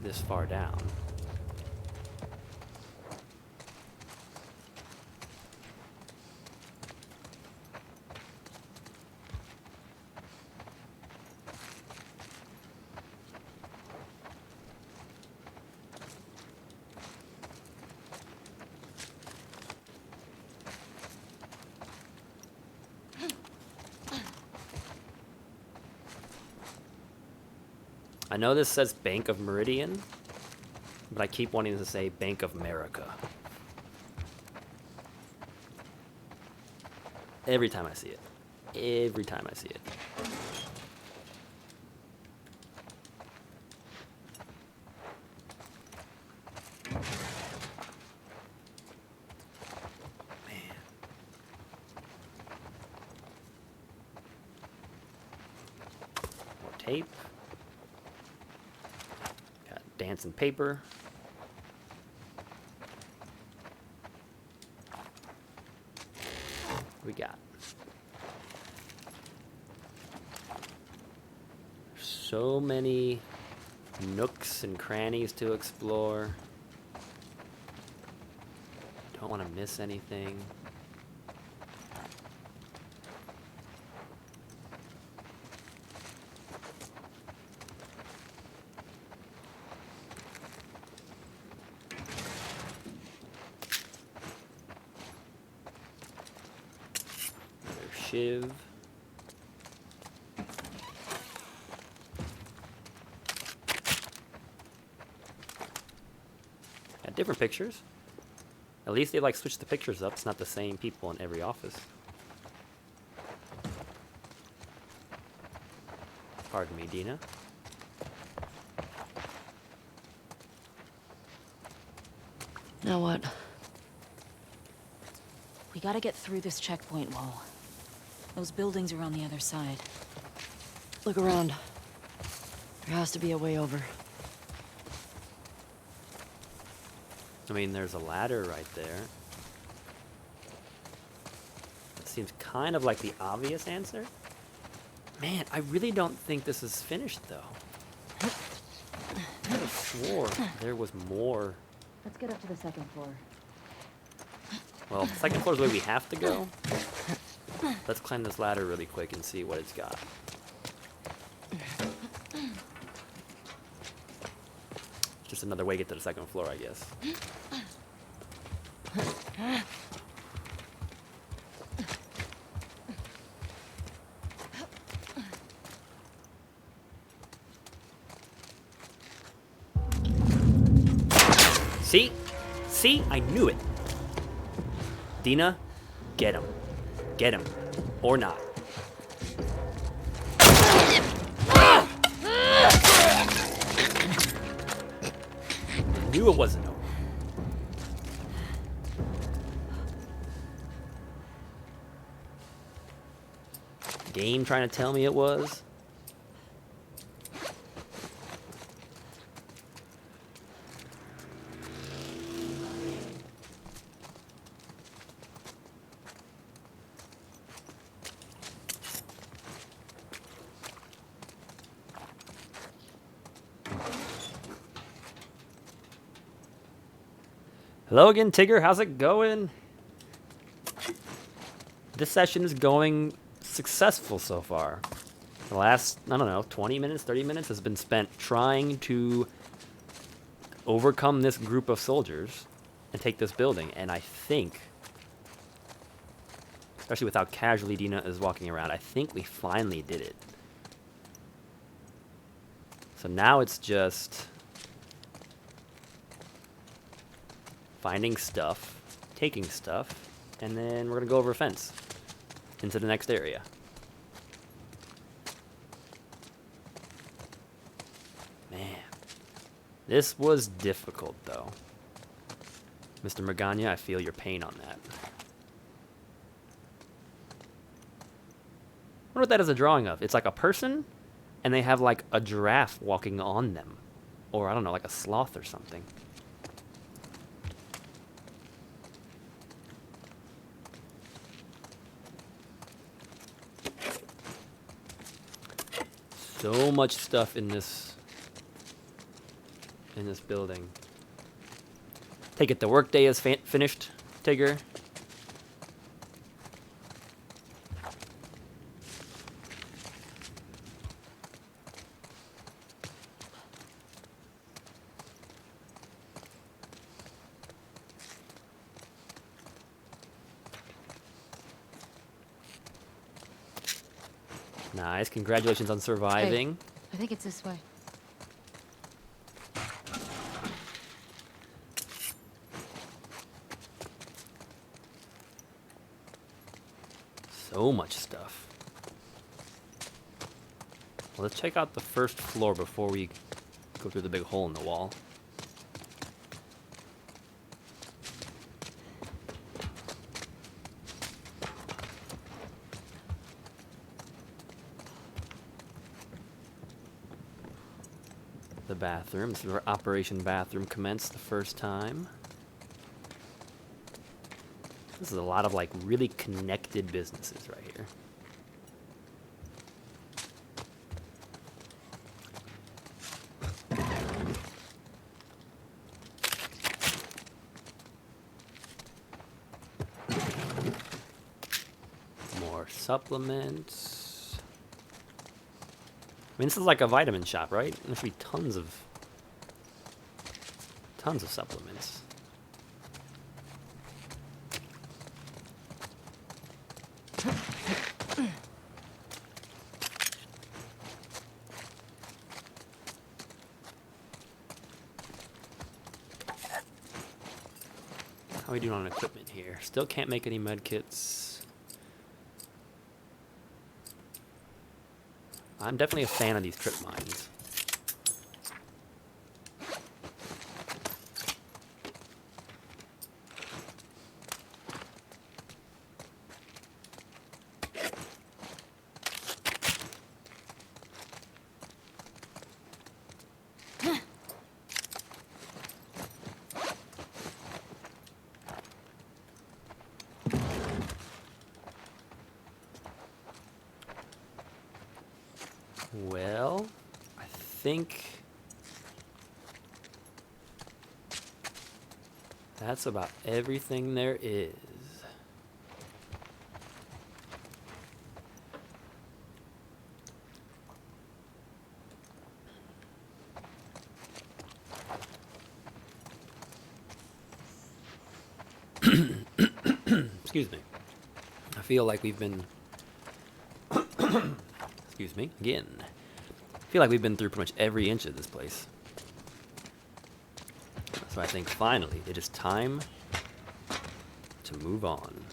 this far down. I know this says Bank of Meridian, but I keep wanting to say Bank of America. Every time I see it. Every time I see it. Man. tape. Got dancing paper. We got so many nooks and crannies to explore. Don't want to miss anything. Another shiv. Got different pictures. At least they like switch the pictures up. It's not the same people in every office. Pardon me, Dina. Now what? We gotta get through this checkpoint wall. Those buildings are on the other side. Look around. There has to be a way over. I mean, there's a ladder right there. It seems kind of like the obvious answer. Man, I really don't think this is finished, though. I could have swore there was more. Let's get up to the second floor. Well, second floor is where we have to go. Let's climb this ladder really quick and see what it's got. Just another way to get to the second floor, I guess. See? See? I knew it. Dina, get him. Get him. Or not. I knew it wasn't over. Game trying to tell me it was? Hello again, Tigger. How's it going? This session is going successful so far. The last, I don't know, 20 minutes, 30 minutes has been spent trying to overcome this group of soldiers and take this building. And I think, especially with how casually Dina is walking around, I think we finally did it. So now it's just finding stuff, taking stuff, and then we're gonna go over a fence into the next area. Man, this was difficult though. Mr. Magana, I feel your pain on that. I wonder what that is a drawing of. It's like a person, and they have like a giraffe walking on them. Or I don't know, like a sloth or something. So much stuff in this building. Take it the workday is finished, Tigger. Nice, congratulations on surviving. Hey, I think it's this way. So much stuff. Well, let's check out the first floor before we go through the big hole in the wall. the bathroom. This is where Operation Bathroom commenced the first time. This is a lot of like really connected businesses right here. More supplements. I mean, this is like a vitamin shop, right? There should be tons of supplements. How are we doing on equipment here? Still can't make any med kits. I'm definitely a fan of these trip mines. Well, I think that's about everything there is. Excuse me. I feel like we've been excuse me, again. I feel like we've been through pretty much every inch of this place. So I think finally it is time to move on.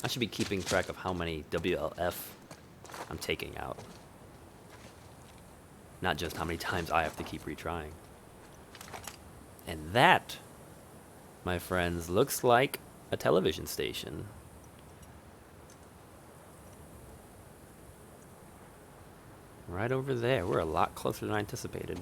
I should be keeping track of how many WLF I'm taking out. Not just how many times I have to keep retrying. And that, my friends, looks like a television station. Right over there. We're a lot closer than I anticipated.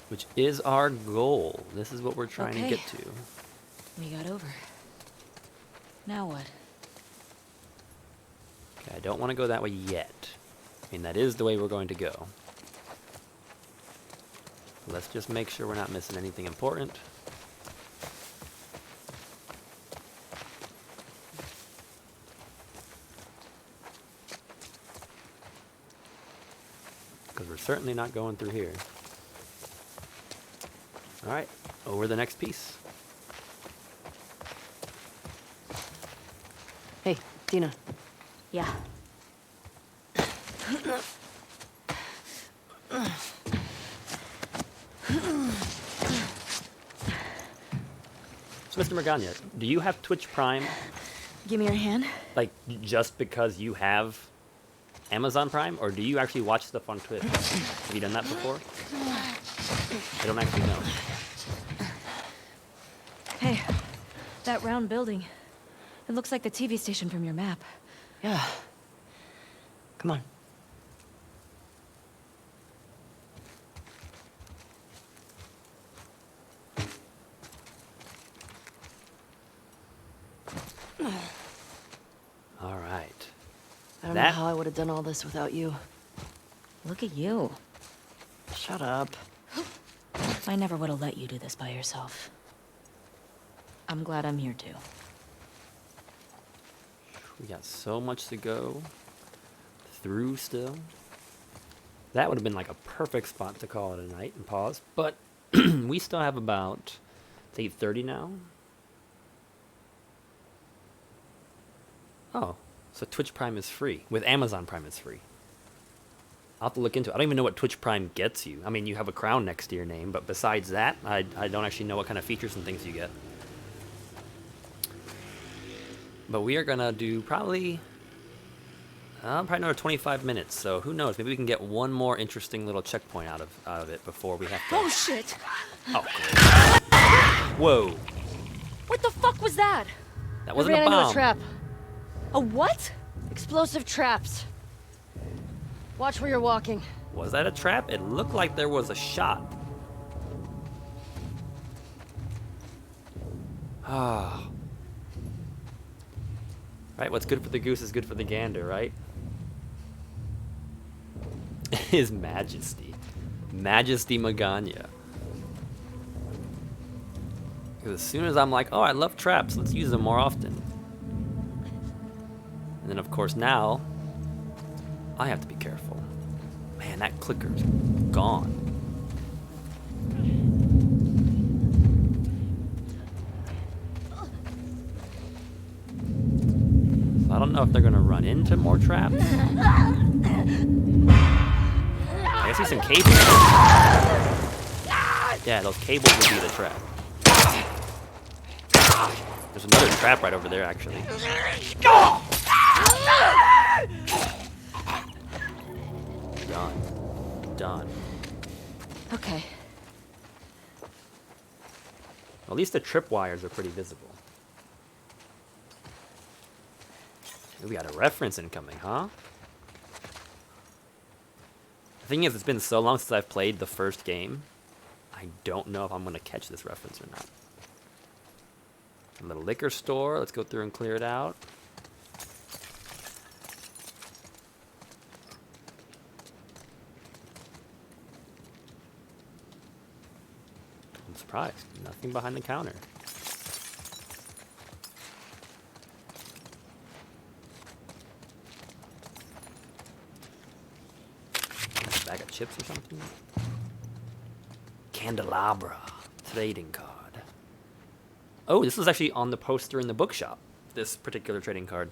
Which is our goal. This is what we're trying to get to. We got over. Now what? Okay, I don't want to go that way yet. I mean, that is the way we're going to go. Let's just make sure we're not missing anything important. Because we're certainly not going through here. Alright, over the next piece. Hey, Dina. Yeah. So, Mr. Magana, do you have Twitch Prime, Give me your hand. like, just because you have Amazon Prime, or do you actually watch stuff on Twitch? Have you done that before? I don't actually know. Hey, that round building. It looks like the TV station from your map. Yeah. Come on. All right. I don't know how I would have done all this without you. Look at you. Shut up. I never would have let you do this by yourself. I'm glad I'm here too. We got so much to go through still. That would have been like a perfect spot to call it a night and pause. But we still have about, it's 8:30 now. Oh, so Twitch Prime is free. With Amazon Prime, it's free. I'll have to look into it. I don't even know what Twitch Prime gets you. I mean, you have a crown next to your name, but besides that, I don't actually know what kind of features and things you get. But we are going to do probably Probably another 25 minutes, so who knows? Maybe we can get one more interesting little checkpoint out of it before we have to... Oh, shit! Oh, cool. Whoa. What the fuck was that? That wasn't I ran a bomb. into a trap. A what? Explosive traps. Watch where you're walking. Was that a trap? It looked like there was a shot. Ah. Right, what's good for the goose is good for the gander, right? His Majesty. Majesty Magana. Because as soon as I'm like, oh, I love traps, let's use them more often. And then, of course, now, I have to be careful. Man, that clicker's gone. So I don't know if they're going to run into more traps. I see some cables. Yeah, those cables would be the trap. There's another trap right over there, actually. Done. Done. Okay. At least the tripwires are pretty visible. We got a reference incoming, huh? The thing is, it's been so long since I've played the first game, I don't know if I'm going to catch this reference or not. A little liquor store. Let's go through and clear it out. I'm surprised. Nothing behind the counter. Bag of chips or something? Candelabra. Trading card. Oh, this was actually on the poster in the bookshop. This particular trading card.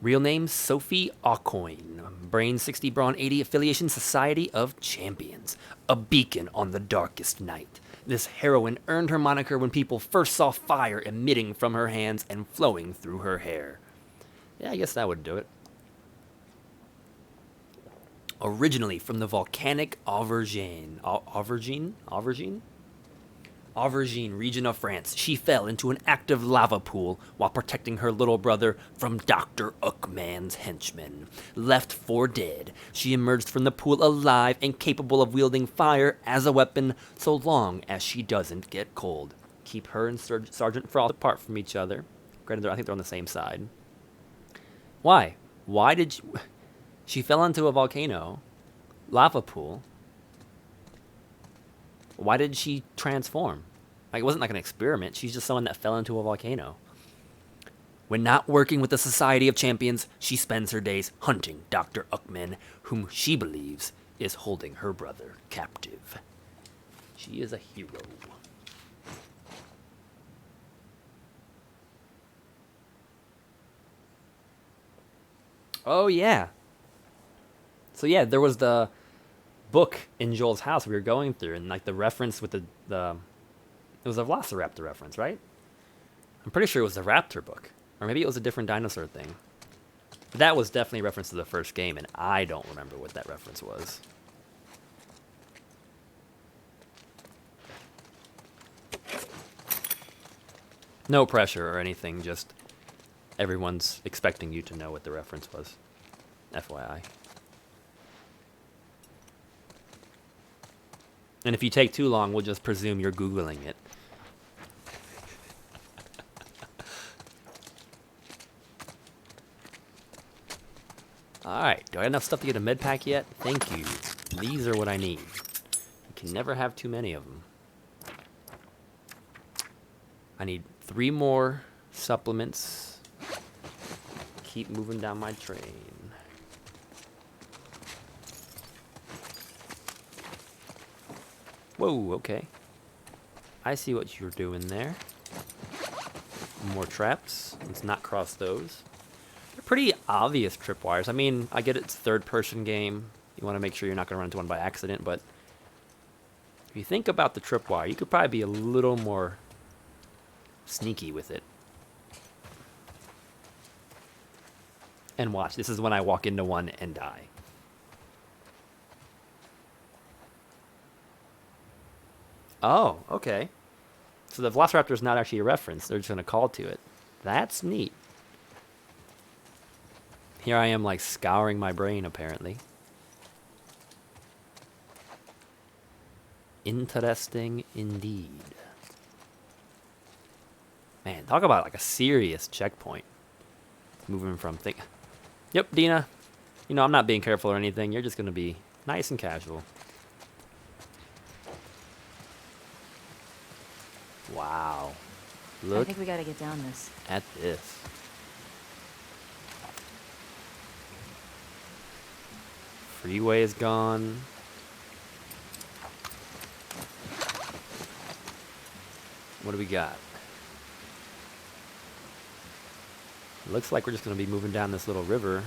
Real name, Sophie Aucoin. Brain 60, Brawn 80, Affiliation, Society of Champions. A beacon on the darkest night. This heroine earned her moniker when people first saw fire emitting from her hands and flowing through her hair. Yeah, I guess that would do it. Originally from the volcanic Auvergne region of France, she fell into an active lava pool while protecting her little brother from Dr. Uckman's henchmen. Left for dead, she emerged from the pool alive and capable of wielding fire as a weapon so long as she doesn't get cold. Keep her and Sergeant Frost apart from each other. Granted, I think they're on the same side. Why? Why did she fell into a volcano, lava pool. Why did she transform? Like, it wasn't like an experiment. She's just someone that fell into a volcano. When not working with the Society of Champions, she spends her days hunting Dr. Uckman, whom she believes is holding her brother captive. She is a hero. Oh, yeah. So yeah, there was the book in Joel's house we were going through, and like the reference with the it was a Velociraptor reference, right? I'm pretty sure it was the Raptor book, or maybe it was a different dinosaur thing. But that was definitely a reference to the first game, and I don't remember what that reference was. No pressure or anything, just everyone's expecting you to know what the reference was. FYI. And if you take too long, we'll just presume you're Googling it. Alright, do I have enough stuff to get a med pack yet? Thank you. These are what I need. You can never have too many of them. I need 3 more supplements. Keep moving down my train. Whoa, okay. I see what you're doing there. More traps. Let's not cross those. They're pretty obvious tripwires. I mean, I get it's a third-person game. You want to make sure you're not going to run into one by accident, but if you think about the tripwire, you could probably be a little more sneaky with it. And watch, this is when I walk into one and die. Oh, okay. So the Velociraptor is not actually a reference. They're just going to call to it. That's neat. Here I am, like, scouring my brain, apparently. Interesting indeed. Man, talk about, like, a serious checkpoint. Moving from Yep, Dina. You know, I'm not being careful or anything. You're just going to be nice and casual. Wow. I Look think we gotta get down this. at this. Freeway is gone. What do we got? Looks like we're just going to be moving down this little river.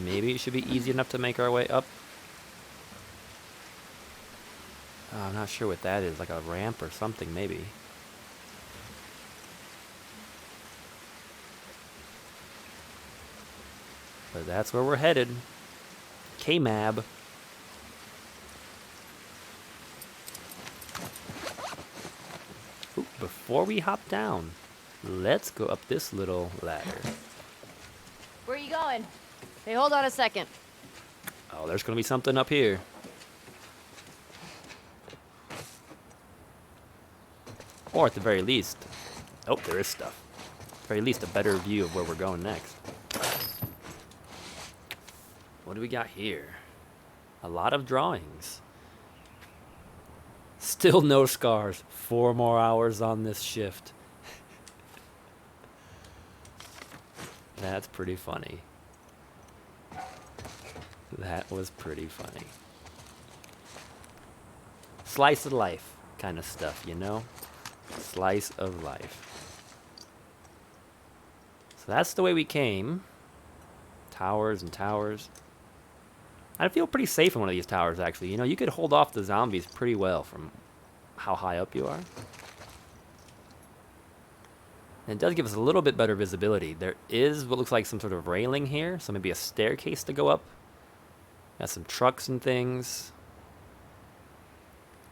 Maybe it should be easy enough to make our way up. Oh, I'm not sure what that is. Like a ramp or something, maybe. But that's where we're headed. K-Mab. Ooh, before we hop down, let's go up this little ladder. Where are you going? Hey, hold on a second. Oh, there's going to be something up here. Or at the very least... Oh, there is stuff. At the very least, a better view of where we're going next. What do we got here? A lot of drawings. Still no scars. 4 more hours on this shift. That's pretty funny. That was pretty funny. Slice of life kind of stuff, you know? Slice of life. So that's the way we came. Towers and towers. I feel pretty safe in one of these towers, actually. You know, you could hold off the zombies pretty well from how high up you are. And it does give us a little bit better visibility. There is what looks like some sort of railing here, so maybe a staircase to go up. Got some trucks and things.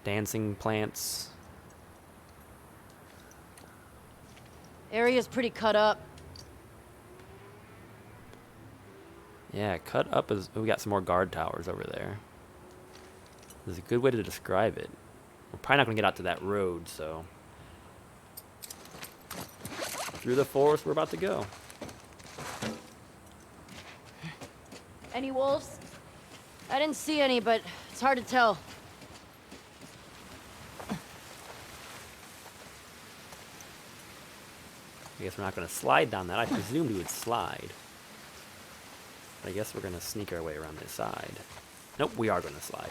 Dancing plants. Area's pretty cut up. Yeah, cut up is... We got some more guard towers over there. There's a good way to describe it. We're probably not going to get out to that road, so... Through the forest we're about to go. Any wolves? I didn't see any, but it's hard to tell. I guess we're not going to slide down that. I presumed we would slide. But I guess we're going to sneak our way around this side. Nope, we are going to slide.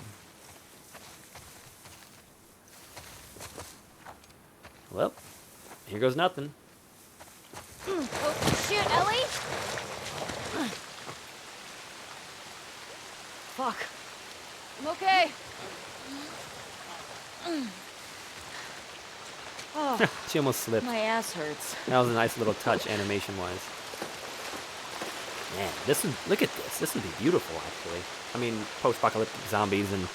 Well, here goes nothing. Oh, shit, Ellie! Fuck. I'm okay. Oh, She almost slipped. My ass hurts. That was a nice little touch, animation-wise. Man, look at this. This would be beautiful, actually. I mean, post-apocalyptic zombies and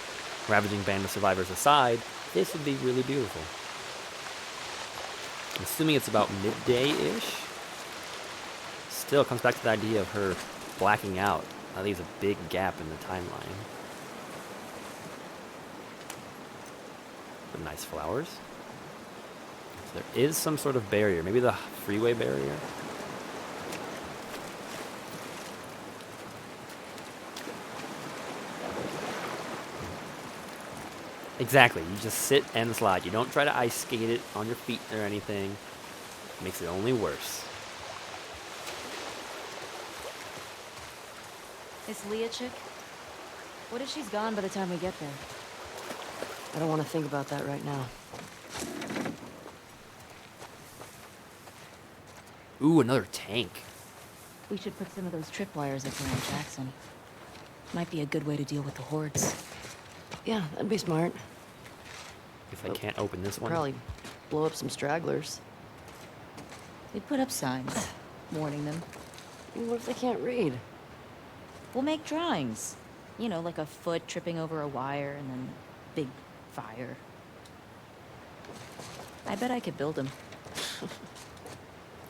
ravaging band of survivors aside, this would be really beautiful. I'm assuming it's about midday-ish. Still, it comes back to the idea of her blacking out. That leaves a big gap in the timeline. Some nice flowers. So there is some sort of barrier. Maybe the freeway barrier? Exactly. You just sit and slide. You don't try to ice skate it on your feet or anything. It makes it only worse. Is Leah chick? What if she's gone by the time we get there? I don't want to think about that right now. Ooh, another tank. We should put some of those tripwires up around Jackson. Might be a good way to deal with the hordes. Yeah, that'd be smart. If I can't open this one. Probably blow up some stragglers. We'd put up signs, warning them. What if they can't read? We'll make drawings. You know, like a foot tripping over a wire and then big fire. I bet I could build them.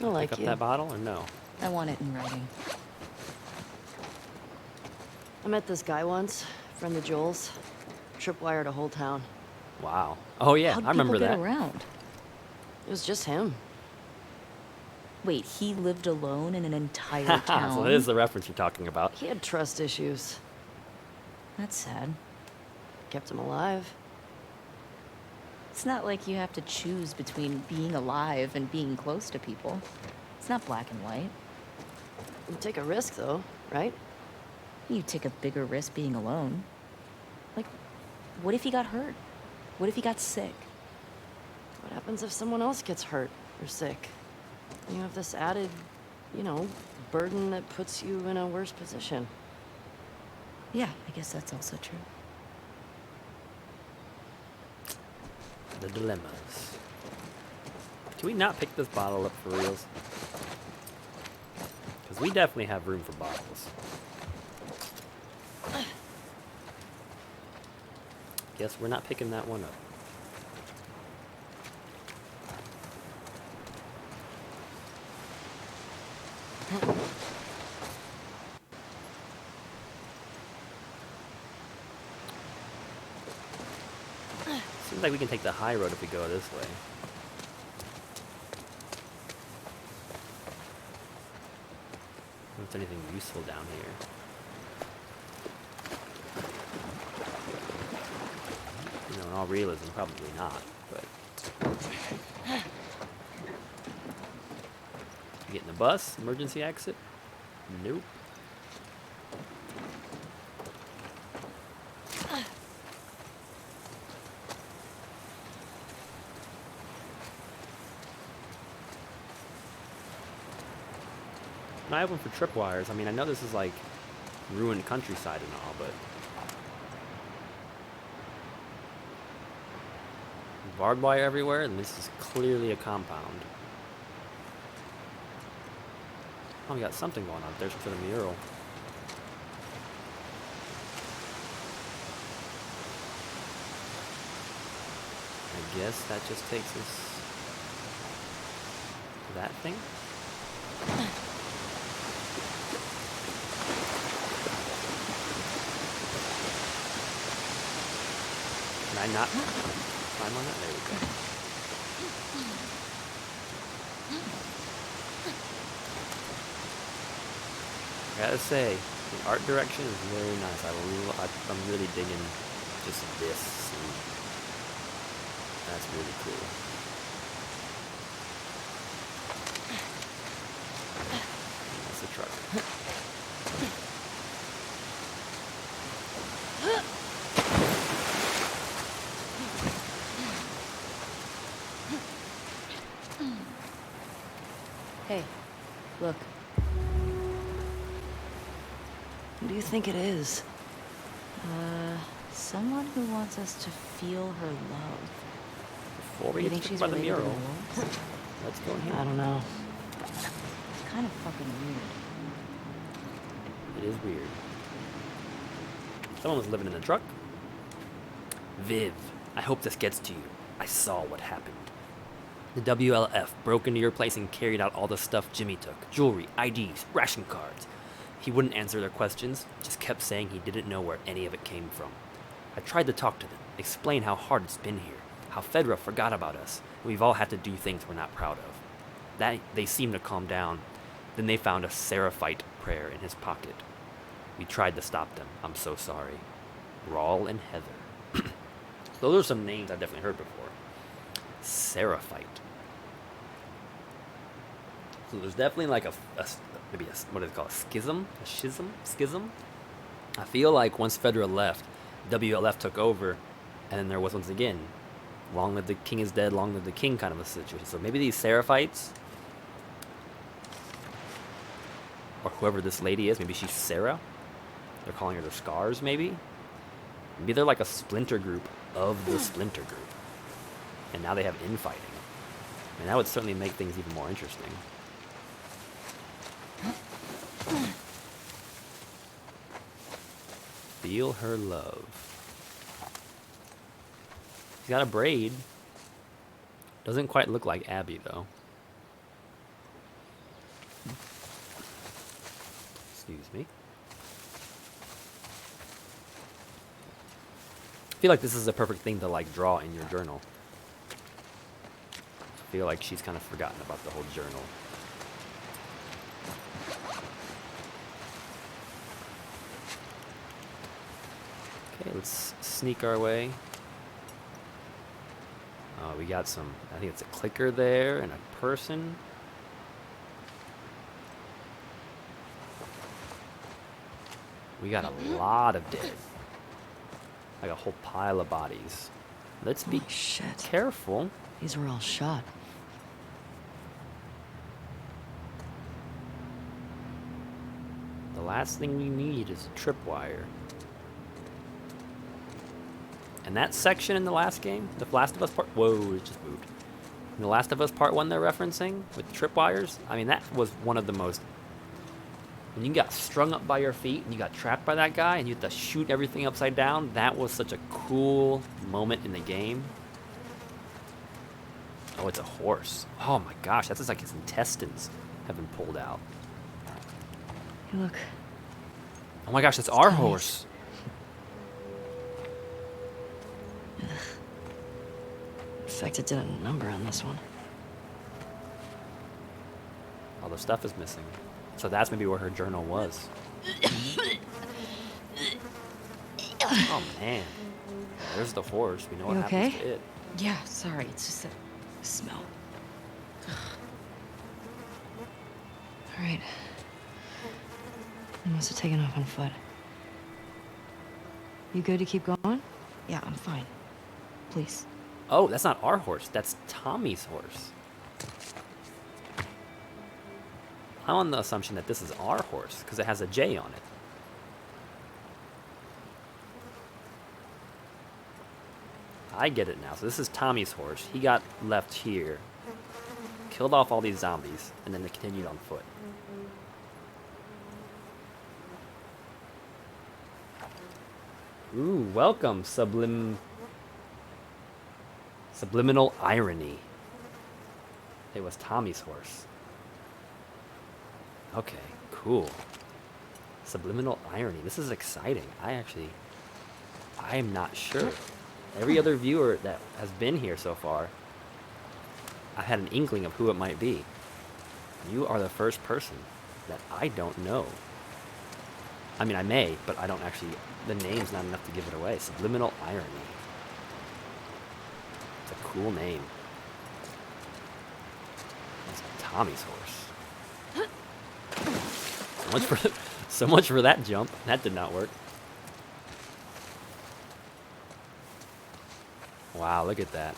I like Pick up you. that bottle or no? I want it in writing. I met this guy once, friend of Joel's. Tripwired a whole town. Wow. Oh yeah, How'd I remember people that. get around? It was just him. Wait, he lived alone in an entire town? So this is the reference you're talking about. He had trust issues. That's sad. Kept him alive. It's not like you have to choose between being alive and being close to people. It's not black and white. You take a risk, though, right? You take a bigger risk being alone. Like, what if he got hurt? What if he got sick? What happens if someone else gets hurt or sick? You have this added, burden that puts you in a worse position. Yeah, I guess that's also true. The dilemmas. Can we not pick this bottle up for reals? Because we definitely have room for bottles. Guess we're not picking that one up. Seems like we can take the high road if we go this way. If there's anything useful down here. You know, in all realism, probably not, but... Getting the bus? Emergency exit? Nope. I have one for tripwires. I mean, I know this is like ruined countryside and all, but barbed wire everywhere, and this is clearly a compound. Oh, we got something going on up there for the mural. I guess that just takes us to that thing. Can I not climb on that? There we go. I gotta say, the art direction is very nice. I'm really digging just this scene. That's really cool. That's the truck. Hey, look. Who do you think it is? Someone who wants us to feel her love. Before we You get think to she's talk about the related to mural, the wolves? let's go in here. I don't know. It's kind of fucking weird. It is weird. Someone was living in the truck. Viv, I hope this gets to you. I saw what happened. The WLF broke into your place and carried out all the stuff Jimmy took. Jewelry, IDs, ration cards. He wouldn't answer their questions, just kept saying he didn't know where any of it came from. I tried to talk to them, explain how hard it's been here, how Fedra forgot about us, and we've all had to do things we're not proud of. They seemed to calm down. Then they found a seraphite prayer in his pocket. We tried to stop them. I'm so sorry. Rawl and Heather. So those are some names I've definitely heard before. Seraphite. So there's definitely like maybe what is it called? Schism? A schism? Schism? I feel like once Fedra left, WLF took over, and then there was once again, long live the king is dead, long live the king kind of a situation. So maybe these Seraphites, or whoever this lady is, maybe she's Sarah. They're calling her the Scars, maybe? Maybe they're like a splinter group of the splinter group. And now they have infighting. And that would certainly make things even more interesting. Feel her love. She's got a braid. Doesn't quite look like Abby, though. Excuse me. I feel like this is a perfect thing to like draw in your journal. I feel like she's kind of forgotten about the whole journal. Okay, let's sneak our way. We got some, I think it's a clicker there and a person. We got a lot of dead. Like a whole pile of bodies. Let's be Holy shit. careful. These were all shot. The last thing we need is a tripwire. And that section in the last game, The Last of Us Part... Whoa, it just moved. In The Last of Us Part 1 they're referencing, with tripwires, I mean, that was one of the most... When you got strung up by your feet and you got trapped by that guy and you had to shoot everything upside down, that was such a cool moment in the game. Oh, it's a horse. Oh my gosh, that's just like his intestines have been pulled out. Hey, look. Oh my gosh, that's our horse. In fact, it did a number on this one. All the stuff is missing. So that's maybe where her journal was. Oh man. There's the horse. We know what You happens okay? to it. Yeah, sorry, it's just that smell. All right. I must have taken off on foot. You good to keep going? Yeah, I'm fine. Please. Oh, that's not our horse. That's Tommy's horse. I'm on the assumption that this is our horse because it has a J on it. I get it now. So this is Tommy's horse. He got left here, killed off all these zombies, and then they continued on foot. Ooh, welcome, Subliminal irony. It was Tommy's horse. Okay, cool. Subliminal irony. This is exciting. I am not sure. Every other viewer that has been here so far, I've had an inkling of who it might be. You are the first person that I don't know. I mean, I may, but I don't actually... The name's not enough to give it away. Subliminal irony. It's a cool name. It's Tommy's horse. So much for that jump. That did not work. Wow, look at that.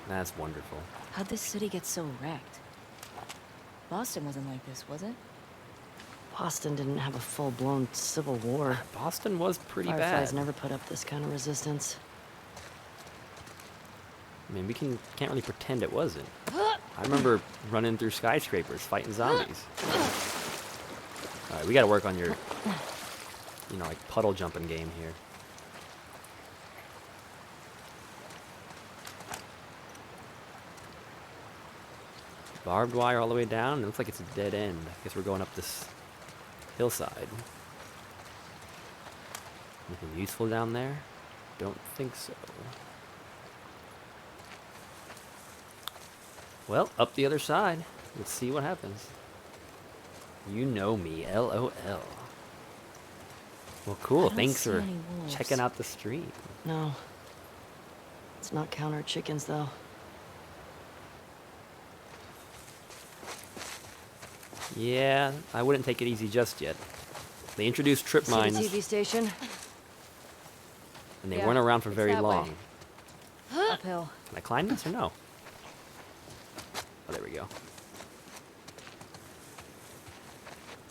That's wonderful. How'd this city get so wrecked? Boston wasn't like this, was it? Boston didn't have a full-blown civil war. Boston was pretty Fireflies bad. never put up this kind of resistance. I mean, we can't really pretend it wasn't. I remember running through skyscrapers fighting zombies. Alright, we gotta work on your, like puddle jumping game here. Barbed wire all the way down. It looks like it's a dead end. I guess we're going up this hillside. Anything useful down there? Don't think so. Well, up the other side. Let's see what happens. You know me, LOL. Well, cool. I don't Thanks see for any wolves. checking out the stream. No. Let's not count our chickens, though. Yeah, I wouldn't take it easy just yet. They introduced trip See the mines, TV station? and they Yeah, weren't around for it's very that way. long. Uphill. Can I climb this or no? Oh, there we go.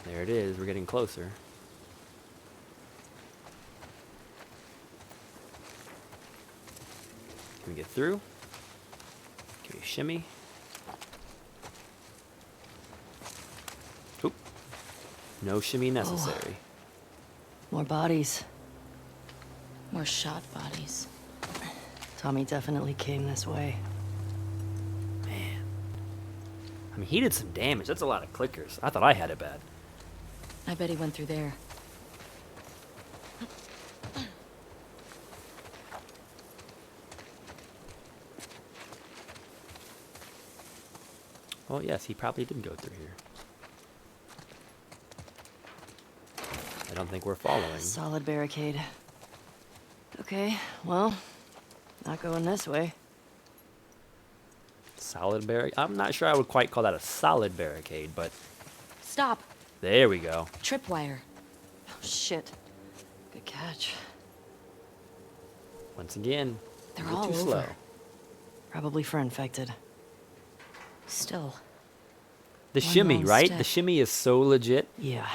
There it is. We're getting closer. Can we get through? Can we shimmy? Oop. No shimmy necessary. More bodies. More shot bodies. Tommy definitely came this way. Man. I mean, he did some damage. That's a lot of clickers. I thought I had it bad. I bet he went through there. Well, yes, he probably did go through here. I don't think we're following. Solid barricade. Okay, well, not going this way. Solid barricade? I'm not sure I would quite call that a solid barricade, but Stop! there we go. Tripwire. Oh, shit. Good catch. Once again, They're a little all too over. slow. Probably for infected. Still. The One shimmy, long right? step. The shimmy is so legit. Yeah,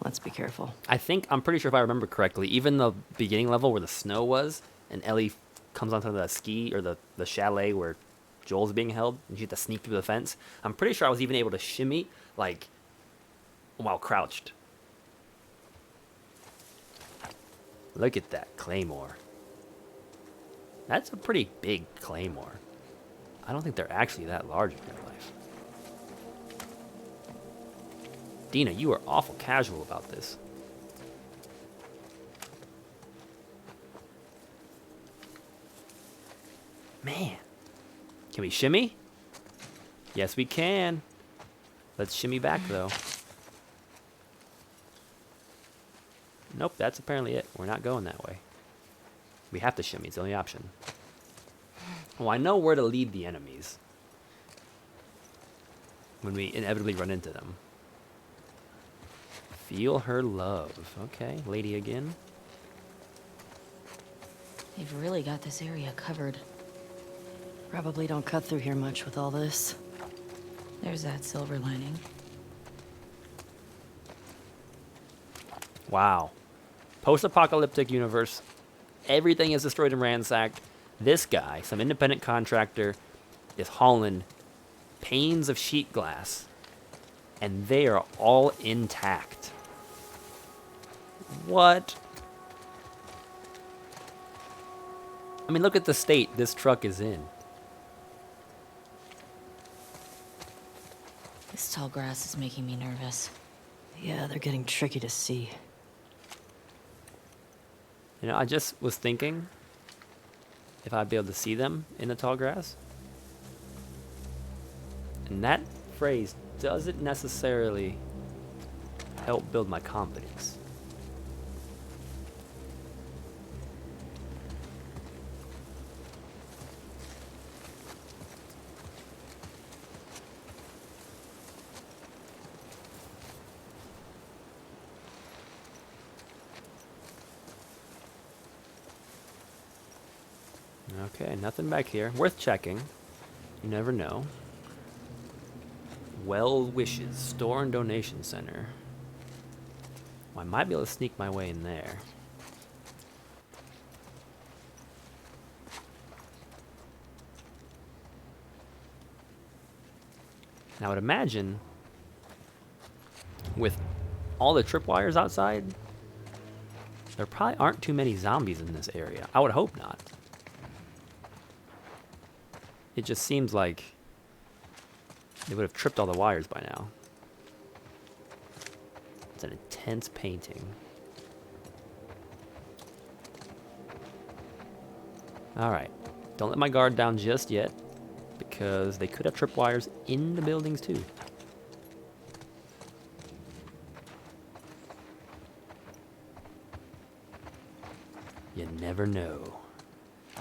let's be careful. I'm pretty sure if I remember correctly, even the beginning level where the snow was, and Ellie comes onto the ski, or the chalet where Joel's being held, and you have to sneak through the fence, I'm pretty sure I was even able to shimmy, like, while crouched. Look at that Claymore. That's a pretty big Claymore. I don't think they're actually that large in real life. Dina, you are awful casual about this. Man. Can we shimmy? Yes, we can. Let's shimmy back, though. Nope, that's apparently it. We're not going that way. We have to shimmy. It's the only option. Well, I know where to lead the enemies when we inevitably run into them. Feel her love. Okay, lady again. They've really got this area covered. Probably don't cut through here much with all this. There's that silver lining. Wow. Post-apocalyptic universe. Everything is destroyed and ransacked. This guy, some independent contractor, is hauling panes of sheet glass, and they are all intact. What? I mean, look at the state this truck is in. This tall grass is making me nervous. Yeah, they're getting tricky to see. You know, I just was thinking if I'd be able to see them in the tall grass. And that phrase doesn't necessarily help build my confidence. Okay, nothing back here. Worth checking. You never know. Well Wishes, Store and Donation Center. Well, I might be able to sneak my way in there. Now I would imagine, with all the tripwires outside, there probably aren't too many zombies in this area. I would hope not. It just seems like they would have tripped all the wires by now. It's an intense painting. Alright. Don't let my guard down just yet, because they could have tripwires in the buildings too. You never know.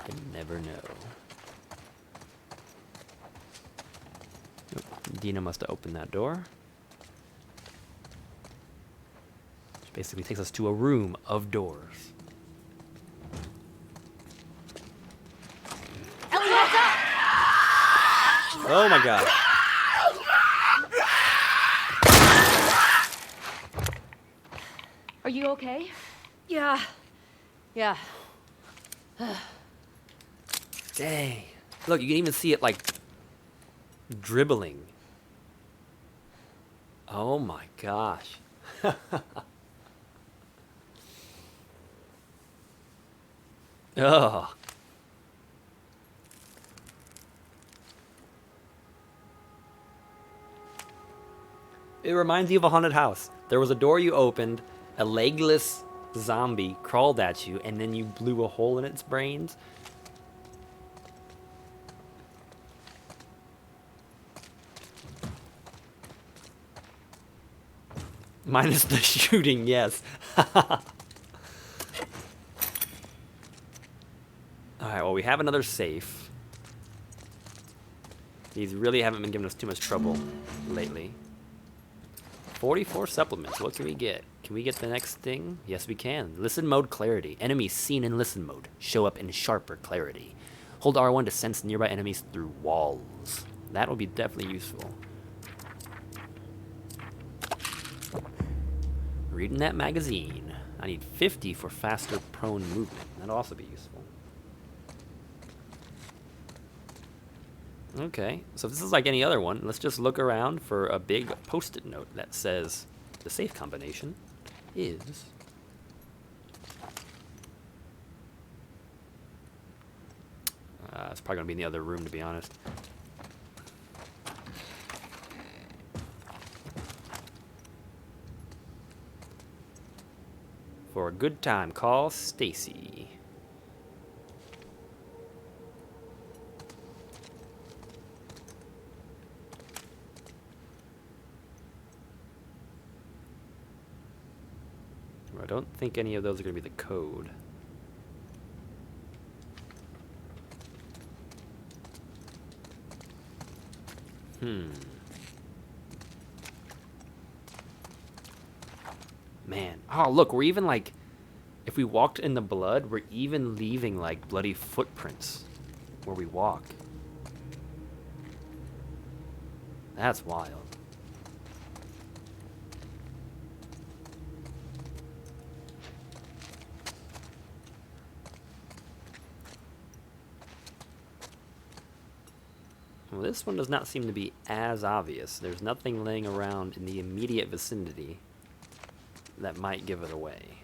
You never know. Dina must have opened that door. Which basically takes us to a room of doors. Oh my god. Are you okay? Yeah. Yeah. Dang. Look, you can even see it like dribbling. Oh my gosh. Ugh. It reminds you of a haunted house. There was a door you opened, a legless zombie crawled at you, and then you blew a hole in its brains. Minus the shooting, yes. Alright, well, we have another safe. These really haven't been giving us too much trouble lately. 44 supplements. What can we get? Can we get the next thing? Yes, we can. Listen mode clarity. Enemies seen in listen mode show up in sharper clarity. Hold R1 to sense nearby enemies through walls. That will be definitely useful. Reading that magazine. I need 50 for faster prone movement. That'll also be useful. Okay, so if this is like any other one, let's just look around for a big post-it note that says the safe combination is... it's probably going to be in the other room, to be honest. For a good time, call Stacy. I don't think any of those are going to be the code. Man. Oh, look, we're even like... If we walked in the blood, we're even leaving like bloody footprints where we walk. That's wild. Well, this one does not seem to be as obvious. There's nothing laying around in the immediate vicinity that might give it away.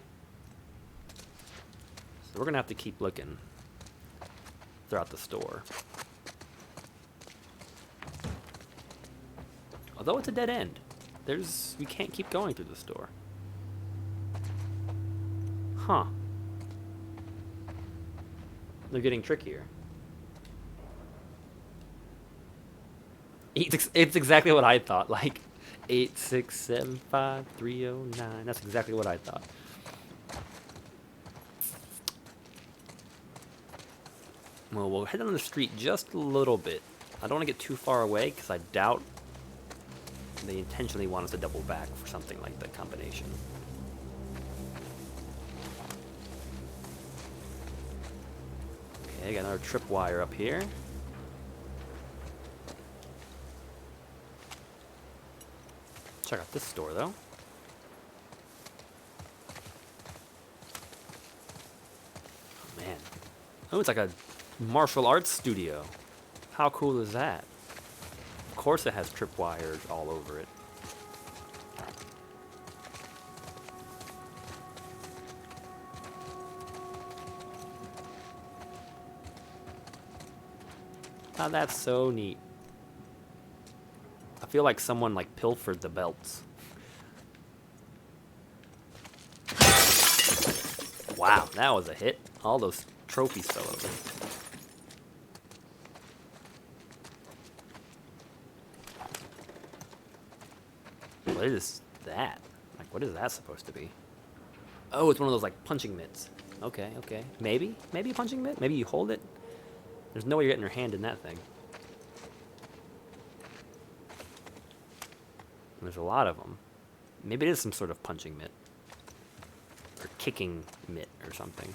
So we're gonna have to keep looking throughout the store. Although it's a dead end, we can't keep going through the store. Huh. They're getting trickier. It's exactly what I thought. Like 8675309. That's exactly what I thought. Well, we'll head down the street just a little bit. I don't want to get too far away because I doubt they intentionally want us to double back for something like the combination. Okay, got another tripwire up here. Check out this store, though. Oh, man. Oh, it's like a martial arts studio. How cool is that? Of course it has tripwires all over it. Oh, that's so neat. I feel like someone like pilfered the belts. Wow, that was a hit. All those trophies fell over. What is that? Like, what is that supposed to be? Oh, it's one of those like punching mitts. Okay, okay. Maybe a punching mitt? Maybe you hold it? There's no way you're getting your hand in that thing. There's a lot of them. Maybe it is some sort of punching mitt. Or kicking mitt or something.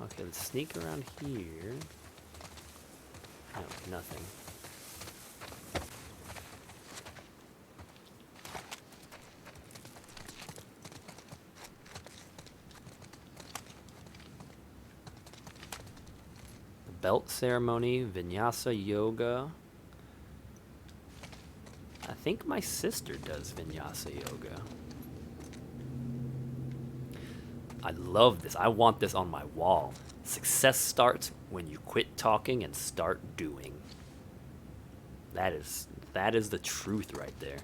Okay, let's sneak around here. No, nothing. The belt ceremony, vinyasa yoga. I think my sister does vinyasa yoga. I love this. I want this on my wall. Success starts when you quit talking and start doing. That is the truth right there.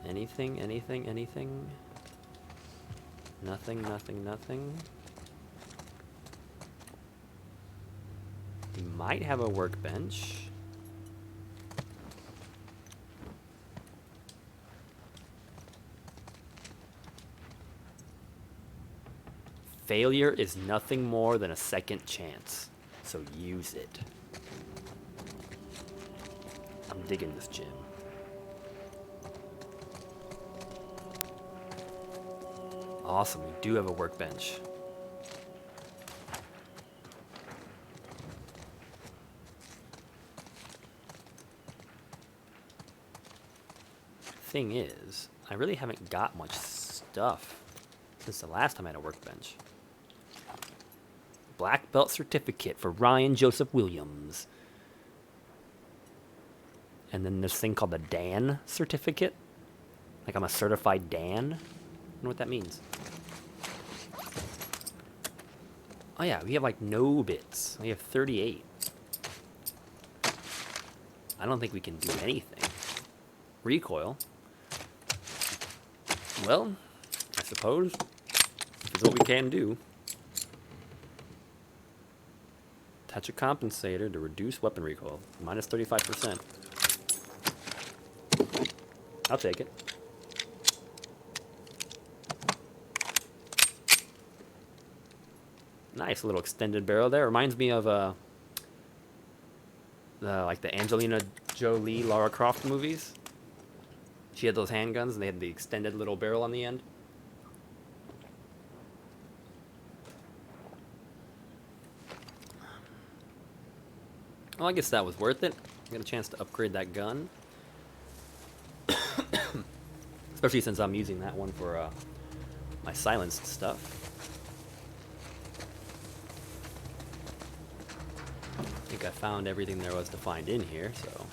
Anything, anything, anything? Nothing, nothing, nothing. We might have a workbench. Failure is nothing more than a second chance, so use it. I'm digging this gym. Awesome, we do have a workbench. Thing is, I really haven't got much stuff since the last time I had a workbench. Black belt certificate for Ryan Joseph Williams. And then this thing called the Dan certificate. Like I'm a certified Dan. I don't know what that means. Oh yeah, we have like no bits. We have 38. I don't think we can do anything. Recoil. Well, I suppose it's what we can do. Attach a compensator to reduce weapon recoil. Minus 35%. I'll take it. Nice little extended barrel there. Reminds me of like the Angelina Jolie, Lara Croft movies. She had those handguns and they had the extended little barrel on the end. Well, I guess that was worth it. Got a chance to upgrade that gun. Especially since I'm using that one for my silenced stuff. I think I found everything there was to find in here, so...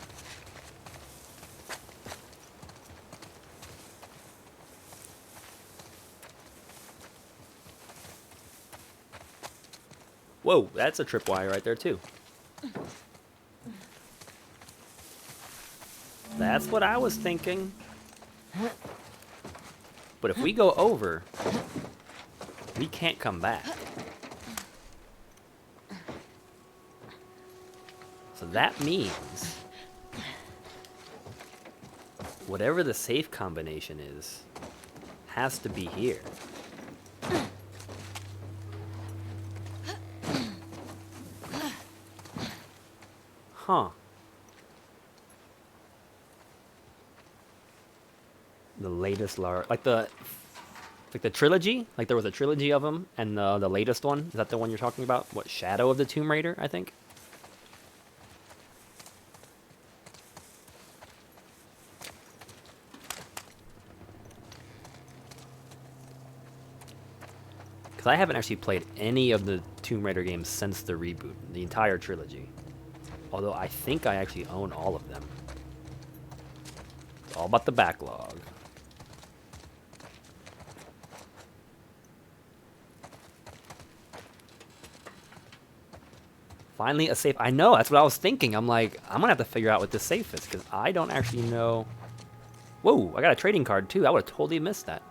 Whoa, that's a tripwire right there, too. That's what I was thinking. But if we go over, we can't come back. So that means whatever the safe combination is has to be here. Huh. The latest like the trilogy? Like there was a trilogy of them, and the latest one, is that the one you're talking about? What, Shadow of the Tomb Raider, I think? Because I haven't actually played any of the Tomb Raider games since the reboot, the entire trilogy. Although I think I actually own all of them. It's all about the backlog. Finally a safe. I know, that's what I was thinking. I'm like, I'm gonna have to figure out what this safe is, because I don't actually know. Whoa, I got a trading card too. I would have totally missed that.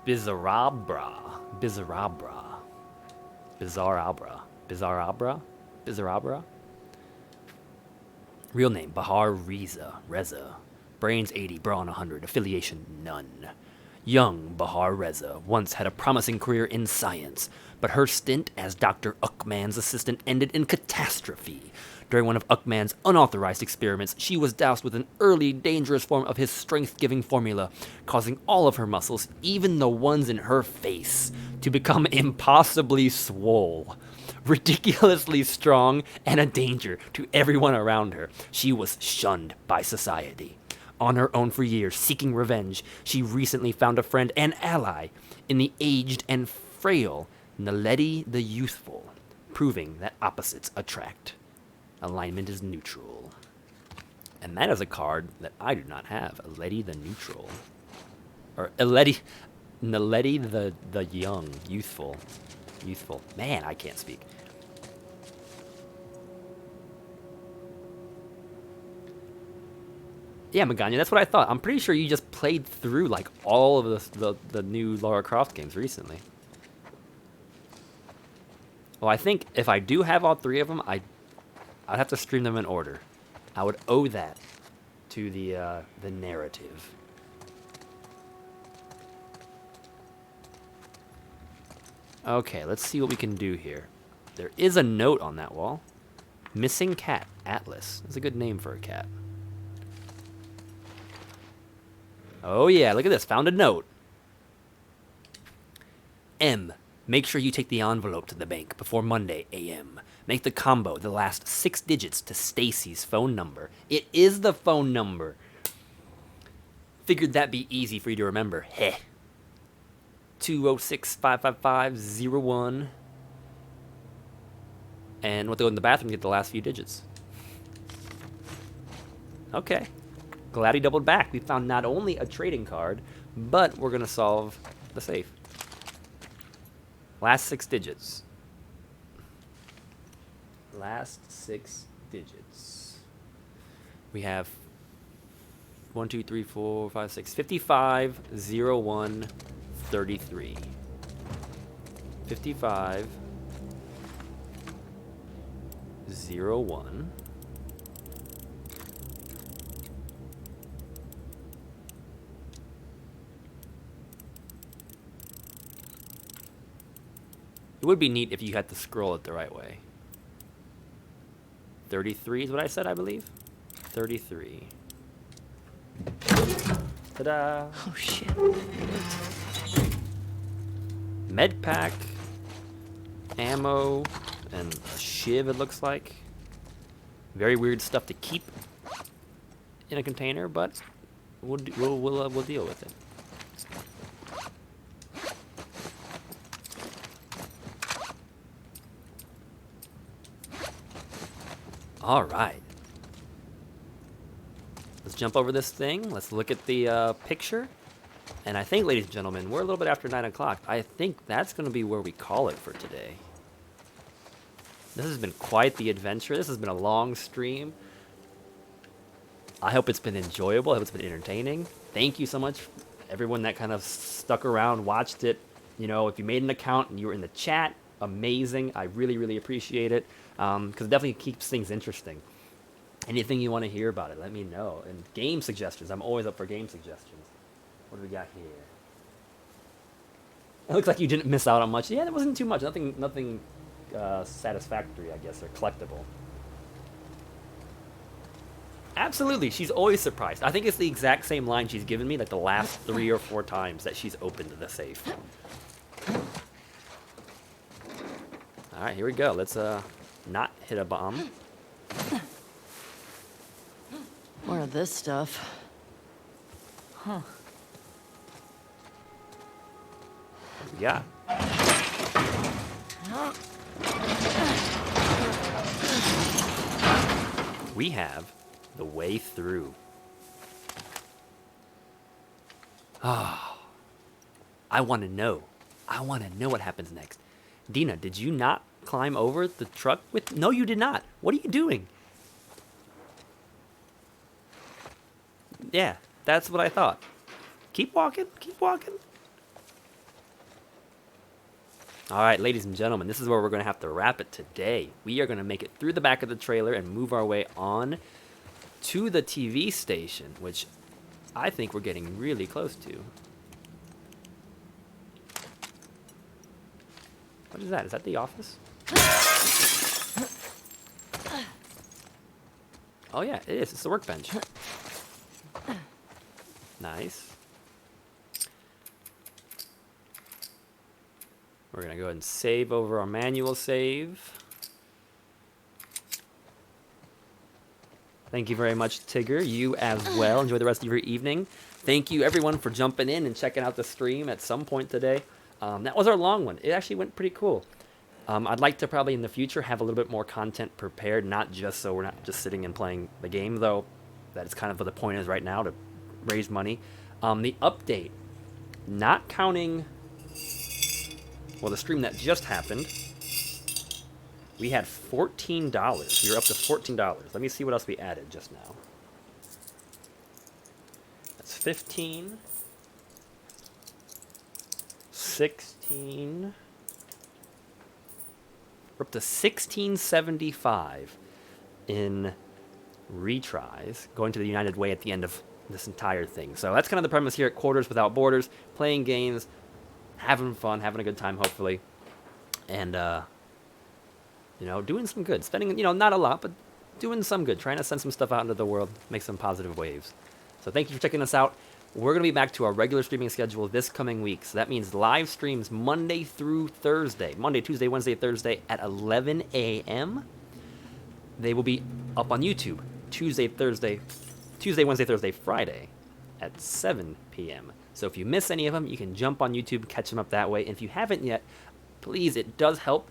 Bizarabra. Bizarabra. Bizarabra. Bizarabra? Bizarabra? Real name, Bahar Reza. Brains 80, brawn 100, affiliation none. Young Bahar Reza once had a promising career in science, but her stint as Dr. Uckman's assistant ended in catastrophe. During one of Uckman's unauthorized experiments, she was doused with an early, dangerous form of his strength-giving formula, causing all of her muscles, even the ones in her face, to become impossibly swole. Ridiculously strong and a danger to everyone around her, she was shunned by society. On her own for years, seeking revenge, she recently found a friend and ally in the aged and frail Naledi the Youthful, proving that opposites attract. Alignment is neutral. And that is a card that I do not have. Naledi the Neutral. Or Naledi the Young. Youthful. Youthful. Man, I can't speak. Yeah, Magana, that's what I thought. I'm pretty sure you just played through like all of the new Lara Croft games recently. Well, I think if I do have all 3 of them, I'd have to stream them in order. I would owe that to the narrative. Okay, let's see what we can do here. There is a note on that wall. Missing cat, Atlas. That's a good name for a cat. Oh yeah, look at this. Found a note. M. Make sure you take the envelope to the bank before Monday a.m. Make the combo the last 6 digits to Stacy's phone number. It is the phone number. Figured that'd be easy for you to remember. Heh. 206-555-01. And we'll go in the bathroom and get the last few digits. Okay. Glad he doubled back. We found not only a trading card, but we're going to solve the safe. Last 6 digits. Last 6 digits. We have 1, 2, 3, 4, 5, 6. 55, 01, 33. 55, 01. It would be neat if you had to scroll it the right way. 33 is what I said, I believe. 33. Ta-da! Oh shit. Med pack, ammo, and a shiv, it looks like. Very weird stuff to keep in a container, but we'll deal with it. All right. Let's jump over this thing. Let's look at the picture. And I think, ladies and gentlemen, we're a little bit after 9 o'clock. I think that's going to be where we call it for today. This has been quite the adventure. This has been a long stream. I hope it's been enjoyable. I hope it's been entertaining. Thank you so much, everyone that kind of stuck around, watched it. You know, if you made an account and you were in the chat, amazing. I really, really appreciate it. Because it definitely keeps things interesting. Anything you want to hear about it, let me know. And game suggestions. I'm always up for game suggestions. What do we got here? It looks like you didn't miss out on much. Yeah, there wasn't too much. Nothing satisfactory, I guess, or collectible. Absolutely, she's always surprised. I think it's the exact same line she's given me like the last 3 or 4 times that she's opened the safe. All right, here we go. Let's not hit a bomb. More of this stuff. Huh. Yeah. We have the way through. Ah. I want to know. I want to know what happens next. Dina, did you not climb over the truck with... No, you did not. What are you doing? Yeah, that's what I thought. Keep walking. Keep walking. All right, ladies and gentlemen, this is where we're going to have to wrap it today. We are going to make it through the back of the trailer and move our way on to the TV station, which I think we're getting really close to. What is that? Is that the office? Oh yeah, it is. It's the workbench. Nice. We're going to go ahead and save over our manual save. I Thank you very much, Tigger. You as well. Enjoy the rest of your evening. Thank you, everyone, for jumping in and checking out the stream at some point today. That was our long one. It actually went pretty cool. I'd like to probably in the future have a little bit more content prepared, not just so we're not just sitting and playing the game, though that is kind of what the point is right now, to raise money. The update, not counting, well, the stream that just happened, we had $14. We were up to $14. Let me see what else we added just now. That's 15, 16. We're up to 1675 in retries, going to the United Way at the end of this entire thing. So that's kind of the premise here at Quarters Without Borders, playing games, having fun, having a good time, hopefully, and, you know, doing some good. Spending, you know, not a lot, but doing some good, trying to send some stuff out into the world, make some positive waves. So thank you for checking us out. We're going to be back to our regular streaming schedule this coming week. So that means live streams Monday through Thursday. Monday, Tuesday, Wednesday, Thursday at 11 a.m. They will be up on YouTube Tuesday, Wednesday, Thursday, Friday at 7 p.m. So if you miss any of them, you can jump on YouTube, catch them up that way. And if you haven't yet, please, it does help,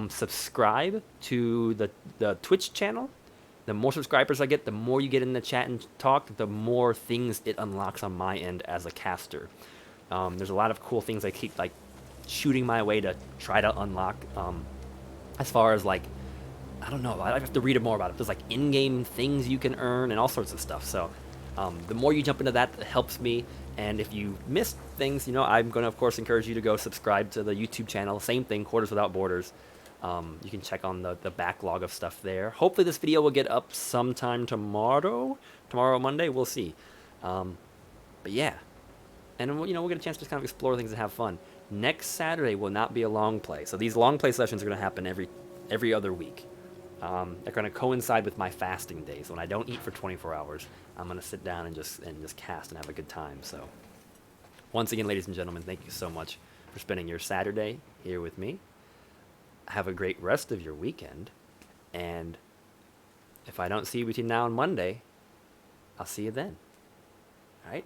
subscribe to the Twitch channel. The more subscribers I get, the more you get in the chat and talk, the more things it unlocks on my end as a caster. There's a lot of cool things I keep like shooting my way to try to unlock. As far as like, I don't know, I have to read more about it. There's like in-game things you can earn and all sorts of stuff. So the more you jump into that, it helps me. And if you missed things, you know, I'm going to, of course, encourage you to go subscribe to the YouTube channel. Same thing, Quarters Without Borders. You can check on the backlog of stuff there. Hopefully this video will get up sometime tomorrow, Monday, we'll see. But yeah, and you know, we'll get a chance to kind of explore things and have fun. Next Saturday will not be a long play, so these long play sessions are going to happen every other week. They're going to coincide with my fasting days. When I don't eat for 24 hours, I'm going to sit down and just cast and have a good time. So once again, ladies and gentlemen, thank you so much for spending your Saturday here with me. Have a great rest of your weekend, and if I don't see you between now and Monday, I'll see you then. All right?